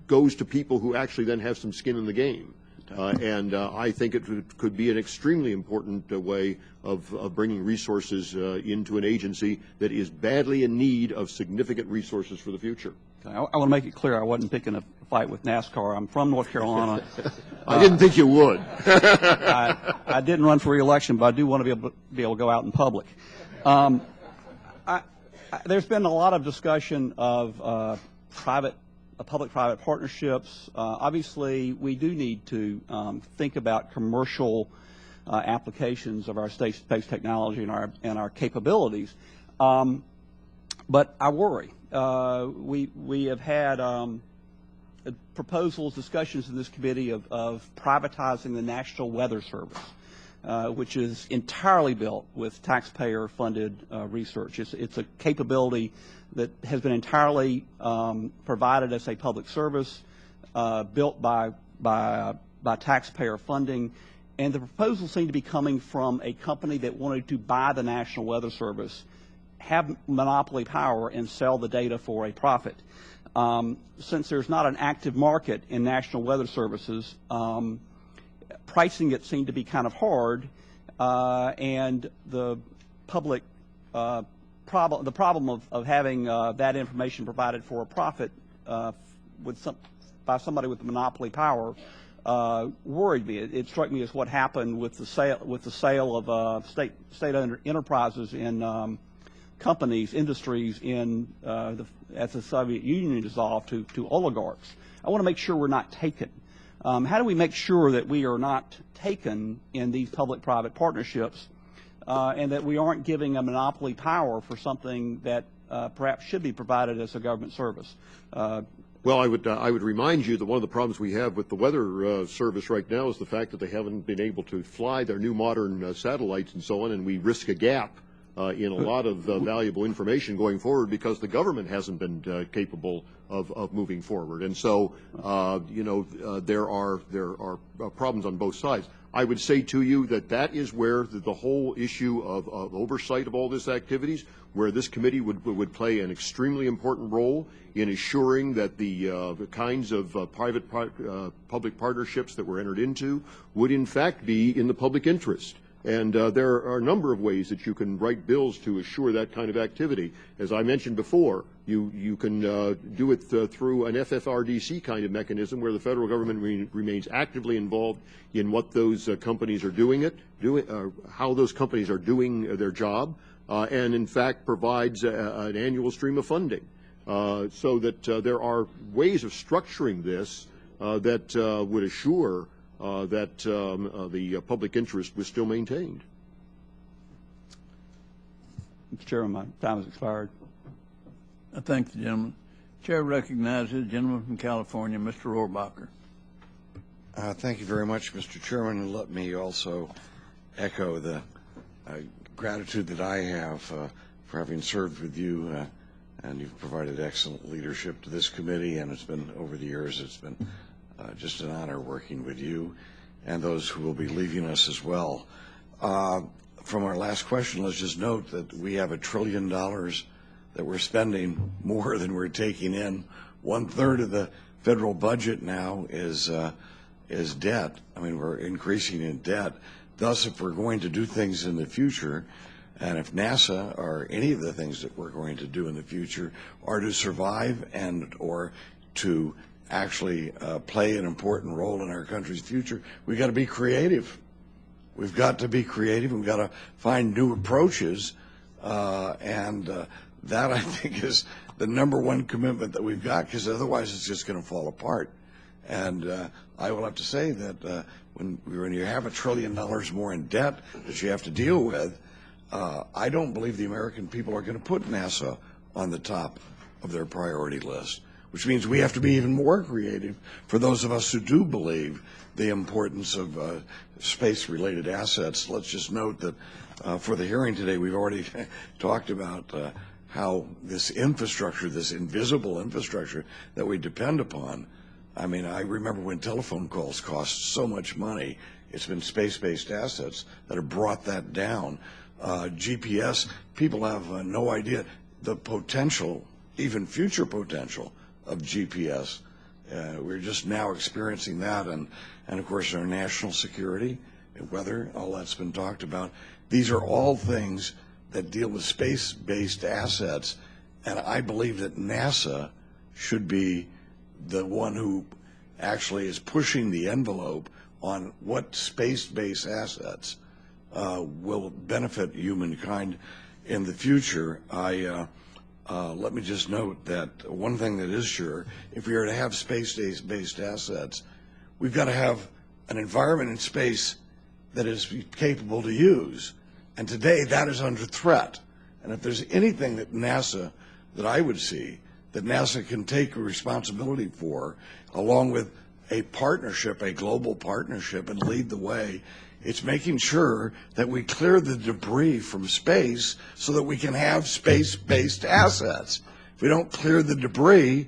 goes to people who actually then have some skin in the game. And I think it could be an extremely important way of bringing resources into an agency that is badly in need of significant resources for the future. I want to make it clear I wasn't picking a fight with NASCAR. I'm from North Carolina. I didn't think you would. I didn't run for re-election, but I do want to be able to go out in public. There's been a lot of discussion of public-private partnerships. Obviously, we do need to think about commercial applications of our space technology and our capabilities. But I worry. We have had proposals, discussions in this committee of privatizing the National Weather Service. which is entirely built with taxpayer-funded research. It's a capability that has been entirely provided as a public service, built by taxpayer funding, and the proposals seem to be coming from a company that wanted to buy the National Weather Service, have monopoly power, and sell the data for a profit. Since there's not an active market in National Weather Services, pricing it seemed to be kind of hard, and the public the problem of having that information provided for a profit by somebody with monopoly power worried me. It struck me as what happened with the sale of state-owned enterprises in companies, industries as the Soviet Union dissolved to oligarchs. I want to make sure we're not taken. How do we make sure that we are not taken in these public-private partnerships, and that we aren't giving a monopoly power for something that perhaps should be provided as a government service? Well, I would remind you that one of the problems we have with the weather service right now is the fact that they haven't been able to fly their new modern satellites and so on, and we risk a gap in a lot of valuable information going forward because the government hasn't been capable of moving forward. And so, there are problems on both sides. I would say to you that is where the whole issue of oversight of all this activities, where this committee would play an extremely important role in assuring that the kinds of public partnerships that were entered into would in fact be in the public interest. And there are a number of ways that you can write bills to assure that kind of activity. As I mentioned before, you can do it through an FFRDC kind of mechanism where the federal government remains actively involved in what those companies are doing, how those companies are doing their job, and in fact provides an annual stream of funding. So that there are ways of structuring this that would assure that the public interest was still maintained. Mr. Chairman, my time has expired. I thank the gentleman. Chair recognizes the gentleman from California, Mr. Rohrabacher. Thank you very much, Mr. Chairman, and let me also echo the gratitude that I have for having served with you, and you've provided excellent leadership to this committee, and it's been, over the years, it's been just an honor working with you and those who will be leaving us as well. From our last question, let's just note that we have $1 trillion that we're spending more than we're taking in. 1/3 of the federal budget now is debt. I mean, we're increasing in debt. Thus, if we're going to do things in the future, and if NASA or any of the things that we're going to do in the future are to survive and or to actually play an important role in our country's future, we've got to be creative. We've got to be creative. We've got to find new approaches, and that, I think, is the #1 commitment that we've got, because otherwise it's just going to fall apart. And I will have to say that when you have $1 trillion more in debt that you have to deal with, I don't believe the American people are going to put NASA on the top of their priority list, which means we have to be even more creative for those of us who do believe the importance of space-related assets. Let's just note that for the hearing today, we've already talked about how this infrastructure, this invisible infrastructure that we depend upon, I mean, I remember when telephone calls cost so much money. It's been space-based assets that have brought that down. GPS, people have no idea the potential, even future potential, of GPS. We're just now experiencing that, and of course our national security, weather, all that's been talked about. These are all things that deal with space-based assets, and I believe that NASA should be the one who actually is pushing the envelope on what space-based assets will benefit humankind in the future. Let me just note that one thing that is sure, if we are to have space-based assets, we've got to have an environment in space that is capable to use. And today, that is under threat. And if there's anything that NASA, that I would see, that NASA can take a responsibility for, along with a partnership, a global partnership, and lead the way, It's making sure that we clear the debris from space so that we can have space-based assets. If we don't clear the debris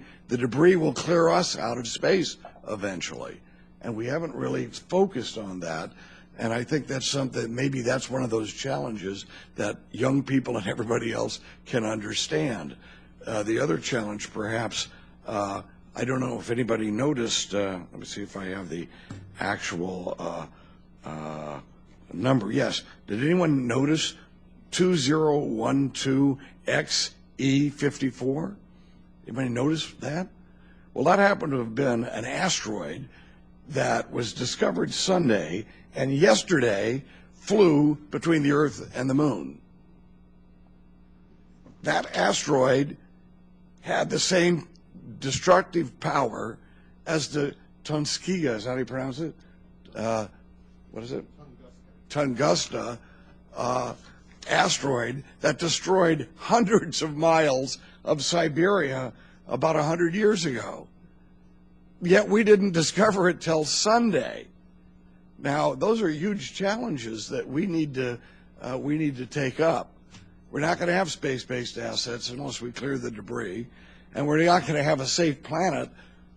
will clear us out of space eventually. And we haven't really focused on that. And I think that's something, maybe that's one of those challenges that young people and everybody else can understand. The other challenge, perhaps, I don't know if anybody noticed, let me see if I have the actual number. Yes. Did anyone notice 2012XE54? Anybody notice that? Well, that happened to have been an asteroid that was discovered Sunday and yesterday flew between the Earth and the Moon. That asteroid had the same destructive power as the Tunguska, is that how you pronounce it? What is it? Tunguska asteroid that destroyed hundreds of miles of Siberia about 100 years ago. Yet we didn't discover it till Sunday. Now, those are huge challenges that we need to take up. We're not going to have space-based assets unless we clear the debris, and we're not going to have a safe planet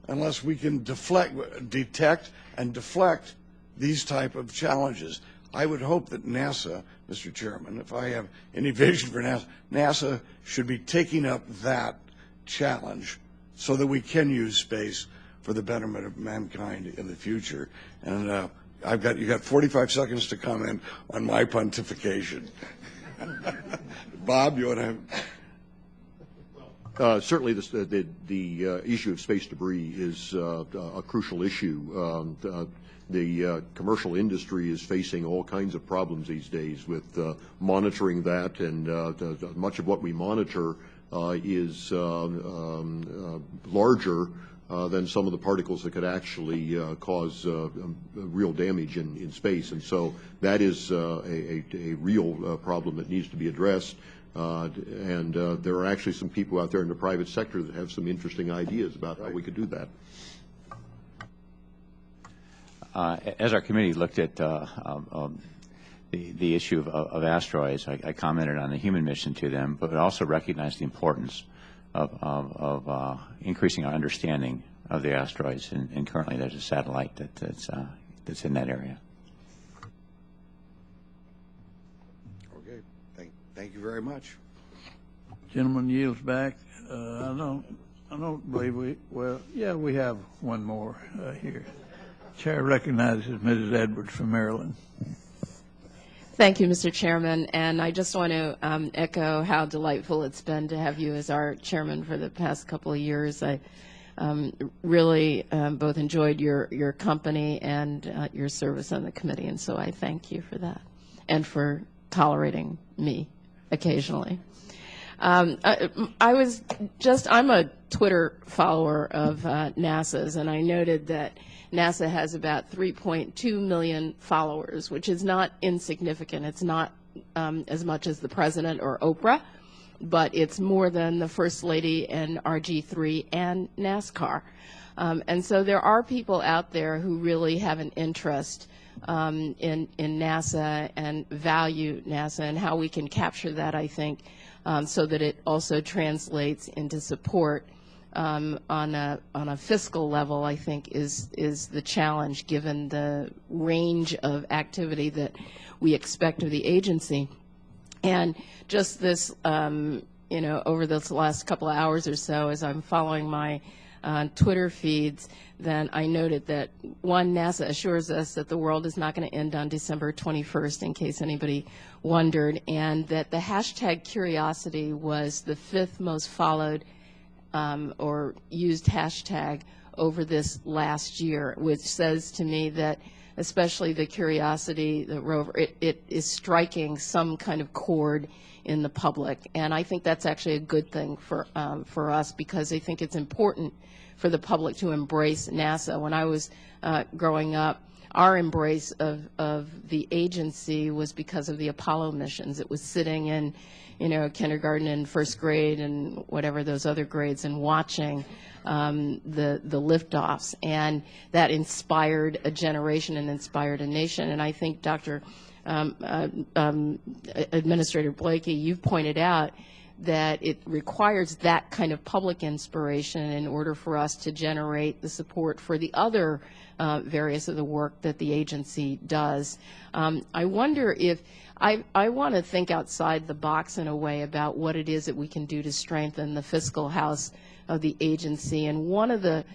unless we can detect and deflect these type of challenges. I would hope that NASA, Mr. Chairman, if I have any vision for NASA, NASA should be taking up that challenge so that we can use space for the betterment of mankind in the future. And you got 45 seconds to comment on my pontification. Bob, you want to? Certainly, the issue of space debris is a crucial issue. The commercial industry is facing all kinds of problems these days with monitoring that, and much of what we monitor is larger than some of the particles that could actually cause real damage in space. And so that is a real problem that needs to be addressed. And there are actually some people out there in the private sector that have some interesting ideas about how we could do that. As our committee looked at the issue of asteroids, I commented on the human mission to them, but also recognized the importance of increasing our understanding of the asteroids. And currently, there's a satellite that's in that area. Okay. Thank you very much. Gentleman yields back. I don't believe we have one more here. Chair recognizes Mrs. Edwards from Maryland. Thank you, Mr. Chairman, and I just want to echo how delightful it's been to have you as our chairman for the past couple of years. I really both enjoyed your company and your service on the committee, and so I thank you for that and for tolerating me occasionally. I'm a Twitter follower of NASA's, and I noted that NASA has about 3.2 million followers, which is not insignificant. It's not as much as the president or Oprah, but it's more than the First Lady and RG3 and NASCAR. And so there are people out there who really have an interest in NASA and value NASA, and how we can capture that, I think, so that it also translates into support on a fiscal level, I think, is the challenge, given the range of activity that we expect of the agency. And just this, over this last couple of hours or so, as I'm following my Twitter feeds, then I noted that, one, NASA assures us that the world is not going to end on December 21st, in case anybody wondered, and that the hashtag Curiosity was the 5th most followed or used hashtag over this last year, which says to me that especially the Curiosity, the rover, it is striking some kind of chord in the public. And I think that's actually a good thing for us, because I think it's important for the public to embrace NASA. When I was growing up, our embrace of the agency was because of the Apollo missions. It was sitting in, kindergarten and first grade and whatever those other grades and watching the liftoffs, and that inspired a generation and inspired a nation. And I think Dr. Administrator Blakey, you've pointed out that it requires that kind of public inspiration in order for us to generate the support for the other various of the work that the agency does. I wonder if I want to think outside the box in a way about what it is that we can do to strengthen the fiscal house of the agency. And one of the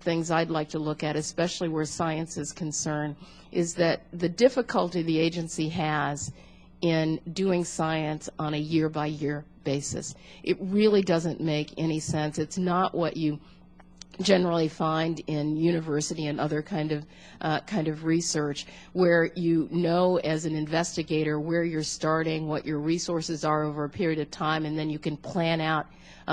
things I'd like to look at, especially where science is concerned, is that the difficulty the agency has in doing science on a year-by-year basis. It really doesn't make any sense. It's not what you generally find in university and other kind of research, where you know as an investigator where you're starting, what your resources are over a period of time, and then you can plan out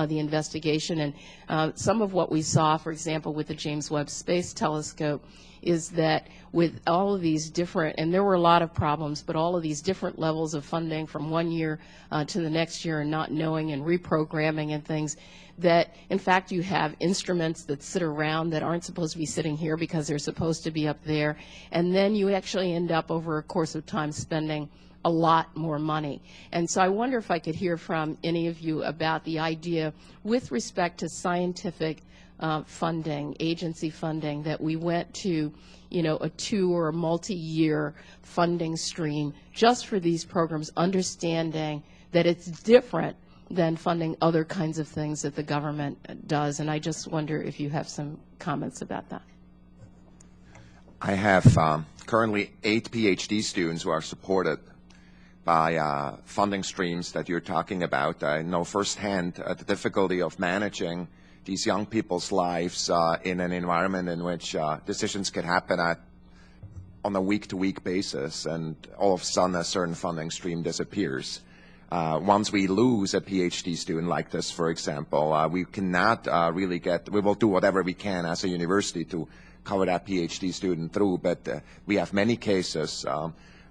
the investigation. And some of what we saw, for example, with the James Webb Space Telescope, is that with all of these different, and there were a lot of problems, but all of these different levels of funding from one year to the next year, and not knowing and reprogramming and things, that in fact you have instruments that sit around that aren't supposed to be sitting here because they're supposed to be up there, and then you actually end up over a course of time spending a lot more money. And so I wonder if I could hear from any of you about the idea with respect to scientific funding, agency funding, that we went to, a 2 or a multi-year funding stream just for these programs, understanding that it's different than funding other kinds of things that the government does. And I just wonder if you have some comments about that. I have currently 8 Ph.D. students who are supported by funding streams that you're talking about. I know firsthand the difficulty of managing these young people's lives in an environment in which decisions can happen on a week-to-week basis, and all of a sudden a certain funding stream disappears. Once we lose a PhD student like this, for example, we cannot really we will do whatever we can as a university to cover that PhD student through, but we have many cases,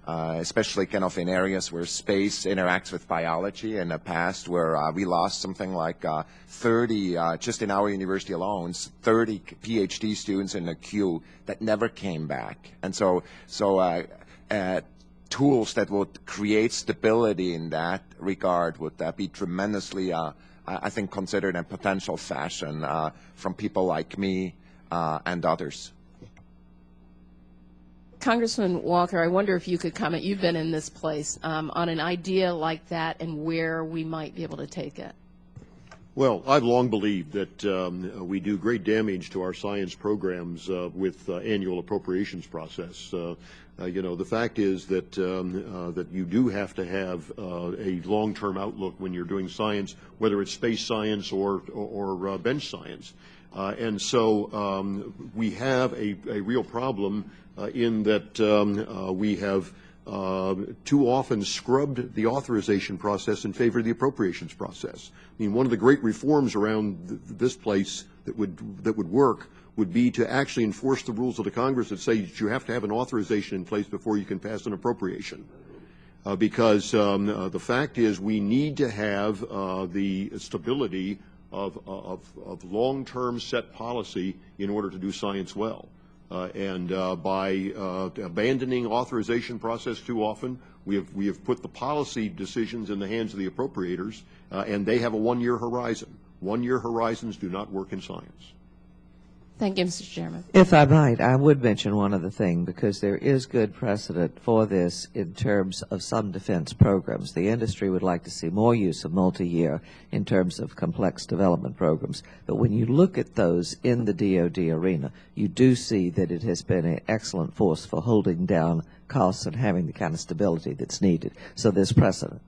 especially kind of in areas where space interacts with biology in the past, where we lost something like 30, just in our university alone, 30 PhD students in the queue that never came back. And so tools that would create stability in that regard would be tremendously, I think, considered in potential fashion from people like me and others. Congressman Walker, I wonder if you could comment, you've been in this place, on an idea like that and where we might be able to take it. Well, I've long believed that we do great damage to our science programs with annual appropriations process. The fact is that that you do have to have a long-term outlook when you're doing science, whether it's space science or bench science. And so we have a real problem in that we have too often scrubbed the authorization process in favor of the appropriations process. I mean, one of the great reforms around this place that would work would be to actually enforce the rules of the Congress that say that you have to have an authorization in place before you can pass an appropriation. Because the fact is we need to have the stability of long-term set policy in order to do science well. And by abandoning authorization process too often, we have put the policy decisions in the hands of the appropriators, and they have a one-year horizon. One-year horizons do not work in science. Thank you, Mr. Chairman. If I might, I would mention one other thing, because there is good precedent for this in terms of some defense programs. The industry would like to see more use of multi-year in terms of complex development programs. But when you look at those in the DoD arena, you do see that it has been an excellent force for holding down costs and having the kind of stability that's needed. So there's precedent.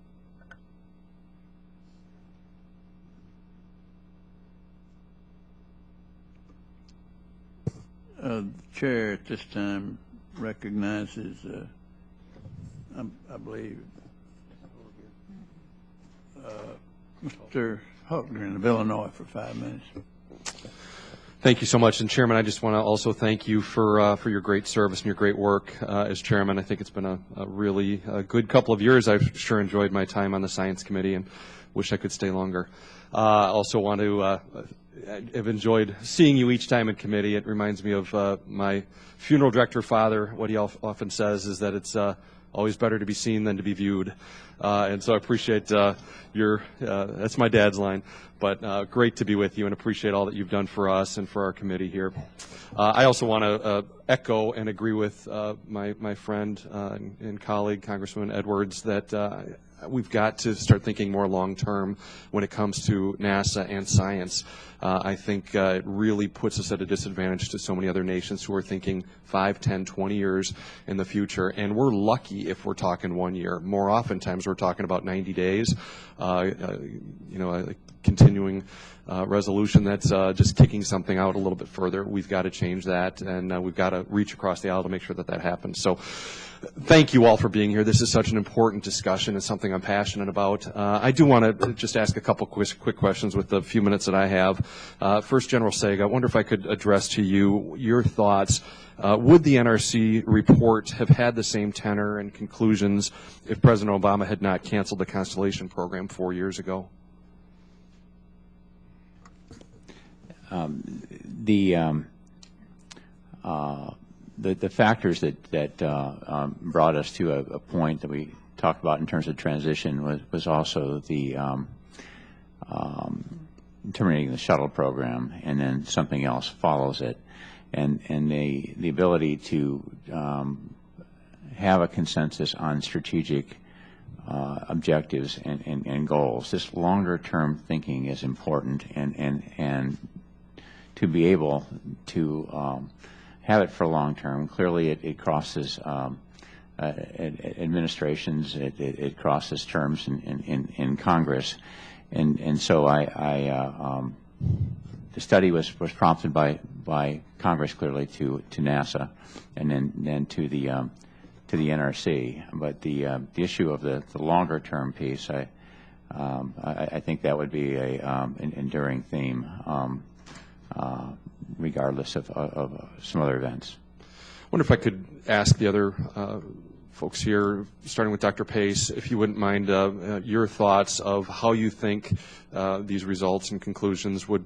The chair at this time recognizes, I believe, Mr. Huckner of Illinois for 5 minutes. Thank you so much. And Chairman, I just want to also thank you for your great service and your great work as Chairman. I think it's been a really good couple of years. I've sure enjoyed my time on the Science Committee and wish I could stay longer. I also want to have enjoyed seeing you each time in committee. It reminds me of my funeral director father. What he often says is that it's always better to be seen than to be viewed. And so I appreciate that's my dad's line. But great to be with you and appreciate all that you've done for us and for our committee here. I also want to echo and agree with my friend and colleague, Congressman Edwards, that we've got to start thinking more long-term when it comes to NASA and science. I think it really puts us at a disadvantage to so many other nations who are thinking 5, 10, 20 years in the future. And we're lucky if we're talking 1 year. More oftentimes we're talking about 90 days, a continuing resolution that's just kicking something out a little bit further. We've got to change that, and we've got to reach across the aisle to make sure that happens. So thank you all for being here. This is such an important discussion and something I'm passionate about. I do want to just ask a couple quick questions with the few minutes that I have. First, General Sega, I wonder if I could address to you your thoughts. Would the NRC report have had the same tenor and conclusions if President Obama had not canceled the Constellation program 4 years ago? The factors that brought us to a point that we talked about in terms of transition was also the terminating the shuttle program, and then something else follows it, and the ability to have a consensus on strategic objectives and goals. This longer-term thinking is important, and to be able to have it for long term. Clearly, it crosses administrations. It crosses terms in Congress, and so the study was prompted by Congress clearly to NASA, and then to the NRC. But the issue of the longer term piece, I think that would be an enduring theme. Regardless of some other events. I wonder if I could ask the other folks here, starting with Dr. Pace, if you wouldn't mind your thoughts of how you think these results and conclusions would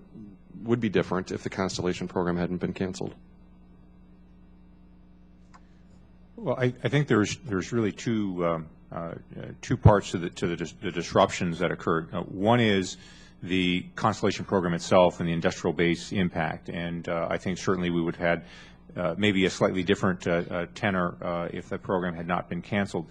be different if the Constellation program hadn't been canceled. Well, I think there's really two parts to the disruptions that occurred. One is the Constellation program itself and the industrial base impact, and I think certainly we would have had maybe a slightly different tenor if the program had not been canceled.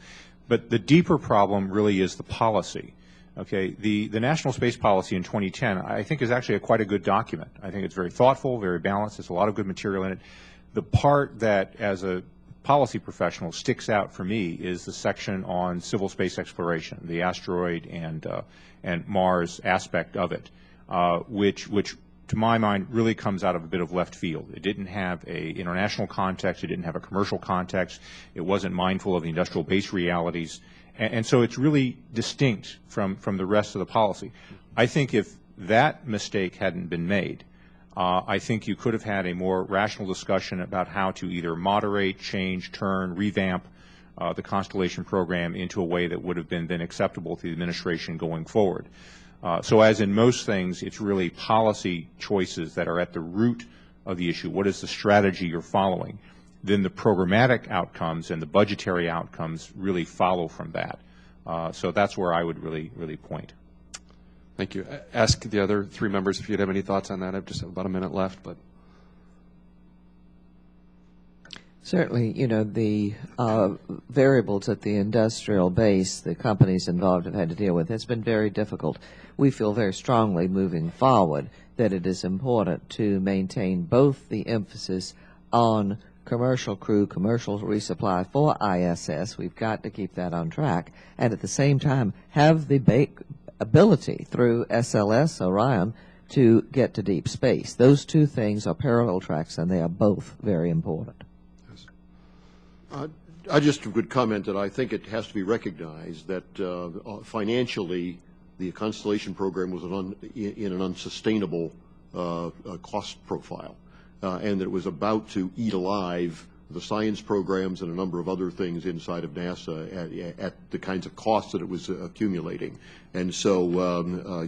But the deeper problem really is the policy. Okay, the National Space Policy in 2010, I think, is actually quite a good document. I think it's very thoughtful, very balanced. There's a lot of good material in it. The part that, as a policy professional, sticks out for me is the section on civil space exploration, the asteroid and Mars aspect of it, which to my mind really comes out of a bit of left field. It didn't have an international context. It didn't have a commercial context. It wasn't mindful of the industrial base realities. And so it's really distinct from the rest of the policy. I think if that mistake hadn't been made, I think you could have had a more rational discussion about how to either moderate, change, turn, revamp the Constellation program into a way that would have been then acceptable to the administration going forward. So as in most things, it's really policy choices that are at the root of the issue. What is the strategy you're following? Then the programmatic outcomes and the budgetary outcomes really follow from that. So that's where I would really point. Thank you. Ask the other three members if you'd have any thoughts on that. I've just about a minute left, but. Certainly, the variables at the industrial base the companies involved have had to deal with, it's been very difficult. We feel very strongly moving forward that it is important to maintain both the emphasis on commercial crew, commercial resupply for ISS. We've got to keep that on track, and at the same time have the ability through SLS, Orion, to get to deep space. Those two things are parallel tracks, and they are both very important. I just would comment that I think it has to be recognized that financially the Constellation program was in an unsustainable cost profile, and that it was about to eat alive the science programs and a number of other things inside of NASA at the kinds of costs that it was accumulating. And so,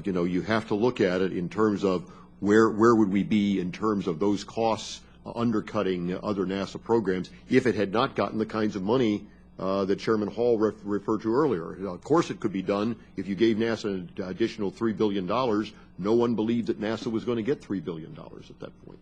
you have to look at it in terms of where would we be in terms of those costs undercutting other NASA programs if it had not gotten the kinds of money that Chairman Hall referred to earlier. Of course, it could be done if you gave NASA an additional $3 billion. No one believed that NASA was going to get $3 billion at that point.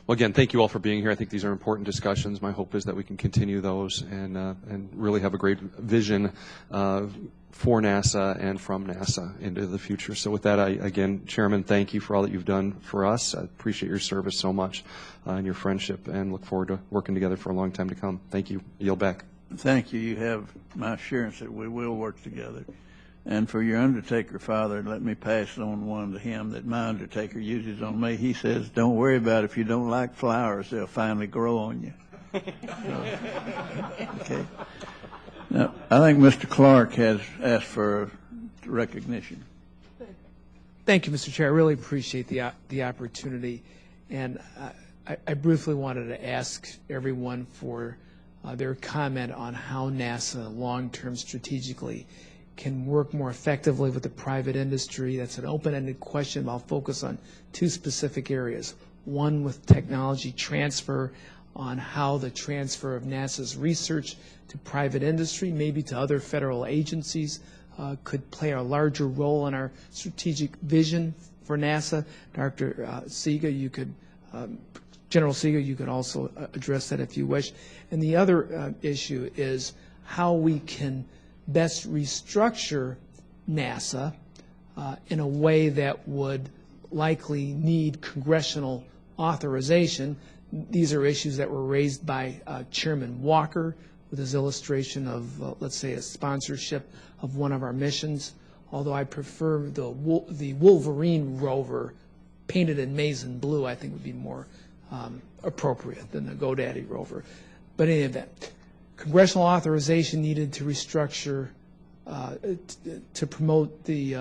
Well, again, thank you all for being here. I think these are important discussions. My hope is that we can continue those and really have a great vision for NASA and from NASA into the future. So with that, again, Chairman, thank you for all that you've done for us. I appreciate your service so much and your friendship, and look forward to working together for a long time to come. Thank you. Yield back. Thank you. You have my assurance that we will work together. And for your undertaker father, let me pass on one to him that my undertaker uses on me. He says, don't worry about it. If you don't like flowers, they'll finally grow on you. So, okay. Now, I think Mr. Clark has asked for recognition. Thank you, Mr. Chair. I really appreciate the opportunity. And I briefly wanted to ask everyone for their comment on how NASA long-term strategically can work more effectively with the private industry. That's an open-ended question. I'll focus on two specific areas. One with technology transfer, on how the transfer of NASA's research to private industry, maybe to other federal agencies, could play a larger role in our strategic vision for NASA. Dr. Sega, you could, General Sega, you could also address that if you wish. And the other issue is how we can best restructure NASA in a way that would likely need congressional authorization. These are issues that were raised by Chairman Walker with his illustration of, let's say, a sponsorship of one of our missions, although I prefer the Wolverine rover painted in maize and blue, I think would be more appropriate than the GoDaddy rover. But in any event, congressional authorization needed to restructure, to promote the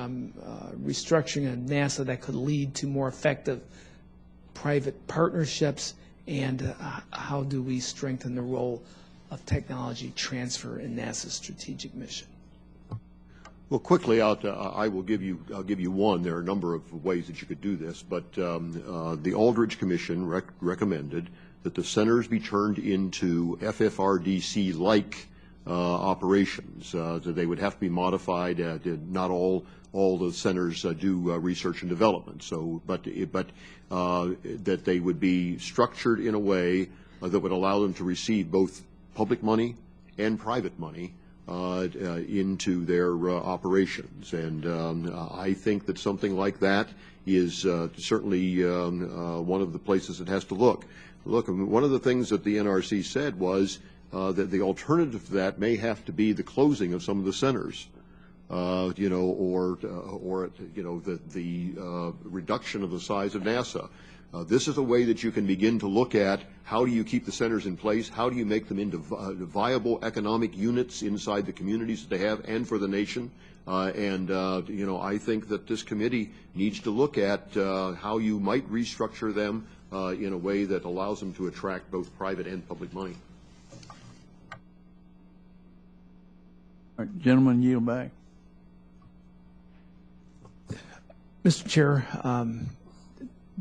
restructuring of NASA that could lead to more effective private partnerships, and how do we strengthen the role of technology transfer in NASA's strategic mission? Well, quickly, I will give you one. There are a number of ways that you could do this, but the Aldrich Commission recommended that the centers be turned into FFRDC-like operations. That they would have to be modified. Not all the centers do research and development. So, but that they would be structured in a way that would allow them to receive both public money and private money into their operations. And I think that something like that is certainly one of the places it has to look. Look, one of the things that the NRC said was that the alternative to that may have to be the closing of some of the centers, or the reduction of the size of NASA. This is a way that you can begin to look at how do you keep the centers in place, how do you make them into viable economic units inside the communities that they have and for the nation. I think that this committee needs to look at how you might restructure them in a way that allows them to attract both private and public money. All right, gentlemen, yield back. Mr. Chair,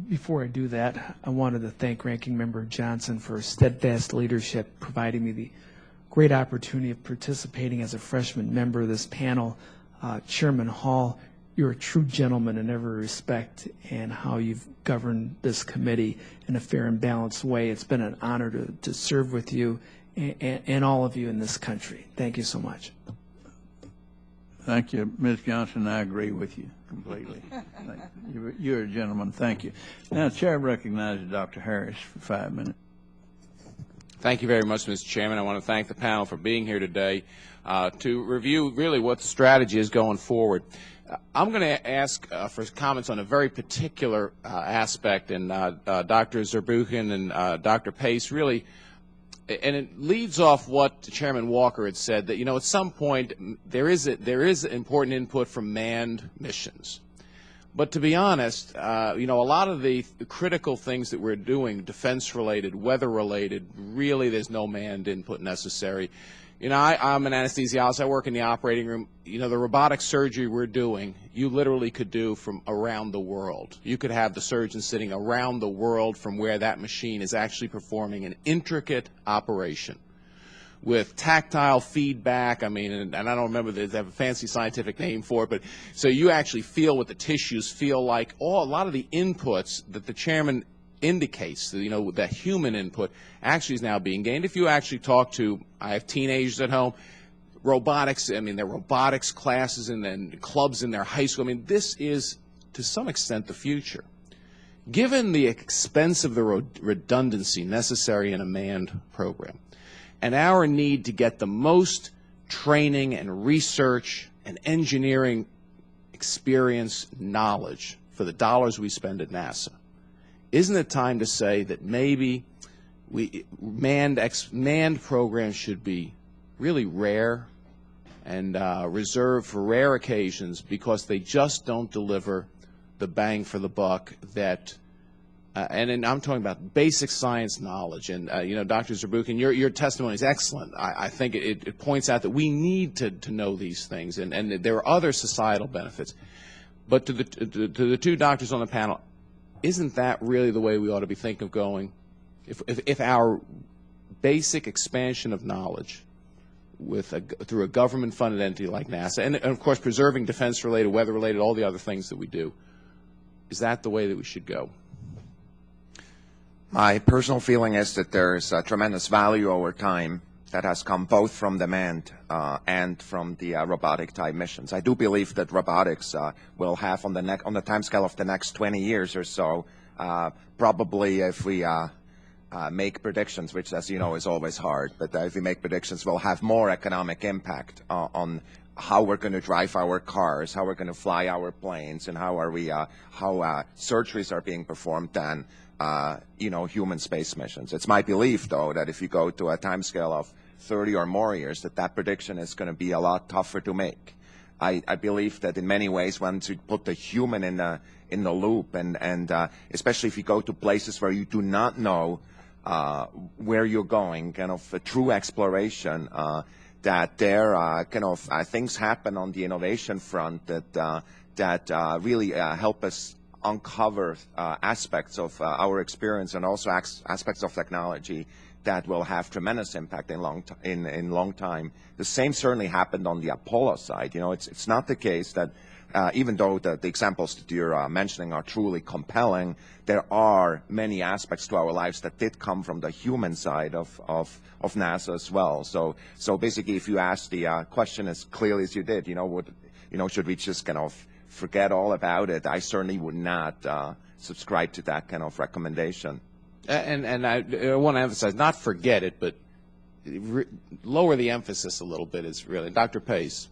before I do that, I wanted to thank Ranking Member Johnson for his steadfast leadership, providing me the great opportunity of participating as a freshman member of this panel. Chairman Hall, you're a true gentleman in every respect, and how you've governed this committee in a fair and balanced way. It's been an honor to serve with you and all of you in this country. Thank you so much. Thank you, Ms. Johnson. I agree with you completely. You're a gentleman. Thank you. Now, the Chair recognizes Dr. Harris for 5 minutes. Thank you very much, Mr. Chairman. I want to thank the panel for being here today to review really what the strategy is going forward. I'm going to ask for comments on a very particular aspect, and Dr. Zurbuchen and Dr. Pace really, and it leads off what Chairman Walker had said, that, at some point there is important input from manned missions. But to be honest, you know, a lot of the critical things that we're doing, defense-related, weather-related, really there's no manned input necessary. You know, I'm an anesthesiologist. I work in the operating room. You know, the robotic surgery we're doing, you literally could do from around the world. You could have the surgeon sitting around the world from where that machine is actually performing an intricate operation with tactile feedback. I mean, and I don't remember, they have a fancy scientific name for it, but so you actually feel what the tissues feel like. A lot of the inputs that the chairman indicates, you know, that human input actually is now being gained. If you actually talk to, I have teenagers at home, robotics, I mean, there are robotics classes and then clubs in their high school. I mean, this is, to some extent, the future. Given the expense of the redundancy necessary in a manned program, and our need to get the most training and research and engineering experience knowledge for the dollars we spend at NASA, isn't it time to say that maybe manned programs should be really rare and reserved for rare occasions because they just don't deliver the bang for the buck that and I'm talking about basic science knowledge. And, you know, Dr. Zurbuchen, your testimony is excellent. I think it points out that we need to know these things, and there are other societal benefits. But to the two doctors on the panel, isn't that really the way we ought to be thinking of going? If our basic expansion of knowledge through a government-funded entity like NASA, and of course preserving defense-related, weather-related, all the other things that we do, is that the way that we should go? My personal feeling is that there is a tremendous value over time that has come both from the manned and from the robotic type missions. I do believe that robotics will have on the timescale of the next 20 years or so, probably if we make predictions, which as you know is always hard, but if we make predictions, we'll have more economic impact on how we're going to drive our cars, how we're going to fly our planes, and how surgeries are being performed than you know, human space missions. It's my belief, though, that if you go to a timescale of 30 or more years, that prediction is going to be a lot tougher to make. I believe that in many ways, once you put the human in the loop, and especially if you go to places where you do not know where you're going, kind of a true exploration, that there kind of things happen on the innovation front that really help us uncover aspects of our experience and also aspects of technology that will have tremendous impact in long time. The same certainly happened on the Apollo side. You know, it's not the case that even though the examples that you're mentioning are truly compelling, there are many aspects to our lives that did come from the human side of NASA as well. So basically, if you ask the question as clearly as you did, should we just kind of forget all about it? I certainly would not subscribe to that kind of recommendation. And I want to emphasize, not forget it, but lower the emphasis a little bit is really. Dr. Pace.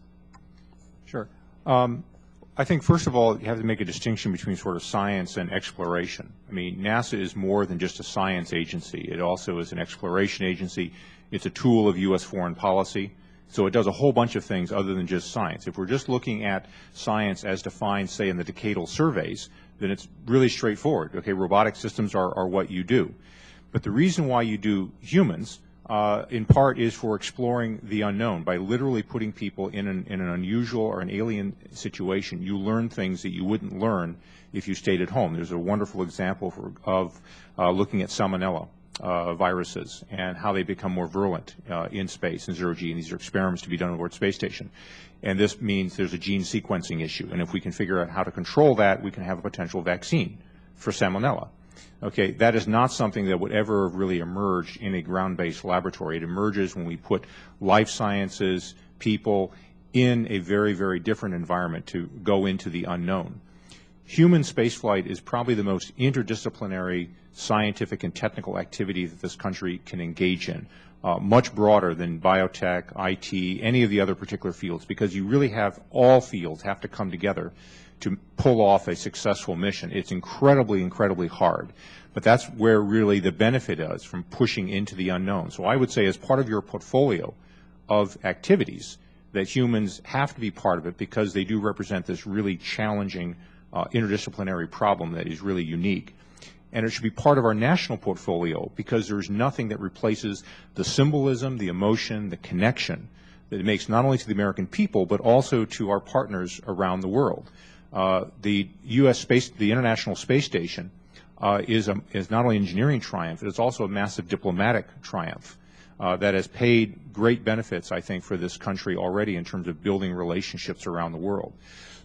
Sure. I think, first of all, you have to make a distinction between sort of science and exploration. I mean, NASA is more than just a science agency. It also is an exploration agency. It's a tool of U.S. foreign policy. So it does a whole bunch of things other than just science. If we're just looking at science as defined, say, in the decadal surveys, then it's really straightforward. Okay, robotic systems are what you do. But the reason why you do humans, in part, is for exploring the unknown. By literally putting people in an unusual or an alien situation, you learn things that you wouldn't learn if you stayed at home. There's a wonderful example of looking at salmonella viruses and how they become more virulent in space in zero-G, and these are experiments to be done aboard Space Station. And this means there's a gene sequencing issue, and if we can figure out how to control that, we can have a potential vaccine for salmonella. Okay, that is not something that would ever really emerge in a ground-based laboratory. It emerges when we put life sciences people in a very, very different environment to go into the unknown. Human spaceflight is probably the most interdisciplinary scientific and technical activity that this country can engage in, much broader than biotech, IT, any of the other particular fields, because you really have all fields have to come together to pull off a successful mission. It's incredibly, incredibly hard. But that's where really the benefit is from pushing into the unknown. So I would say as part of your portfolio of activities that humans have to be part of it because they do represent this really challenging interdisciplinary problem that is really unique. And it should be part of our national portfolio because there's nothing that replaces the symbolism, the emotion, the connection that it makes not only to the American people but also to our partners around the world. The International Space Station is not only an engineering triumph, it is also a massive diplomatic triumph that has paid great benefits, I think, for this country already in terms of building relationships around the world.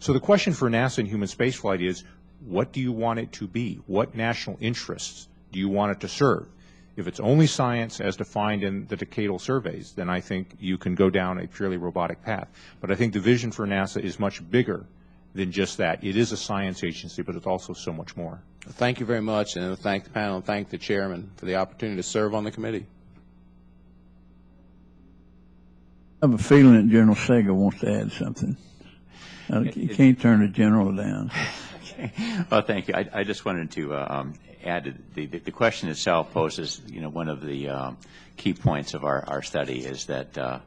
So the question for NASA and human spaceflight is, what do you want it to be? What national interests do you want it to serve? If it's only science as defined in the decadal surveys, then I think you can go down a purely robotic path. But I think the vision for NASA is much bigger than just that. It is a science agency, but it's also so much more. Thank you very much, and thank the panel and thank the chairman for the opportunity to serve on the committee. I have a feeling that General Sega wants to add something. You can't turn the general down. Okay. Well, thank you. I just wanted to add the question itself poses, one of the key points of our study is that the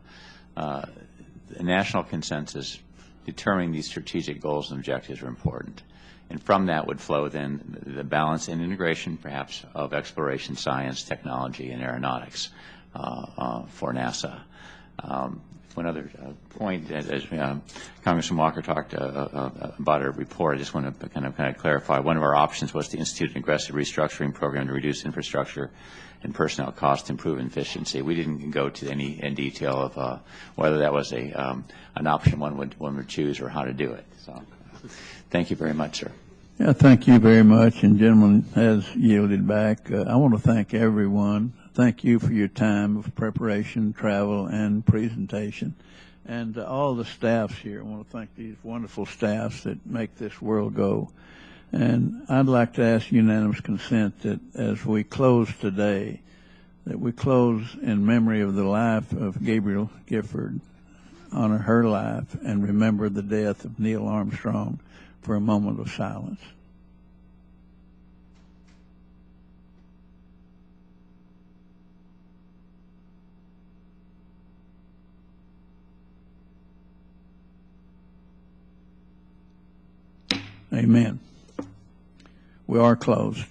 national consensus determining these strategic goals and objectives are important. And from that would flow then the balance and integration, perhaps, of exploration, science, technology, and aeronautics for NASA. One other point, as Congressman Walker talked about a report, I just want to kind of clarify. One of our options was to institute an aggressive restructuring program to reduce infrastructure and personnel costs to improve efficiency. We didn't go to any in detail of whether that was an option one would choose or how to do it. So, thank you very much, sir. Yeah, thank you very much. And gentleman has yielded back. I want to thank everyone. Thank you for your time of preparation, travel, and presentation. And all the staffs here, I want to thank these wonderful staffs that make this world go. And I'd like to ask unanimous consent that as we close today, that we close in memory of the life of Gabriel Gifford, honor her life, and remember the death of Neil Armstrong for a moment of silence. Amen. We are closed.